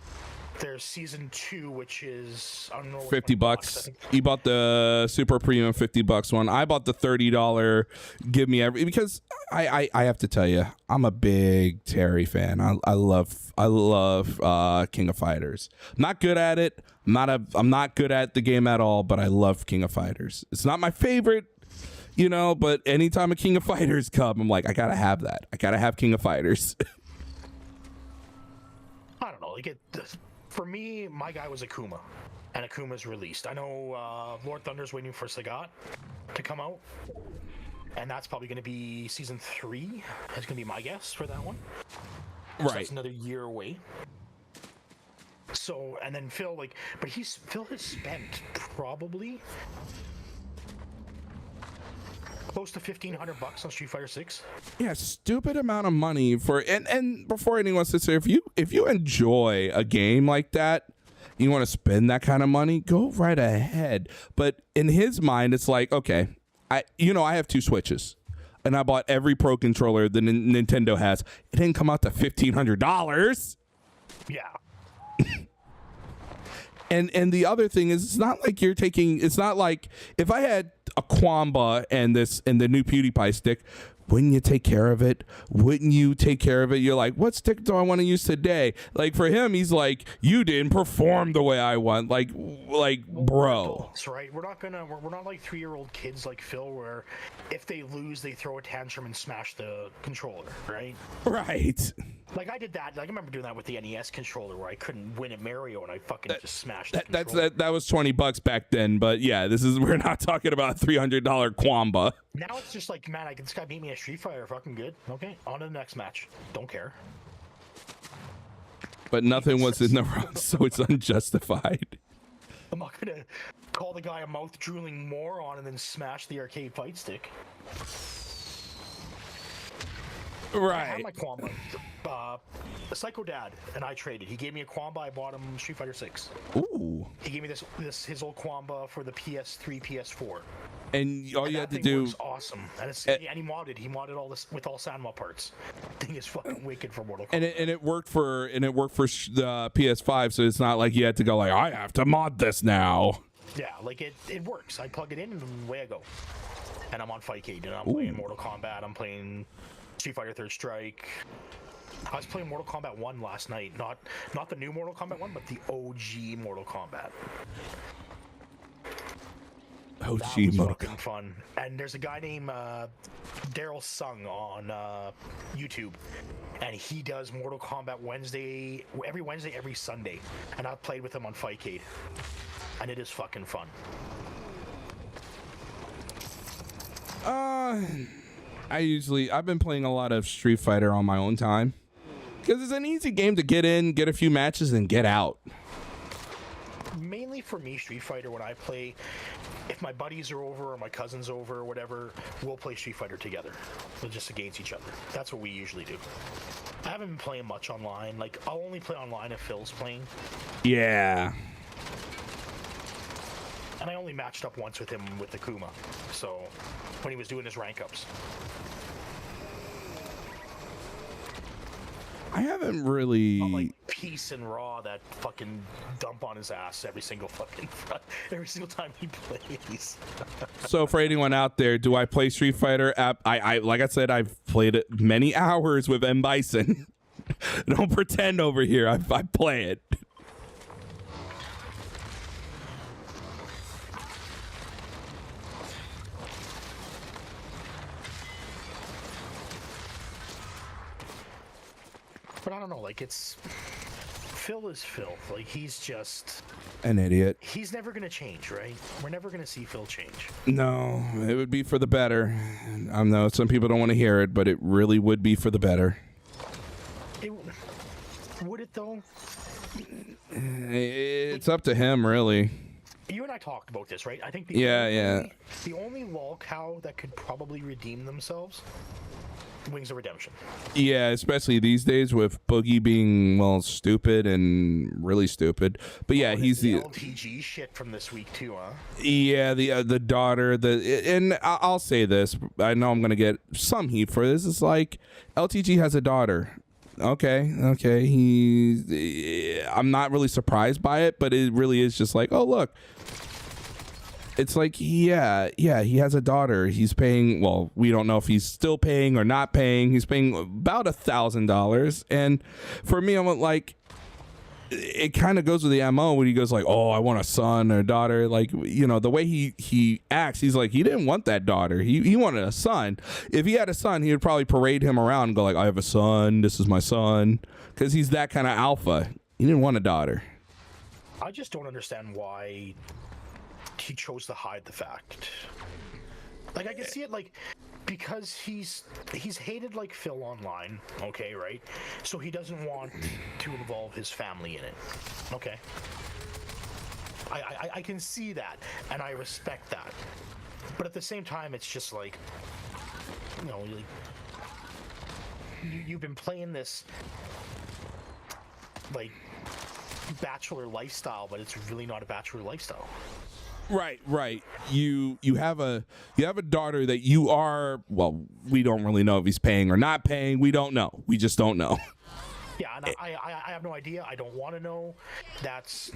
Speaker 3: there's Season 2, which is I don't know,
Speaker 1: $50. You bought the super premium $50 one. I bought the $30. Give me every because I have to tell you, I'm a big Terry fan. I love King of Fighters. Not good at it. I'm not good at the game at all, but I love King of Fighters. It's not my favorite, but anytime a King of Fighters come, I'm like, I gotta have that. I gotta have King of Fighters.
Speaker 3: I don't know. For me, my guy was Akuma, and Akuma's released. I know Lord Thunder's waiting for Sagat to come out, and that's probably going to be Season 3. That's going to be my guess for that one. So
Speaker 1: Right.
Speaker 3: that's another year away. So, and then Phil, like, but Phil has spent probably close to $1,500 on Street Fighter 6.
Speaker 1: Yeah, stupid amount of money for, and before anyone sits there, if you enjoy a game like that, you want to spend that kind of money, go right ahead. But in his mind, it's like, okay, I have 2 Switches, and I bought every Pro controller that Nintendo has. It didn't come out to $1,500.
Speaker 3: Yeah.
Speaker 1: And the other thing is, it's not like if I had a Quamba and the new PewDiePie stick, wouldn't you take care of it? Wouldn't you take care of it? You're like, what stick do I want to use today? Like, for him, he's like, you didn't perform the way I want. Like, bro.
Speaker 3: Adults, right? We're not like 3-year-old kids like Phil, where if they lose, they throw a tantrum and smash the controller, right?
Speaker 1: Right.
Speaker 3: Like, I did that. Like, I remember doing that with the NES controller, where I couldn't win at Mario, and I fucking just smashed the controller.
Speaker 1: That was $20 back then, but yeah, we're not talking about $300 Quamba.
Speaker 3: Now it's just like, man, this guy beat me at Street Fighter, fucking good. Okay, on to the next match. Don't care.
Speaker 1: But nothing was in the run, so it's unjustified.
Speaker 3: I'm not gonna call the guy a mouth drooling moron and then smash the arcade fight stick.
Speaker 1: Right.
Speaker 3: I had my Quamba. Psycho Dad and I traded. He gave me a Quamba. I bought him Street Fighter 6.
Speaker 1: Ooh.
Speaker 3: He gave me his old Quamba for the PS3, PS4.
Speaker 1: And all you had to
Speaker 3: thing
Speaker 1: do
Speaker 3: works awesome. And he modded all this with all Sanwa parts. Thing is fucking wicked for Mortal Kombat.
Speaker 1: and it worked for the PS5, so it's not like you had to go like, I have to mod this now.
Speaker 3: Yeah, like it works. I plug it in and away I go. And I'm on Fightcade and I'm playing Mortal Kombat. I'm playing Street Fighter 3rd Strike. I was playing Mortal Kombat 1 last night. Not the new Mortal Kombat 1, but the OG Mortal Kombat.
Speaker 1: OG
Speaker 3: That was
Speaker 1: Mortal
Speaker 3: fucking fun. And there's a guy named Daryl Sung on YouTube, and he does Mortal Kombat every Wednesday, every Sunday. And I've played with him on Fightcade, and it is fucking fun.
Speaker 1: I've been playing a lot of Street Fighter on my own time because it's an easy game to get in, get a few matches, and get out.
Speaker 3: Mainly for me, Street Fighter, when I play, if my buddies are over or my cousins over or whatever, we'll play Street Fighter together. We're just against each other. That's what we usually do. I haven't been playing much online. Like, I'll only play online if Phil's playing.
Speaker 1: Yeah.
Speaker 3: And I only matched up once with him with the Kuma. So, when he was doing his rank ups.
Speaker 1: I haven't really.
Speaker 3: Not like Peace and Raw that fucking dump on his ass every single time he plays.
Speaker 1: So for anyone out there, do I play Street Fighter? I like I said, I've played it many hours with M. Bison. Don't pretend over here. I play it.
Speaker 3: But I don't know, like, Phil is Phil. Like, he's just
Speaker 1: an idiot.
Speaker 3: He's never gonna change, right? We're never gonna see Phil change.
Speaker 1: No, it would be for the better. I know some people don't want to hear it, but it really would be for the better.
Speaker 3: Would it though?
Speaker 1: It's up to him, really.
Speaker 3: You and I talked about this, right? I think the only lol cow that could probably redeem themselves, Wings of Redemption.
Speaker 1: Yeah, especially these days with Boogie being, well, stupid and really stupid. But yeah, he's the
Speaker 3: LTG shit from this week too, huh? Yeah,
Speaker 1: the daughter, and I'll say this. I know I'm gonna get some heat for this. It's like LTG has a daughter. Okay. I'm not really surprised by it, but it really is just like, oh look. It's like, yeah, he has a daughter. He's paying, well, we don't know if he's still paying or not paying. He's paying about $1,000. And for me, I'm like, it kind of goes with the MO when he goes like, oh, I want a son or a daughter. Like, you know, the way he acts, he's like, he didn't want that daughter. He wanted a son. If he had a son, he would probably parade him around and go like, I have a son. This is my son. Because he's that kind of alpha. He didn't want a daughter.
Speaker 3: I just don't understand why he chose to hide the fact. Like, I can see it, like, because he's hated like Phil online, okay, right? So he doesn't want to involve his family in it, okay? I can see that, and I respect that. But at the same time, it's just like, you know, like, you've been playing this like bachelor lifestyle, but it's really not a bachelor lifestyle.
Speaker 1: Right. You have a daughter that you are, well, we don't really know if he's paying or not paying. We don't know. We just don't know.
Speaker 3: Yeah, and I have no idea. I don't want to know. That's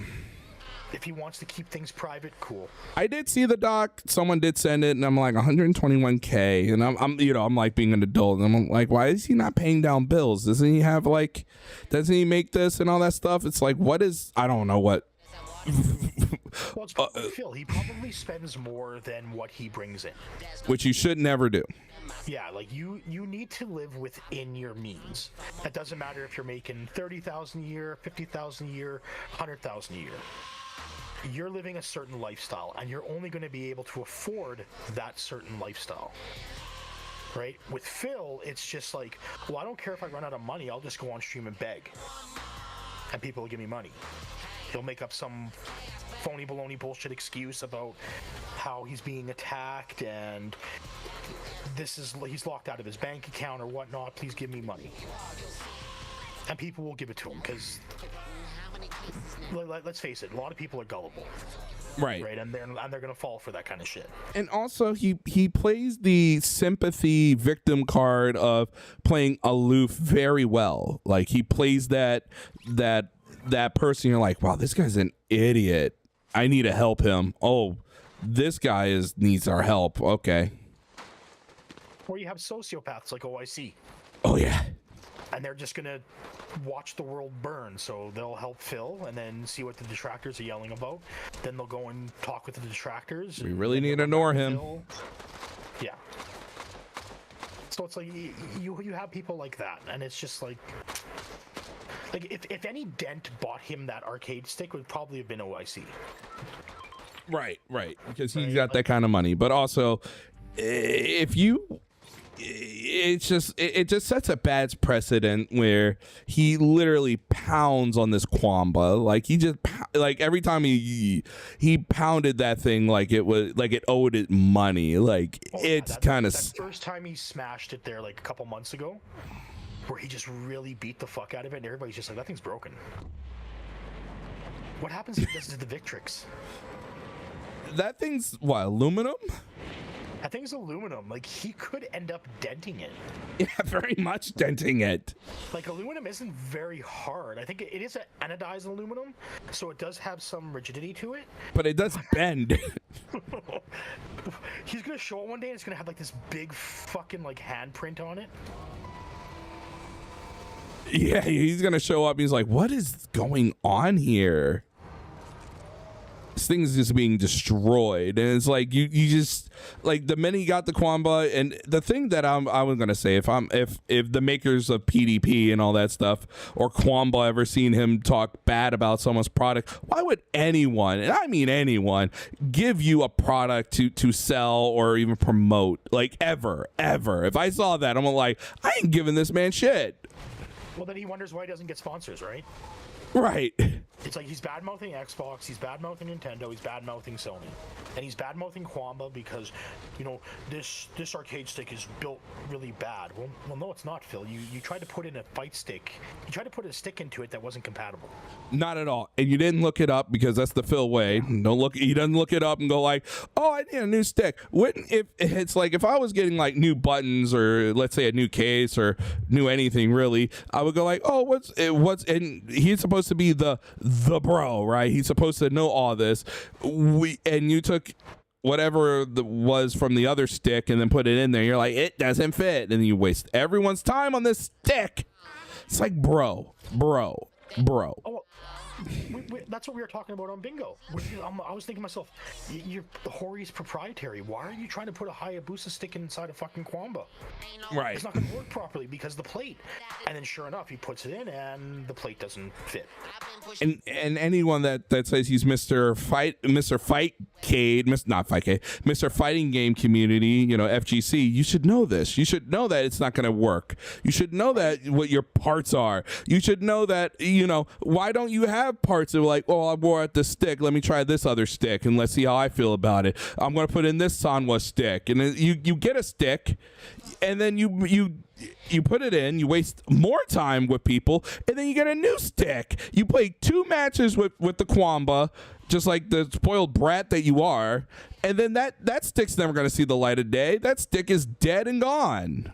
Speaker 3: if he wants to keep things private, cool.
Speaker 1: I did see the doc. Someone did send it, and I'm like 121K, and I'm like being an adult, and I'm like, why is he not paying down bills? Doesn't he doesn't he make this and all that stuff? It's like, what is? I don't know what.
Speaker 3: Well, it's probably Phil. He probably spends more than what he brings in,
Speaker 1: Which you should never do.
Speaker 3: Yeah, like you need to live within your means. It doesn't matter if you're making 30,000 a year, 50,000 a year, 100,000 a year. You're living a certain lifestyle, and you're only going to be able to afford that certain lifestyle. Right? With Phil, it's just like, well, I don't care if I run out of money, I'll just go on stream and beg. And people will give me money. He'll make up some phony baloney bullshit excuse about how he's being attacked and he's locked out of his bank account or whatnot. Please give me money. And people will give it to him because, let's face it, a lot of people are gullible.
Speaker 1: Right.
Speaker 3: And they're gonna fall for that kind of shit. And
Speaker 1: also he plays the sympathy victim card of playing aloof very well. Like he plays that person, you're like, wow, this guy's an idiot. I need to help him. Oh, this guy needs our help. Okay.
Speaker 3: Or you have sociopaths like OIC.
Speaker 1: Oh yeah.
Speaker 3: And they're just gonna watch the world burn, so they'll help Phil and then see what the detractors are yelling about. Then they'll go and talk with the detractors.
Speaker 1: We really need to ignore him.
Speaker 3: Phil. Yeah. So it's like you have people like that, and it's just like if any dent bought him that arcade stick, would probably have been OIC.
Speaker 1: Right, because he's got that kind of money. But also, it just sets a bad precedent where he literally pounds on this Kwamba. Like he just every time he pounded that thing like it owed it money. Like it's kind of
Speaker 3: that first time he smashed it there like a couple months ago, where he just really beat the fuck out of it, and everybody's just like, that thing's broken. What happens if he does it to the Victrix?
Speaker 1: That thing's what, aluminum?
Speaker 3: That thing's aluminum. Like, he could end up denting it.
Speaker 1: Yeah, very much denting it.
Speaker 3: Like, aluminum isn't very hard. I think it is an anodized aluminum, so it does have some rigidity to it.
Speaker 1: But it does bend.
Speaker 3: He's gonna show it one day, and it's gonna have like this big fucking like handprint on it.
Speaker 1: Yeah, he's gonna show up. He's like, "What is going on here?" This thing is just being destroyed, and it's like you just like the minute he got the Kwamba, and the thing that I was gonna say, if the makers of PDP and all that stuff or Kwamba ever seen him talk bad about someone's product, why would anyone, and I mean anyone, give you a product to sell or even promote? Like ever? If I saw that, I'm like, I ain't giving this man shit.
Speaker 3: Well, then he wonders why he doesn't get sponsors, right?
Speaker 1: Right.
Speaker 3: It's like he's bad-mouthing Xbox, he's bad-mouthing Nintendo, he's bad-mouthing Sony. And he's bad-mouthing Kwamba because, you know, this arcade stick is built really bad. Well, no, it's not, Phil. You tried to put in a fight stick. You tried to put a stick into it that wasn't compatible.
Speaker 1: Not at all. And you didn't look it up because that's the Phil way. He doesn't look it up and go like, oh, I need a new stick. If it's like if I was getting like new buttons or let's say a new case or new anything really, I would go like, oh, what's and he's supposed to be the bro, right? He's supposed to know all this. And you took whatever was from the other stick and then put it in there. You're like, it doesn't fit, and then you waste everyone's time on this stick. It's like, bro.
Speaker 3: Oh, That's what we were talking about on bingo. I was thinking to myself, Hori's proprietary. Why are you trying to put a Hayabusa stick inside a fucking Kwamba?
Speaker 1: Right.
Speaker 3: It's not going to work properly because the plate. And then sure enough, he puts it in and the plate doesn't fit.
Speaker 1: And anyone that says he's Mr. Fighting Game Community, you know, FGC, you should know this. You should know that it's not going to work. You should know that what your parts are. You should know that, you know, why don't you have parts of like, oh, I wore out this stick. Let me try this other stick and let's see how I feel about it. I'm going to put in this Sanwa stick. And then you get a stick and then you put it in, you waste more time with people, and then you get a new stick. You play 2 matches with the Kwamba, just like the spoiled brat that you are, and then that stick's never going to see the light of day. That stick is dead and gone.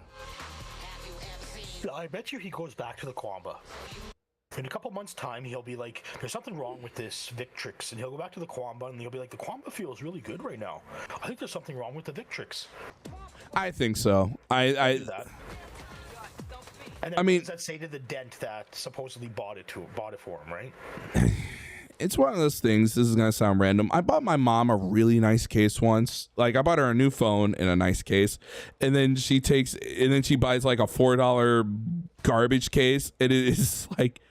Speaker 3: I bet you he goes back to the Kwamba. In a couple months' time, he'll be like, there's something wrong with this Victrix, and he'll go back to the Kwamba, and he'll be like, the Kwamba feels really good right now. I think there's something wrong with the Victrix.
Speaker 1: I think so.
Speaker 3: And then
Speaker 1: I mean,
Speaker 3: what does that say to the dent that supposedly bought it for him, right?
Speaker 1: It's one of those things. This is gonna sound random. I bought my mom a really nice case once. Like I bought her a new phone in a nice case, and then she buys like a $4 garbage case. And it is like,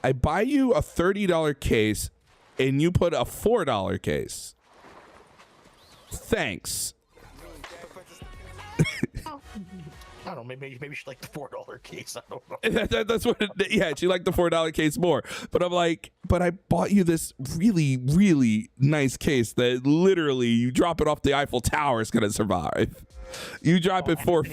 Speaker 1: I buy you a $30 case, and you put a $4 case. Thanks.
Speaker 3: I don't know, maybe she liked the $4 case. I don't know.
Speaker 1: That's what yeah, she liked the $4 case more. But I'm like, but I bought you this really, really nice case that literally you drop it off the Eiffel Tower, it's gonna survive. You drop it for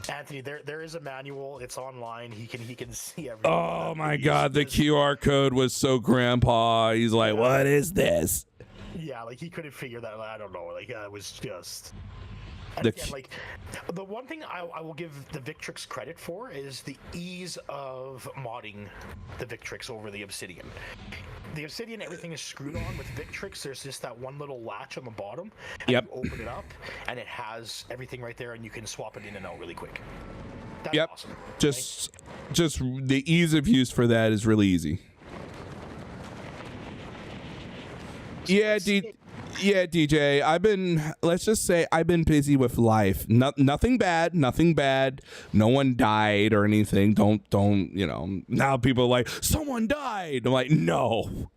Speaker 3: Anthony, there is a manual. It's online. He can see everything.
Speaker 1: Oh my God, the QR code was so grandpa. He's like, what is this?
Speaker 3: Yeah, like he couldn't figure that out. I don't know. Like it was just. Again, like the one thing I will give the Victrix credit for is the ease of modding the Victrix over the Obsidian. The Obsidian, everything is screwed on. With Victrix, there's just that one little latch on the bottom. And
Speaker 1: Yep.
Speaker 3: You open it up, and it has everything right there, and you can swap it in and out really quick. That's
Speaker 1: Yep.
Speaker 3: awesome.
Speaker 1: Just the ease of use for that is really easy. Yeah, DJ, let's just say I've been busy with life. Nothing bad. No one died or anything. Don't, you know, now people are like, someone died. I'm like, no.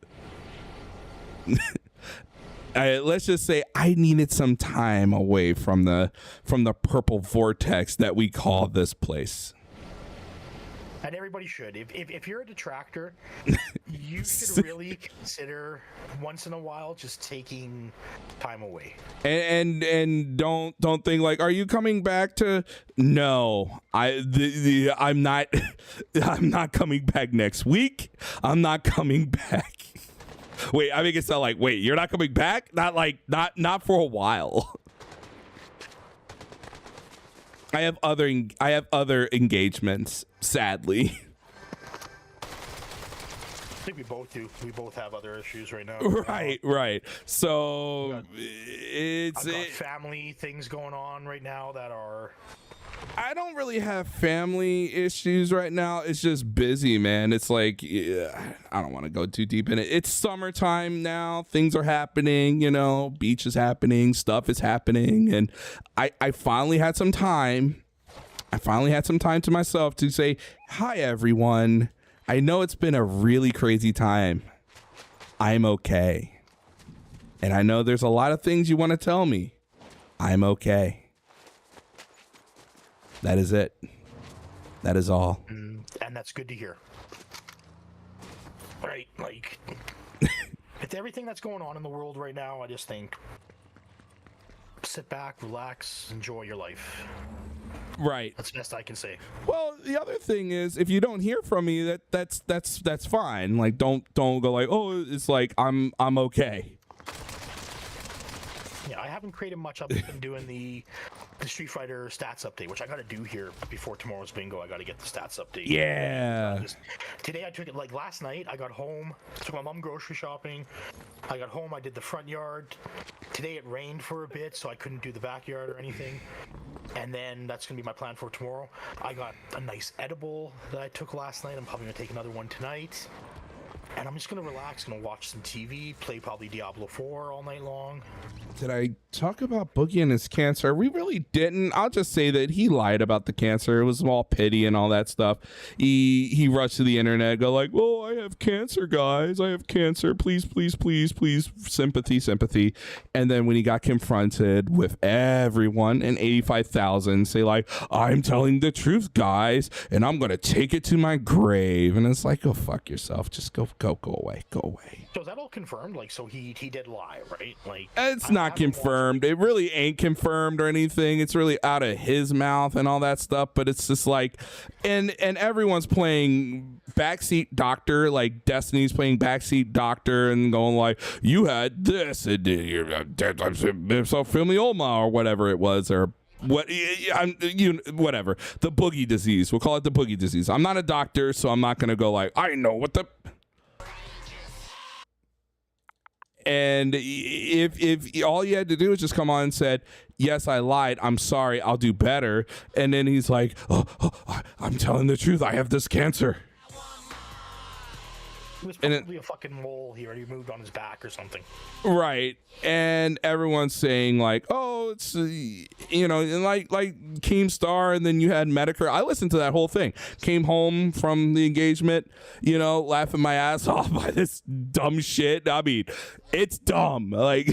Speaker 1: Let's just say I needed some time away from the purple vortex that we call this place.
Speaker 3: And everybody should. If you're a detractor, you should really consider once in a while just taking time away.
Speaker 1: And don't think like, are you coming back to? No, I'm not. I'm not coming back next week. I'm not coming back. Wait, I make it sound like, wait, you're not coming back? Not for a while. I have other engagements, sadly.
Speaker 3: I think we both do. We both have other issues right now.
Speaker 1: Right. So
Speaker 3: I've got family things going on right now that are.
Speaker 1: I don't really have family issues right now. It's just busy, man. It's like, yeah, I don't want to go too deep in it. It's summertime now. Things are happening, you know, beach is happening, stuff is happening. And I finally had some time. To myself to say, hi, everyone. I know it's been a really crazy time. I'm okay. And I know there's a lot of things you want to tell me. I'm okay. That is it. That is all.
Speaker 3: And that's good to hear. Right, like, with everything that's going on in the world right now, I just think sit back, relax, enjoy your life.
Speaker 1: Right.
Speaker 3: That's the best I can say.
Speaker 1: Well, the other thing is, if you don't hear from me, that's fine. Like, don't go like, oh, it's like I'm okay.
Speaker 3: Yeah, I haven't created much. I've been doing the Street Fighter stats update, which I got to do here before tomorrow's bingo. I got to get the stats update.
Speaker 1: Yeah.
Speaker 3: Today I took it, like last night, I got home, took my mom grocery shopping. I got home, I did the front yard. Today it rained for a bit, so I couldn't do the backyard or anything. And then that's going to be my plan for tomorrow. I got a nice edible that I took last night. I'm probably going to take another one tonight. and I'm just gonna relax, gonna watch some TV, play probably Diablo 4 all night long.
Speaker 1: Did I talk about Boogie and his cancer? We really didn't. I'll just say that he lied about the cancer. It was all pity and all that stuff. He rushed to the internet, go like, "Oh, I have cancer, guys. I have cancer. Please, please, please, please, sympathy, sympathy." And then when he got confronted with everyone and 85,000 say like, "I'm telling the truth, guys, and I'm gonna take it to my grave," and it's like, go fuck yourself. Just go away. Go away.
Speaker 3: So is that all confirmed? Like, so he did lie, right? Like,
Speaker 1: It's not confirmed. It really ain't confirmed or anything. It's really out of his mouth and all that stuff. But it's just like, and everyone's playing backseat doctor. Like Destiny's playing backseat doctor and going like, "You had this, and you're so film Oma," or whatever it was, or whatever, the boogie disease. We'll call it the boogie disease. I'm not a doctor, so I'm not gonna go like, I know what the. And if all you had to do is just come on and said, "Yes, I lied. I'm sorry. I'll do better." And then he's like, I'm telling the truth. I have this cancer.
Speaker 3: It was probably a fucking mole. He already moved on his back or something.
Speaker 1: Right. And everyone's saying like, "Oh, it's and like Keemstar," and then you had Medicare. I listened to that whole thing. Came home from the engagement, laughing my ass off by this dumb shit. I mean, it's dumb. Like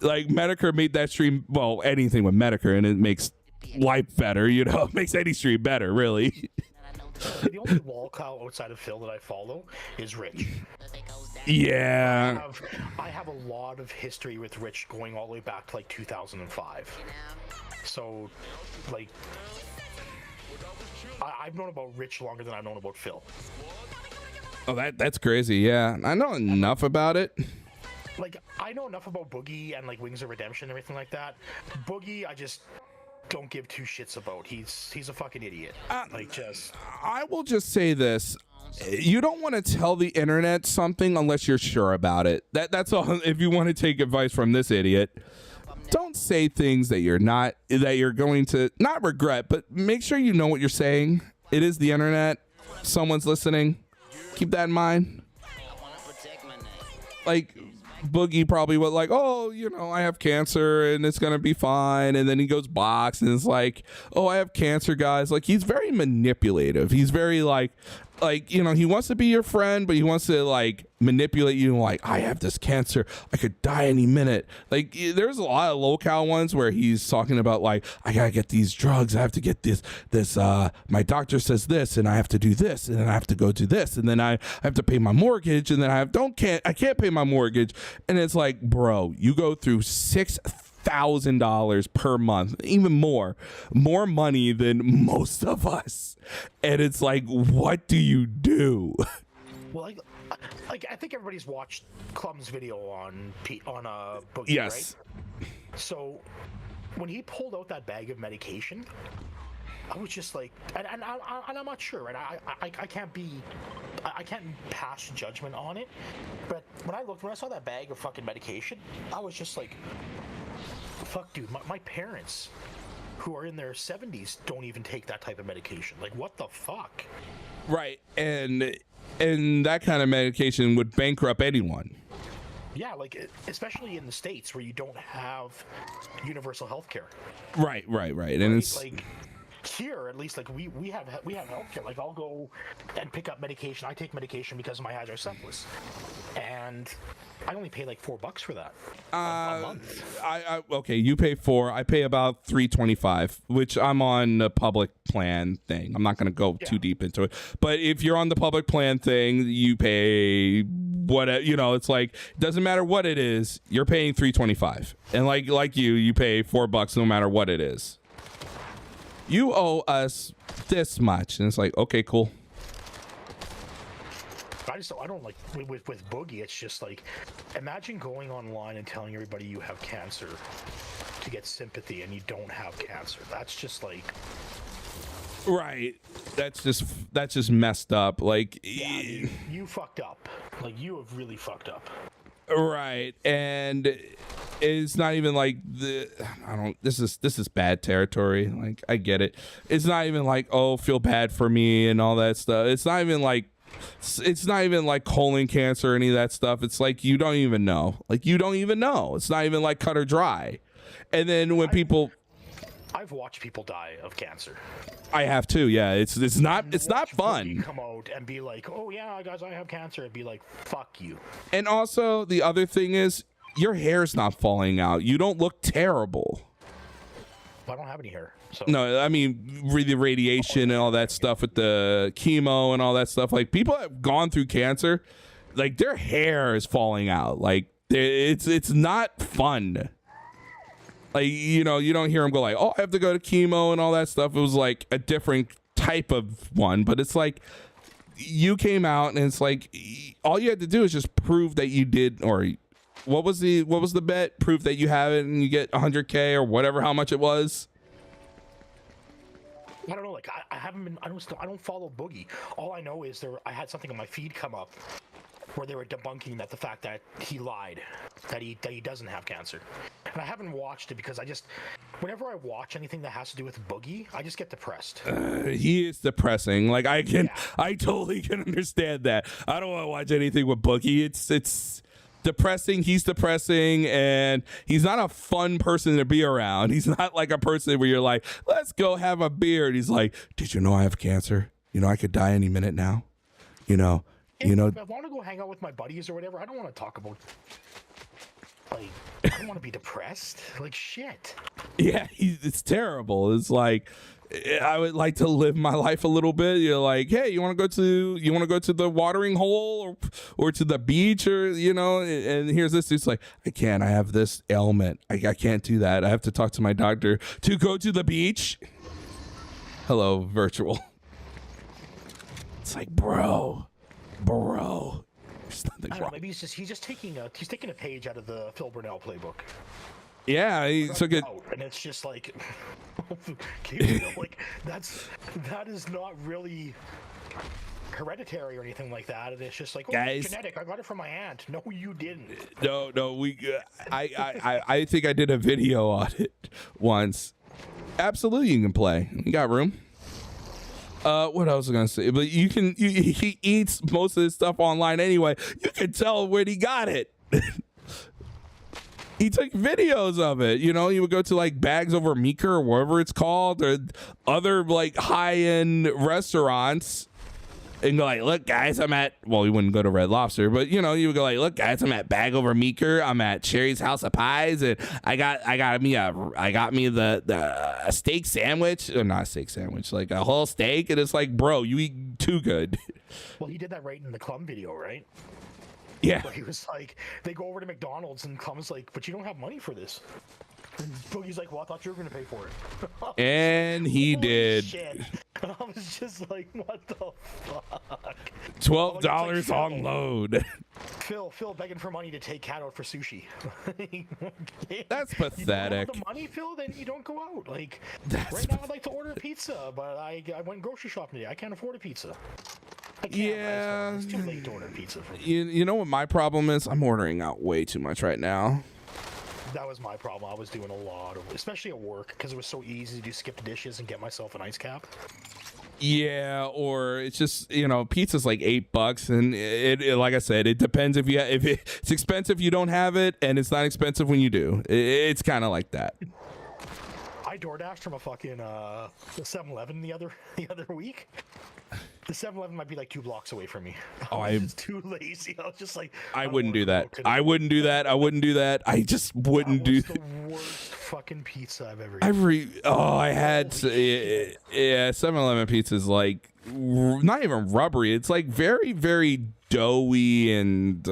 Speaker 1: like Medicare made that stream, well, anything with Medicare, and it makes life better, it makes any stream better, really.
Speaker 3: The only wall cow outside of Phil that I follow is Rich.
Speaker 1: Yeah.
Speaker 3: I have a lot of history with Rich going all the way back to like 2005. So, like, I've known about Rich longer than I've known about Phil.
Speaker 1: Oh, that's crazy. Yeah, I know enough about it.
Speaker 3: Like, I know enough about Boogie and like Wings of Redemption and everything like that. Boogie, I just don't give two shits about. He's a fucking idiot.
Speaker 1: I will just say this. You don't want to tell the internet something unless you're sure about it. That's all. If you want to take advice from this idiot, don't say things that you're going to not regret, but make sure you know what you're saying. It is the internet. Someone's listening. Keep that in mind. Like, Boogie probably was like, "Oh, I have cancer and it's gonna be fine," and then he goes box and it's like, "Oh, I have cancer, guys." Like, he's very manipulative. He's very like he wants to be your friend, but he wants to like manipulate you. Like, "I have this cancer. I could die any minute." Like, there's a lot of low-cal ones where he's talking about like, "I gotta get these drugs. I have to get this. My doctor says this, and I have to do this, and then I have to go do this, and then I have to pay my mortgage, and then I can't pay my mortgage." And it's like, bro, you go through $6,000 per month, even more money than most of us, and it's like, what do you do?
Speaker 3: Well, like I think everybody's watched Clum's video on Boogie,
Speaker 1: Yes.
Speaker 3: right? So when he pulled out that bag of medication, I was just like, and I'm not sure, right? I can't pass judgment on it, but when I saw that bag of fucking medication, I was just like, fuck, dude, my parents, who are in their 70s, don't even take that type of medication. Like, what the fuck?
Speaker 1: Right, and that kind of medication would bankrupt anyone.
Speaker 3: Yeah, like, especially in the States where you don't have universal health care.
Speaker 1: Right, and it's
Speaker 3: like, here at least, like, we have healthcare. Like, I'll go and pick up medication. I take medication because my eyes are senseless, and I only pay like $4 for that a month.
Speaker 1: Okay, you pay $4. I pay about $3.25, which I'm on the public plan thing. I'm not going to go too deep into it, but if you're on the public plan thing, you pay whatever. It's like, doesn't matter what it is, you're paying $3.25, and like you pay $4 no matter what it is. You owe us this much, and it's like, okay, cool.
Speaker 3: I don't like with Boogie. It's just like, imagine going online and telling everybody you have cancer to get sympathy, and you don't have cancer. That's just like,
Speaker 1: right. That's just messed up. Like,
Speaker 3: yeah, you fucked up. Like, you have really fucked up.
Speaker 1: Right, and it's not even like this is bad territory. Like, I get it. It's not even like, oh, feel bad for me and all that stuff. It's not even like It's not even like colon cancer or any of that stuff. It's like you don't even know. Like you don't even know. It's not even like cut or dry. And then when
Speaker 3: I've watched people die of cancer.
Speaker 1: I have too. Yeah, it's not fun.
Speaker 3: Come out and be like, "Oh yeah, guys, I have cancer." It'd be like, "Fuck you."
Speaker 1: And also the other thing is your hair's not falling out. You don't look terrible.
Speaker 3: I don't have any hair. So.
Speaker 1: No, I mean the radiation and all that stuff with the chemo and all that stuff. Like people that have gone through cancer, like their hair is falling out. Like it's not fun. Like, you know, you don't hear them go like, oh, I have to go to chemo and all that stuff. It was like a different type of one, but it's like you came out and it's like all you had to do is just prove that you did, or what was the bet? Prove that you have it and you get 100K or whatever, how much it was.
Speaker 3: I don't know. Like I haven't been. I don't follow Boogie. All I know is I had something on my feed come up where they were debunking the fact that he lied, that he doesn't have cancer. And I haven't watched it because whenever I watch anything that has to do with Boogie, I just get depressed.
Speaker 1: He is depressing. Like I totally can understand that. I don't want to watch anything with Boogie. It's depressing. He's depressing, and he's not a fun person to be around. He's not like a person where you're like, let's go have a beer. And he's like, did you know I have cancer? You know, I could die any minute now. You know.
Speaker 3: If I want to go hang out with my buddies or whatever, I don't want to talk about, like, I don't want to be depressed. Like, shit.
Speaker 1: Yeah, it's terrible. It's like, I would like to live my life a little bit. You're like, hey, you want to go to the watering hole or to the beach, or, you know, and here's this. It's like, I can't. I have this ailment. I can't do that. I have to talk to my doctor to go to the beach. Hello, virtual. It's like, bro. There's nothing wrong.
Speaker 3: Maybe he's just taking a page out of the Phil Burnell playbook.
Speaker 1: Yeah, he took it,
Speaker 3: and it's just like, like that is not really hereditary or anything like that. And it's just like, oh,
Speaker 1: guys,
Speaker 3: it's genetic. I got it from my aunt. No, you didn't.
Speaker 1: No, I think I did a video on it once. Absolutely, you can play. You got room. What else was I gonna say? But he eats most of his stuff online anyway. You can tell where he got it. He took videos of it. You know, he would go to like Bags Over Meeker or whatever it's called, or other like high-end restaurants, and go like, look guys, well, he wouldn't go to Red Lobster, but you know, you would go like, look guys, I'm at Bag Over Meeker, I'm at Sherry's House of Pies, and I got me the steak sandwich, or not a steak sandwich, like a whole steak, and it's like, bro, you eat too good.
Speaker 3: Well, he did that right in the Clum video, right?
Speaker 1: Yeah.
Speaker 3: Where he was like, they go over to McDonald's and Clum's like, but you don't have money for this. And Boogie's like, well, I thought you were going to pay for it.
Speaker 1: And he did.
Speaker 3: Shit. And I was just like, what the fuck?
Speaker 1: $12 on load.
Speaker 3: Phil begging for money to take Cat out for sushi.
Speaker 1: That's pathetic.
Speaker 3: You don't have the money, Phil? Then you don't go out. Like, right now I'd like to order a pizza, but I went grocery shopping today. I can't afford a pizza.
Speaker 1: Yeah.
Speaker 3: It's too late to order pizza.
Speaker 1: You know what my problem is? I'm ordering out way too much right now.
Speaker 3: That was my problem. I was doing a lot of, especially at work, because it was so easy to do skip the dishes and get myself an ice cap.
Speaker 1: Yeah, or it's just, you know, pizza's like $8, and it like I said, it depends if it's expensive, you don't have it, and it's not expensive when you do. It's kind of like that.
Speaker 3: I DoorDashed from a fucking 7-Eleven the other week. The 7-Eleven might be like 2 blocks away from me. I was too lazy. I was just like,
Speaker 1: I wouldn't do that. I wouldn't do that. I just wouldn't do that.
Speaker 3: The worst fucking pizza I've ever eaten.
Speaker 1: I had to, yeah, 7-Eleven pizza is like not even rubbery. It's like very, very doughy, and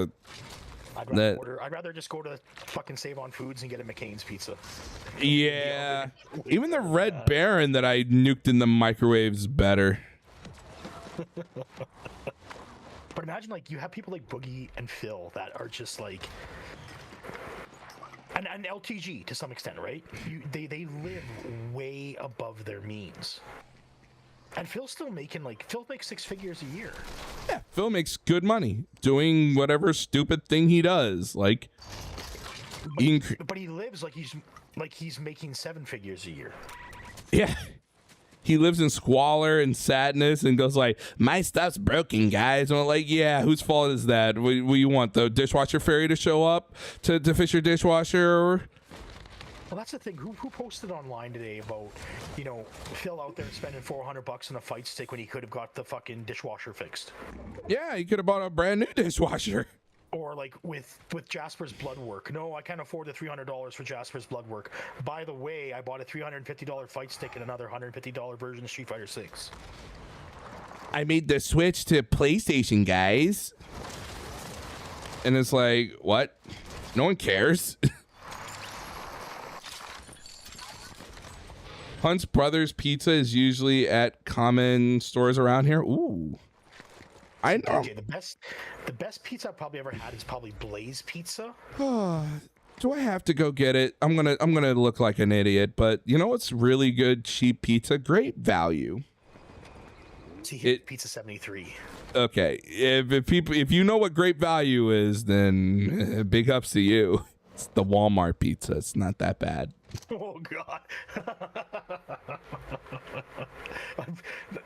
Speaker 3: I'd rather just go to fucking Save on Foods and get a McCain's pizza.
Speaker 1: Yeah, even the Red Baron that I nuked in the microwave's better.
Speaker 3: But imagine, like, you have people like Boogie and Phil that are just like, and LTG to some extent, right? They live way above their means. And Phil's still making, like, Phil makes 6 figures a year.
Speaker 1: Yeah, Phil makes good money doing whatever stupid thing he does. Like,
Speaker 3: but he lives like he's making 7 figures a year.
Speaker 1: Yeah. he lives in squalor and sadness and goes like, my stuff's broken, guys. And I'm like, yeah, whose fault is that? What you want, the dishwasher fairy to show up to fix your dishwasher?
Speaker 3: Well, that's the thing. Who posted online today about, you know, Phil out there spending $400 on a fight stick when he could have got the fucking dishwasher fixed?
Speaker 1: Yeah, he could have bought a brand new dishwasher.
Speaker 3: Or like with Jasper's blood work. No, I can't afford the $300 for Jasper's blood work. By the way, I bought a $350 fight stick and another $150 version of Street Fighter 6.
Speaker 1: I made the switch to PlayStation, guys. And it's like, what? No one cares. Hunt's Brothers Pizza is usually at common stores around here. Ooh. I know.
Speaker 3: Okay, the best pizza I've probably ever had is probably Blaze Pizza.
Speaker 1: Do I have to go get it? I'm gonna look like an idiot, but you know what's really good cheap pizza? Great value.
Speaker 3: See, Pizza 73.
Speaker 1: Okay, if you know what great value is, then big ups to you. It's the Walmart pizza. It's not that bad.
Speaker 3: Oh God.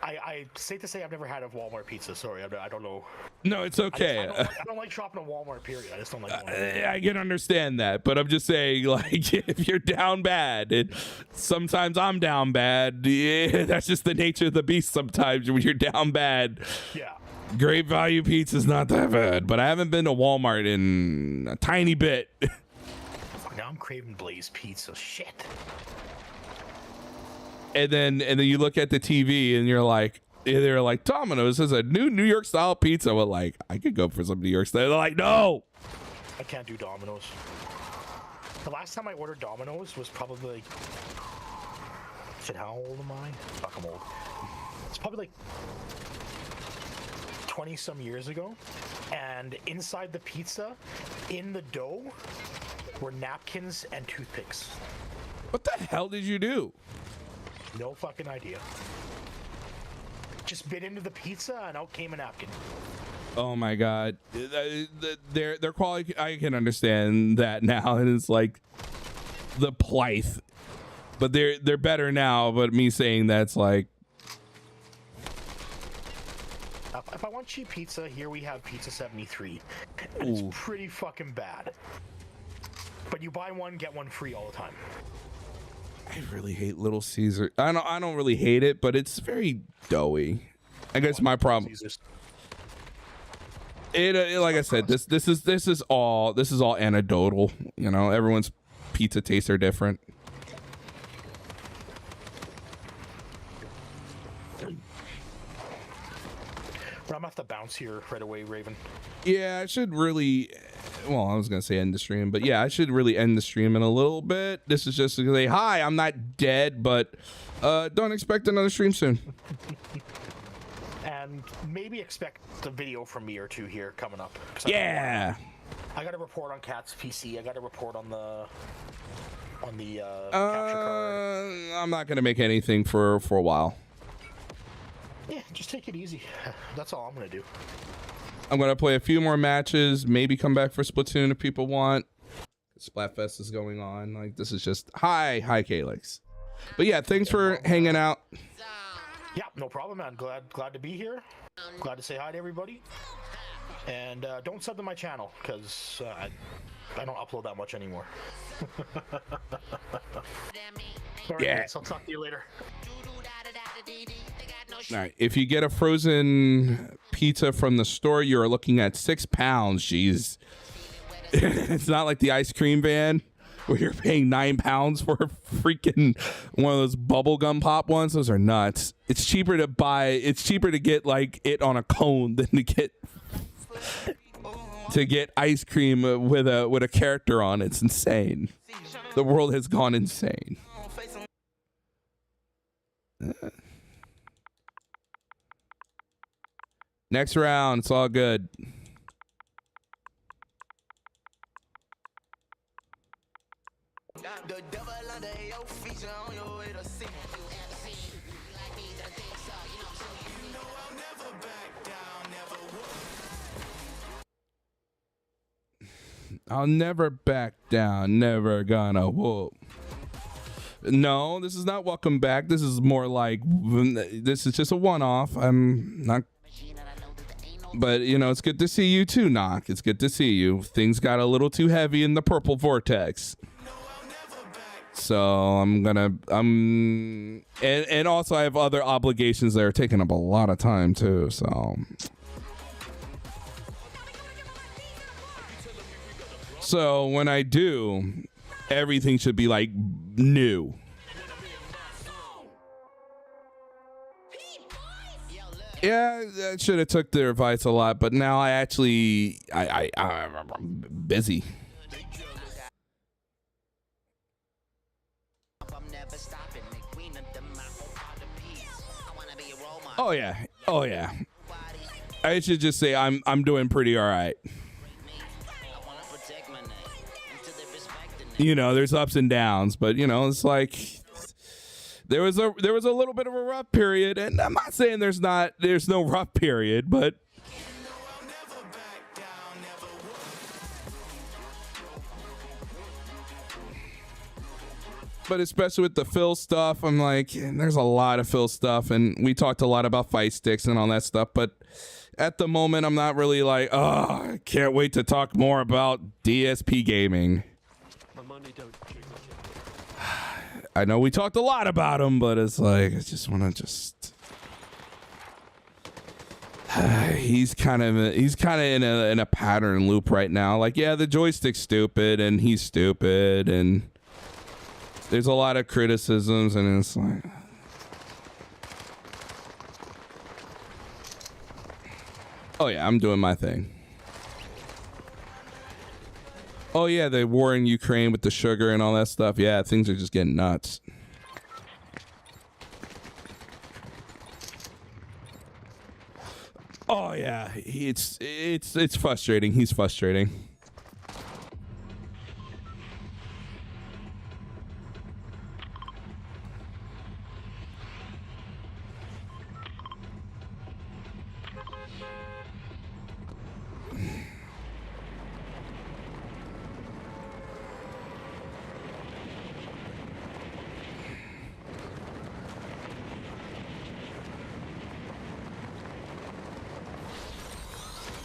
Speaker 3: I safe to say I've never had a Walmart pizza. Sorry, I don't know.
Speaker 1: No, it's okay.
Speaker 3: I don't like shopping at Walmart. Period. I just don't like.
Speaker 1: I can understand that, but I'm just saying, like, if you're down bad, and sometimes I'm down bad. Yeah, that's just the nature of the beast. Sometimes when you're down bad.
Speaker 3: Yeah.
Speaker 1: Great value pizza is not that bad, but I haven't been to Walmart in a tiny bit.
Speaker 3: Now I'm craving Blaze Pizza. Shit.
Speaker 1: And then you look at the TV and you're like, they're like, Domino's has a new New York style pizza. Well, like, I could go for some New York style. They're like, no.
Speaker 3: I can't do Domino's. The last time I ordered Domino's was probably like, shit, how old am I? Fuck, I'm old. It's probably like 20 some years ago. And inside the pizza, in the dough, were napkins and toothpicks.
Speaker 1: What the hell did you do?
Speaker 3: No fucking idea. Just bit into the pizza and out came a napkin.
Speaker 1: Oh my God. Their quality, I can understand that now. And it's like the Blythe. But they're better now. But me saying that's like,
Speaker 3: if I want cheap pizza, here we have Pizza 73. And it's pretty fucking bad. But you buy one, get one free all the time.
Speaker 1: I really hate Little Caesar. I don't really hate it, but it's very doughy. I guess my problem. It like I said, this is all anecdotal. You know, everyone's pizza tastes are different.
Speaker 3: But I'm gonna have to bounce here right away, Raven.
Speaker 1: Yeah, I should really. Well, I was gonna say end the stream, but yeah, I should really end the stream in a little bit. This is just to say, hi, I'm not dead, but don't expect another stream soon.
Speaker 3: And maybe expect a video from me or two here coming up.
Speaker 1: Yeah.
Speaker 3: I got to report on Cat's PC. I got to report on the capture card.
Speaker 1: I'm not gonna make anything for a while.
Speaker 3: Yeah, just take it easy. That's all I'm gonna do.
Speaker 1: I'm gonna play a few more matches, maybe come back for Splatoon if people want. Splatfest is going on. Like, this is just hi Kalix. But yeah, thanks for hanging out.
Speaker 3: Yeah, no problem, man. Glad to be here. Glad to say hi to everybody. And don't sub to my channel because I don't upload that much anymore. All right,
Speaker 1: Yeah.
Speaker 3: guys, I'll talk to you later.
Speaker 1: All right, if you get a frozen pizza from the store, you're looking at £6. Jeez. It's not like the ice cream van where you're paying £9 for a freaking one of those bubblegum pop ones. Those are nuts. It's cheaper to get like it on a cone than to get ice cream with a character on it. It's insane. The world has gone insane. Next round, it's all good. I'll never back down, never gonna whoop. No, this is not welcome back. This is more like, this is just a one-off. I'm not, but you know, it's good to see you too, Knock. It's good to see you. Things got a little too heavy in the purple vortex. So and also I have other obligations that are taking up a lot of time too, so. So when I do, everything should be like new. Yeah, I should have took their advice a lot, but now I'm busy. Oh yeah, oh yeah. I should just say I'm doing pretty all right. You know, there's ups and downs, but you know, it's like there was a little bit of a rough period, and I'm not saying there's no rough period, but especially with the Phil stuff, I'm like, there's a lot of Phil stuff, and we talked a lot about fight sticks and all that stuff, but at the moment, I'm not really like, oh, I can't wait to talk more about DSP gaming. I know we talked a lot about him, but it's like, I just want to he's kind of in a pattern loop right now. Like, yeah, the joystick's stupid and he's stupid and there's a lot of criticisms and it's like, oh yeah, I'm doing my thing. Oh yeah, the war in Ukraine with the sugar and all that stuff. Yeah, things are just getting nuts. Oh yeah, it's frustrating. He's frustrating.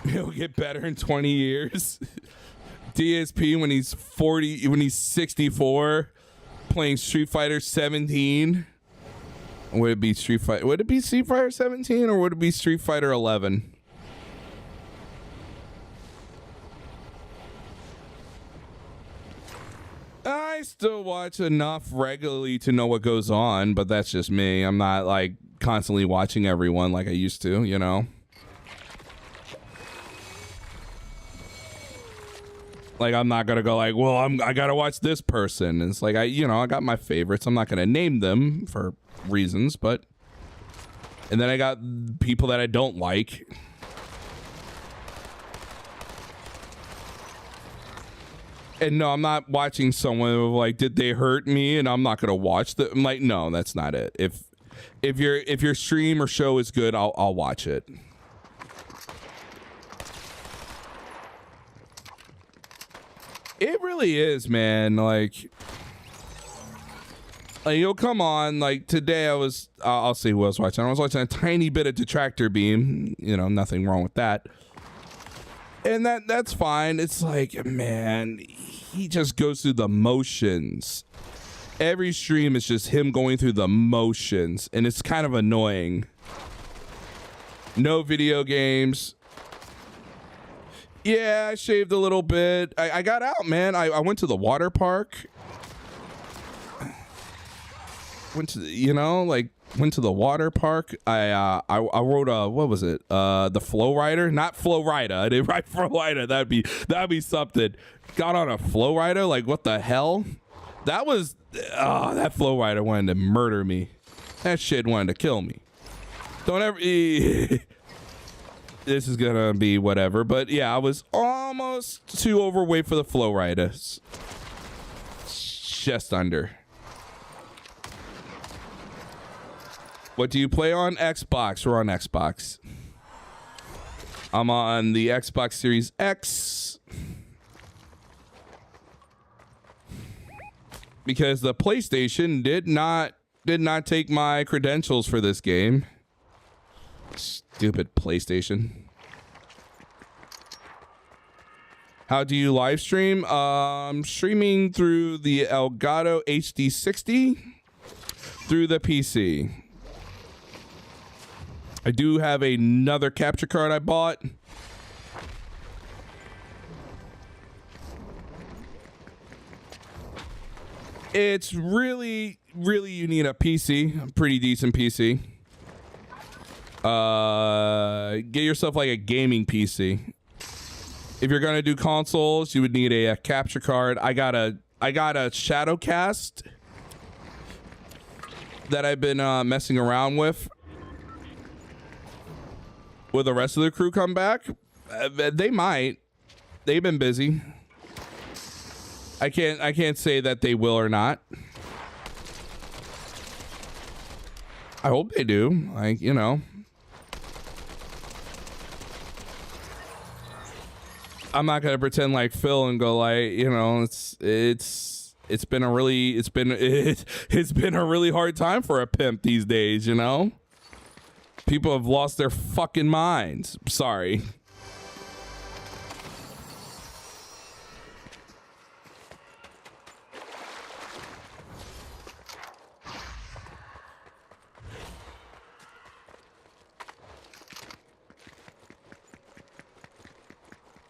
Speaker 1: He'll get better in 20 years. DSP when he's 40, when he's 64, playing Street Fighter 17. Would it be Street Fighter? Would it be Street Fighter 17 or would it be Street Fighter 11? I still watch enough regularly to know what goes on, but that's just me. I'm not like constantly watching everyone like I used to, you know? Like, I'm not gonna go like, well, I gotta watch this person. It's like, I got my favorites. I'm not gonna name them for reasons, but, and then I got people that I don't like. And no, I'm not watching someone like, did they hurt me? And I'm not gonna watch them. I'm like, no, that's not it. If your stream or show is good, I'll watch it. It really is, man. Like you'll come on. Like today, I'll see who I was watching. I was watching a tiny bit of Detractor Beam. You know, nothing wrong with that. And that's fine. It's like, man, he just goes through the motions. Every stream is just him going through the motions, and it's kind of annoying. No video games. Yeah, I shaved a little bit. I got out, man. I went to the water park. Went to the water park. I rode what was it? The Flow Rider, not Flow Rider. I didn't ride Flow Rider. That'd be something. Got on a Flow Rider. Like, what the hell? That was that Flow Rider wanted to murder me. That shit wanted to kill me. Don't ever. This is gonna be whatever, but yeah, I was almost too overweight for the Flow Rider. Just under. What do you play on? Xbox. We're on Xbox. I'm on the Xbox Series X. because the PlayStation did not take my credentials for this game. Stupid PlayStation. How do you live stream? Streaming through the Elgato HD60 through the PC. I do have another capture card I bought. It's really you need a PC, a pretty decent PC. Get yourself like a gaming PC. If you're gonna do consoles, you would need a capture card. I got a Shadowcast that I've been messing around with. Will the rest of the crew come back? They might. They've been busy. I can't say that they will or not. I hope they do. Like, you know. I'm not gonna pretend like Phil and go like, you know, it's been a really hard time for a pimp these days, you know? People have lost their fucking minds. Sorry.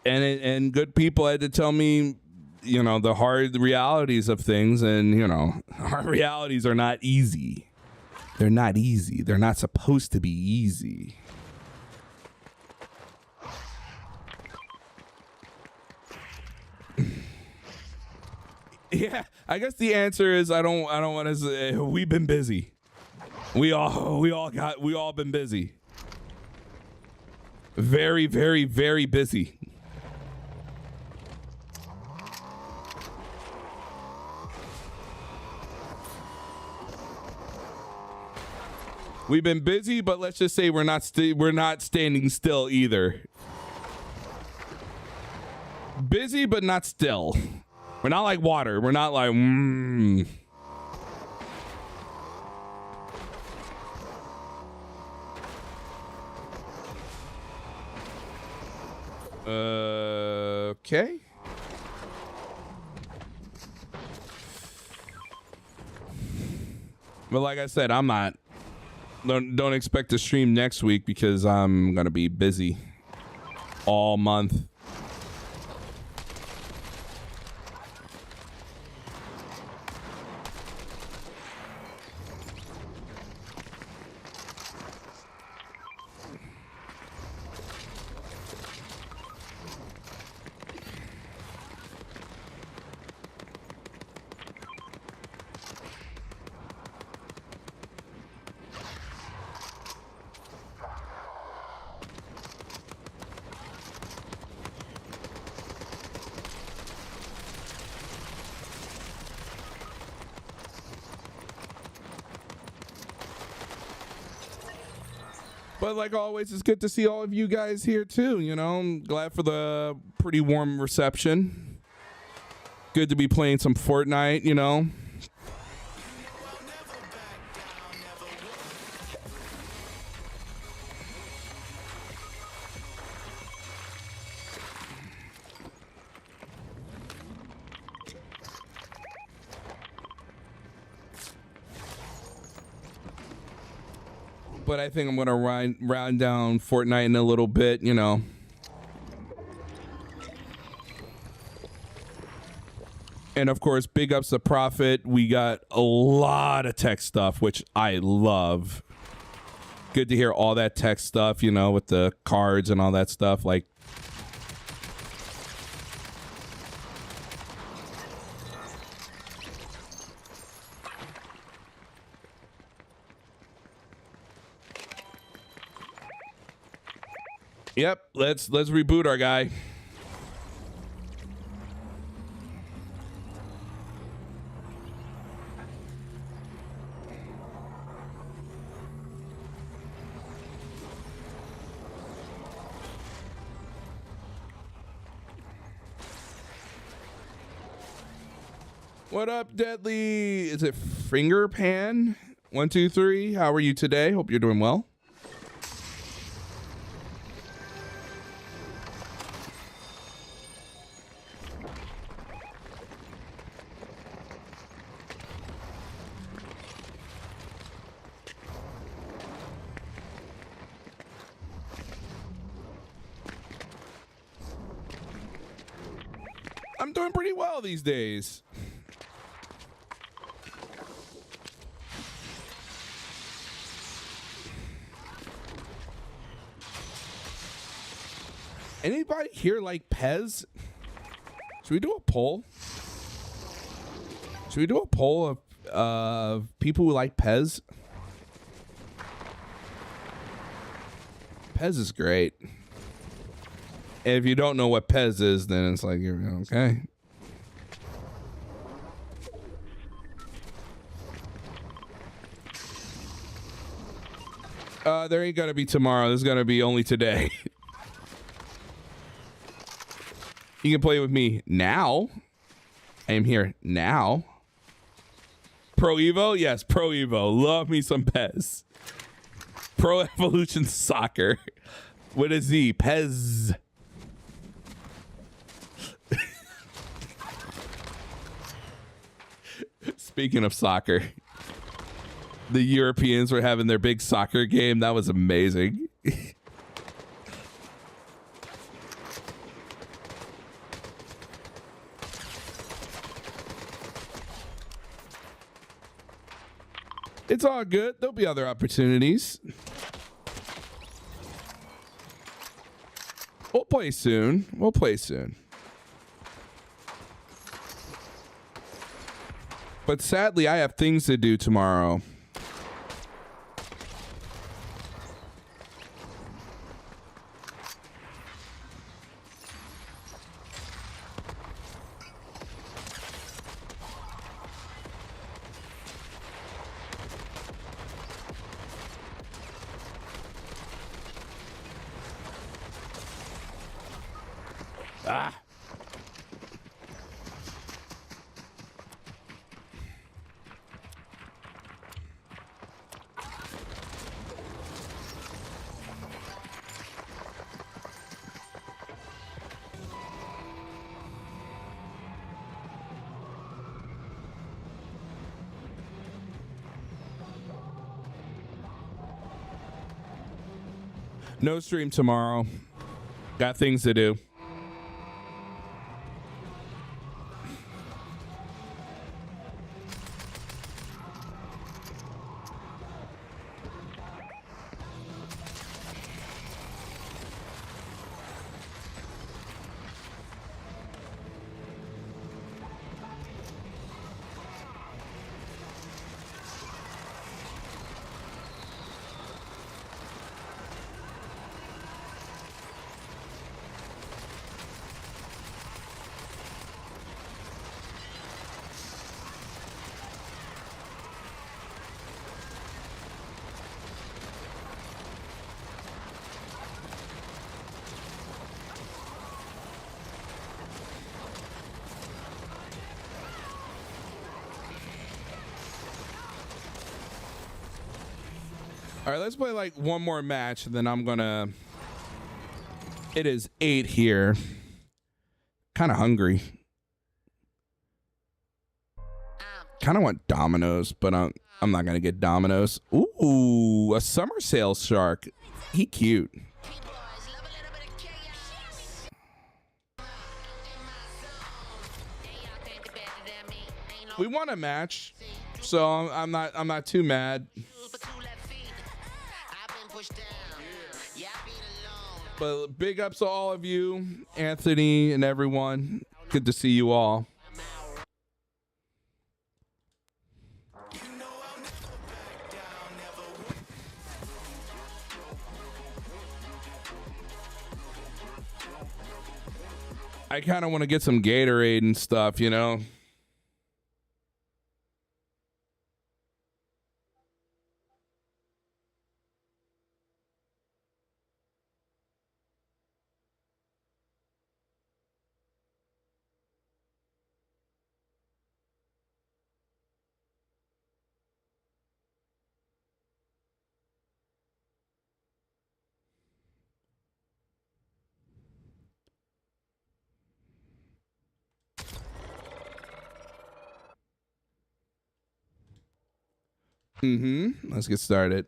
Speaker 1: And good people had to tell me, you know, the hard realities of things, and you know, hard realities are not easy. They're not easy. They're not supposed to be easy. Yeah, I guess the answer is I don't want to say we've been busy. We all been busy. Very, very, very busy. We've been busy, but let's just say we're not standing still either. Busy, but not still. We're not like water. We're not like. Okay. But like I said, I'm not. Don't expect to stream next week because I'm gonna be busy all month. But like always, it's good to see all of you guys here too. You know, I'm glad for the pretty warm reception. Good to be playing some Fortnite, you know. But I think I'm going to round down Fortnite in a little bit, you know. And of course, big ups to Prophet. We got a lot of tech stuff, which I love. Good to hear all that tech stuff, you know, with the cards and all that stuff. Like, yep, let's reboot our guy. What up, Deadly? Is it Finger Pan? 1, 2, 3. How are you today? Hope you're doing well. I'm doing pretty well these days. Anybody here like Pez? Should we do a poll? Should we do a poll of people who like Pez? Pez is great. And if you don't know what Pez is, then it's like, you're okay. There ain't gonna be tomorrow. There's gonna be only today. You can play with me now. I am here now. Pro Evo? Yes, Pro Evo. Love me some Pez. Pro Evolution Soccer. With a Z. Pez. Speaking of soccer, the Europeans were having their big soccer game. That was amazing. It's all good. There'll be other opportunities. We'll play soon. We'll play soon. But sadly, I have things to do tomorrow. Ah. No stream tomorrow. Got things to do. All right, let's play like one more match, and then I'm gonna. It is 8 here. Kind of hungry. Kind of want Domino's, but I'm not gonna get Domino's. Ooh, a summer sale shark. He cute. We won a match, so I'm not too mad. But big ups to all of you, Anthony and everyone. Good to see you all. I kind of want to get some Gatorade and stuff, you know? Let's get started.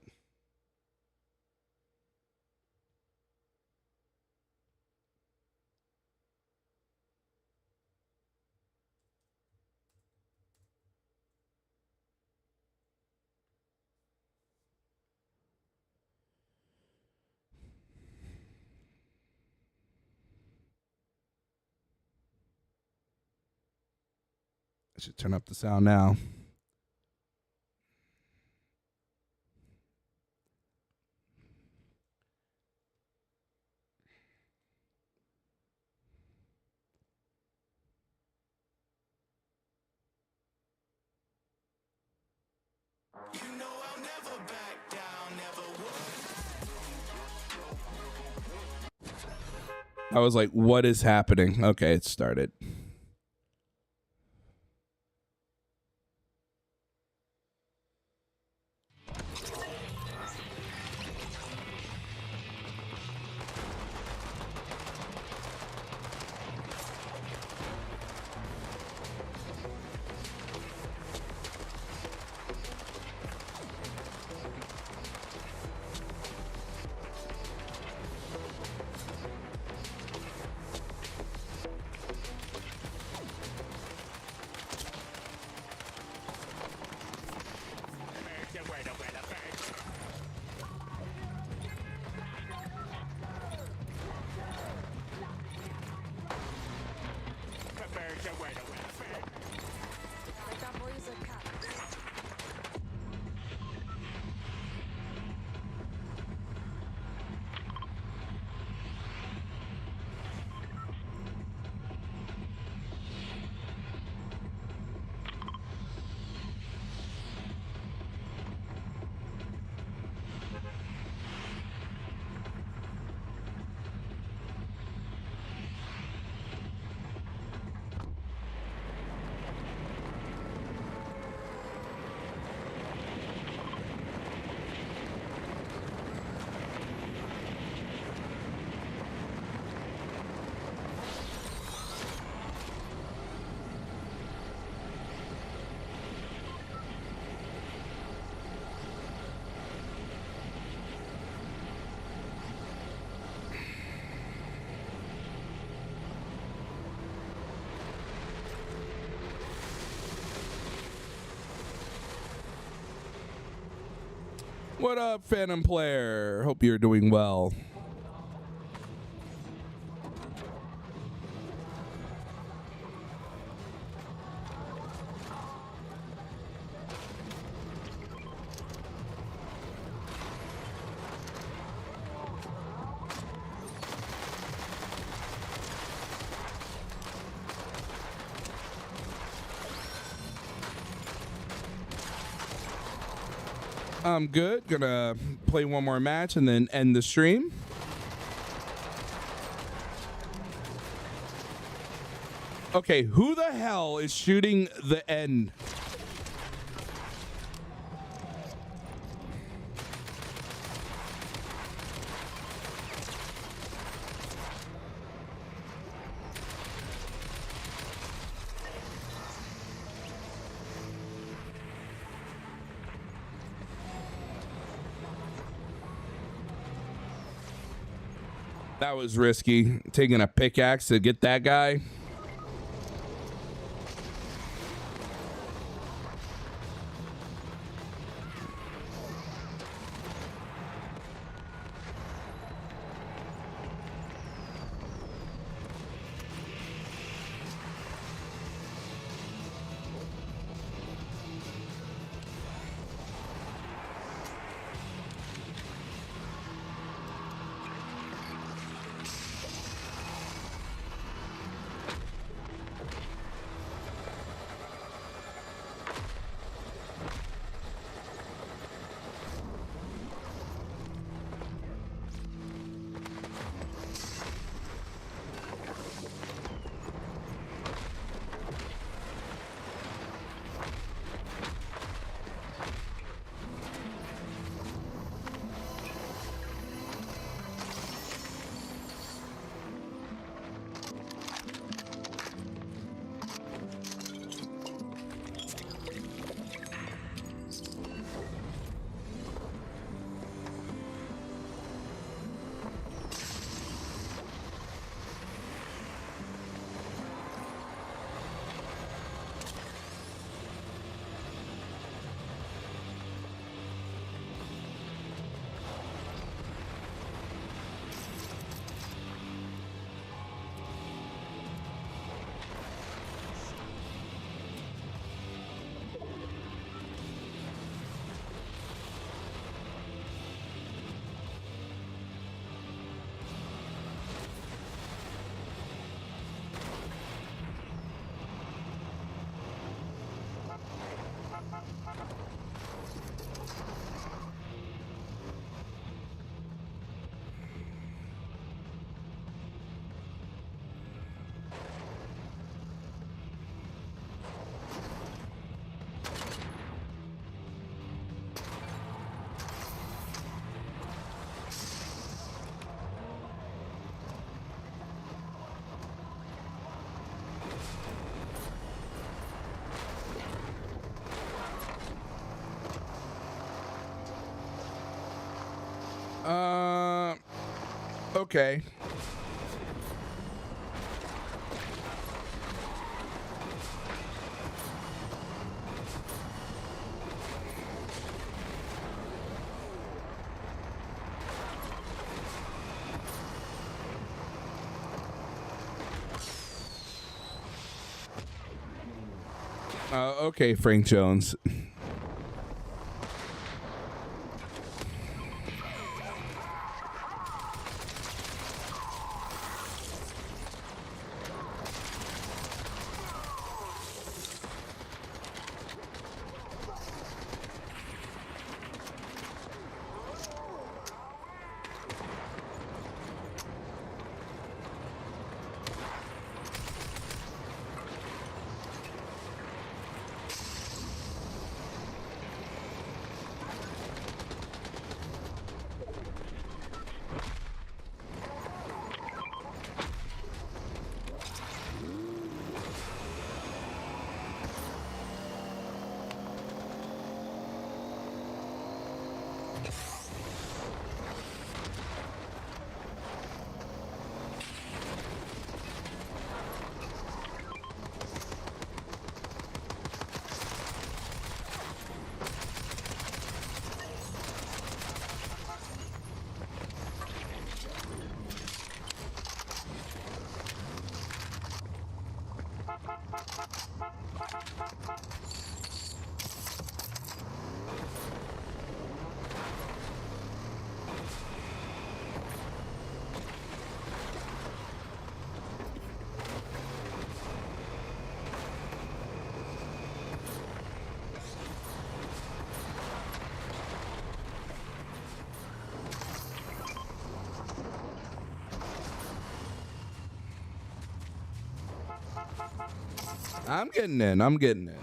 Speaker 1: I should turn up the sound now. I was like, what is happening? Okay, it started. What up, Phantom Player? Hope you're doing well. I'm good. Gonna play one more match and then end the stream. Okay, who the hell is shooting the end? That was risky. Taking a pickaxe to get that guy. Okay. Okay, Frank Jones. I'm getting in. I'm getting in.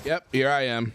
Speaker 1: Yep, here I am.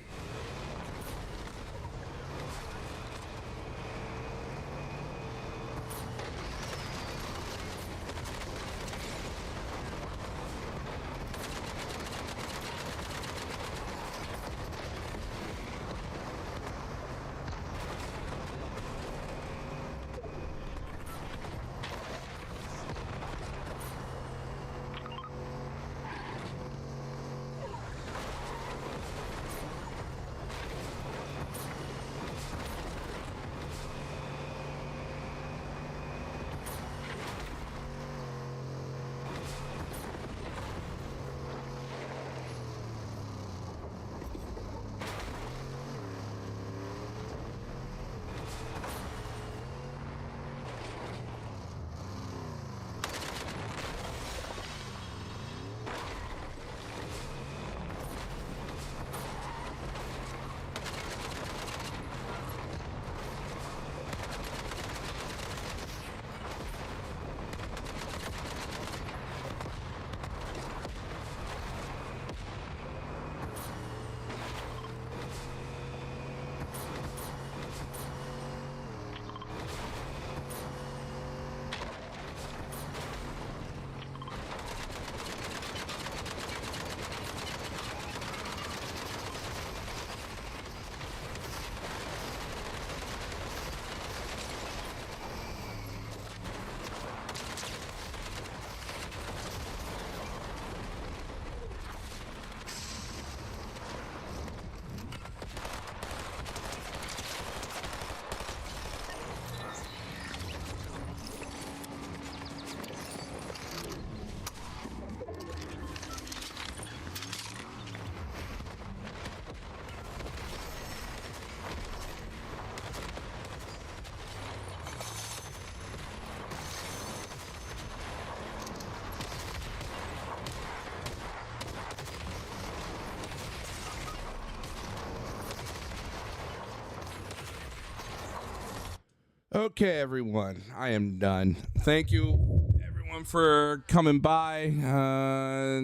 Speaker 1: Okay, everyone, I am done. Thank you, everyone, for coming by.
Speaker 2: Oh,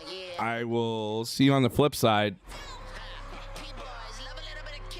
Speaker 2: yeah.
Speaker 1: I will see you on the flip side.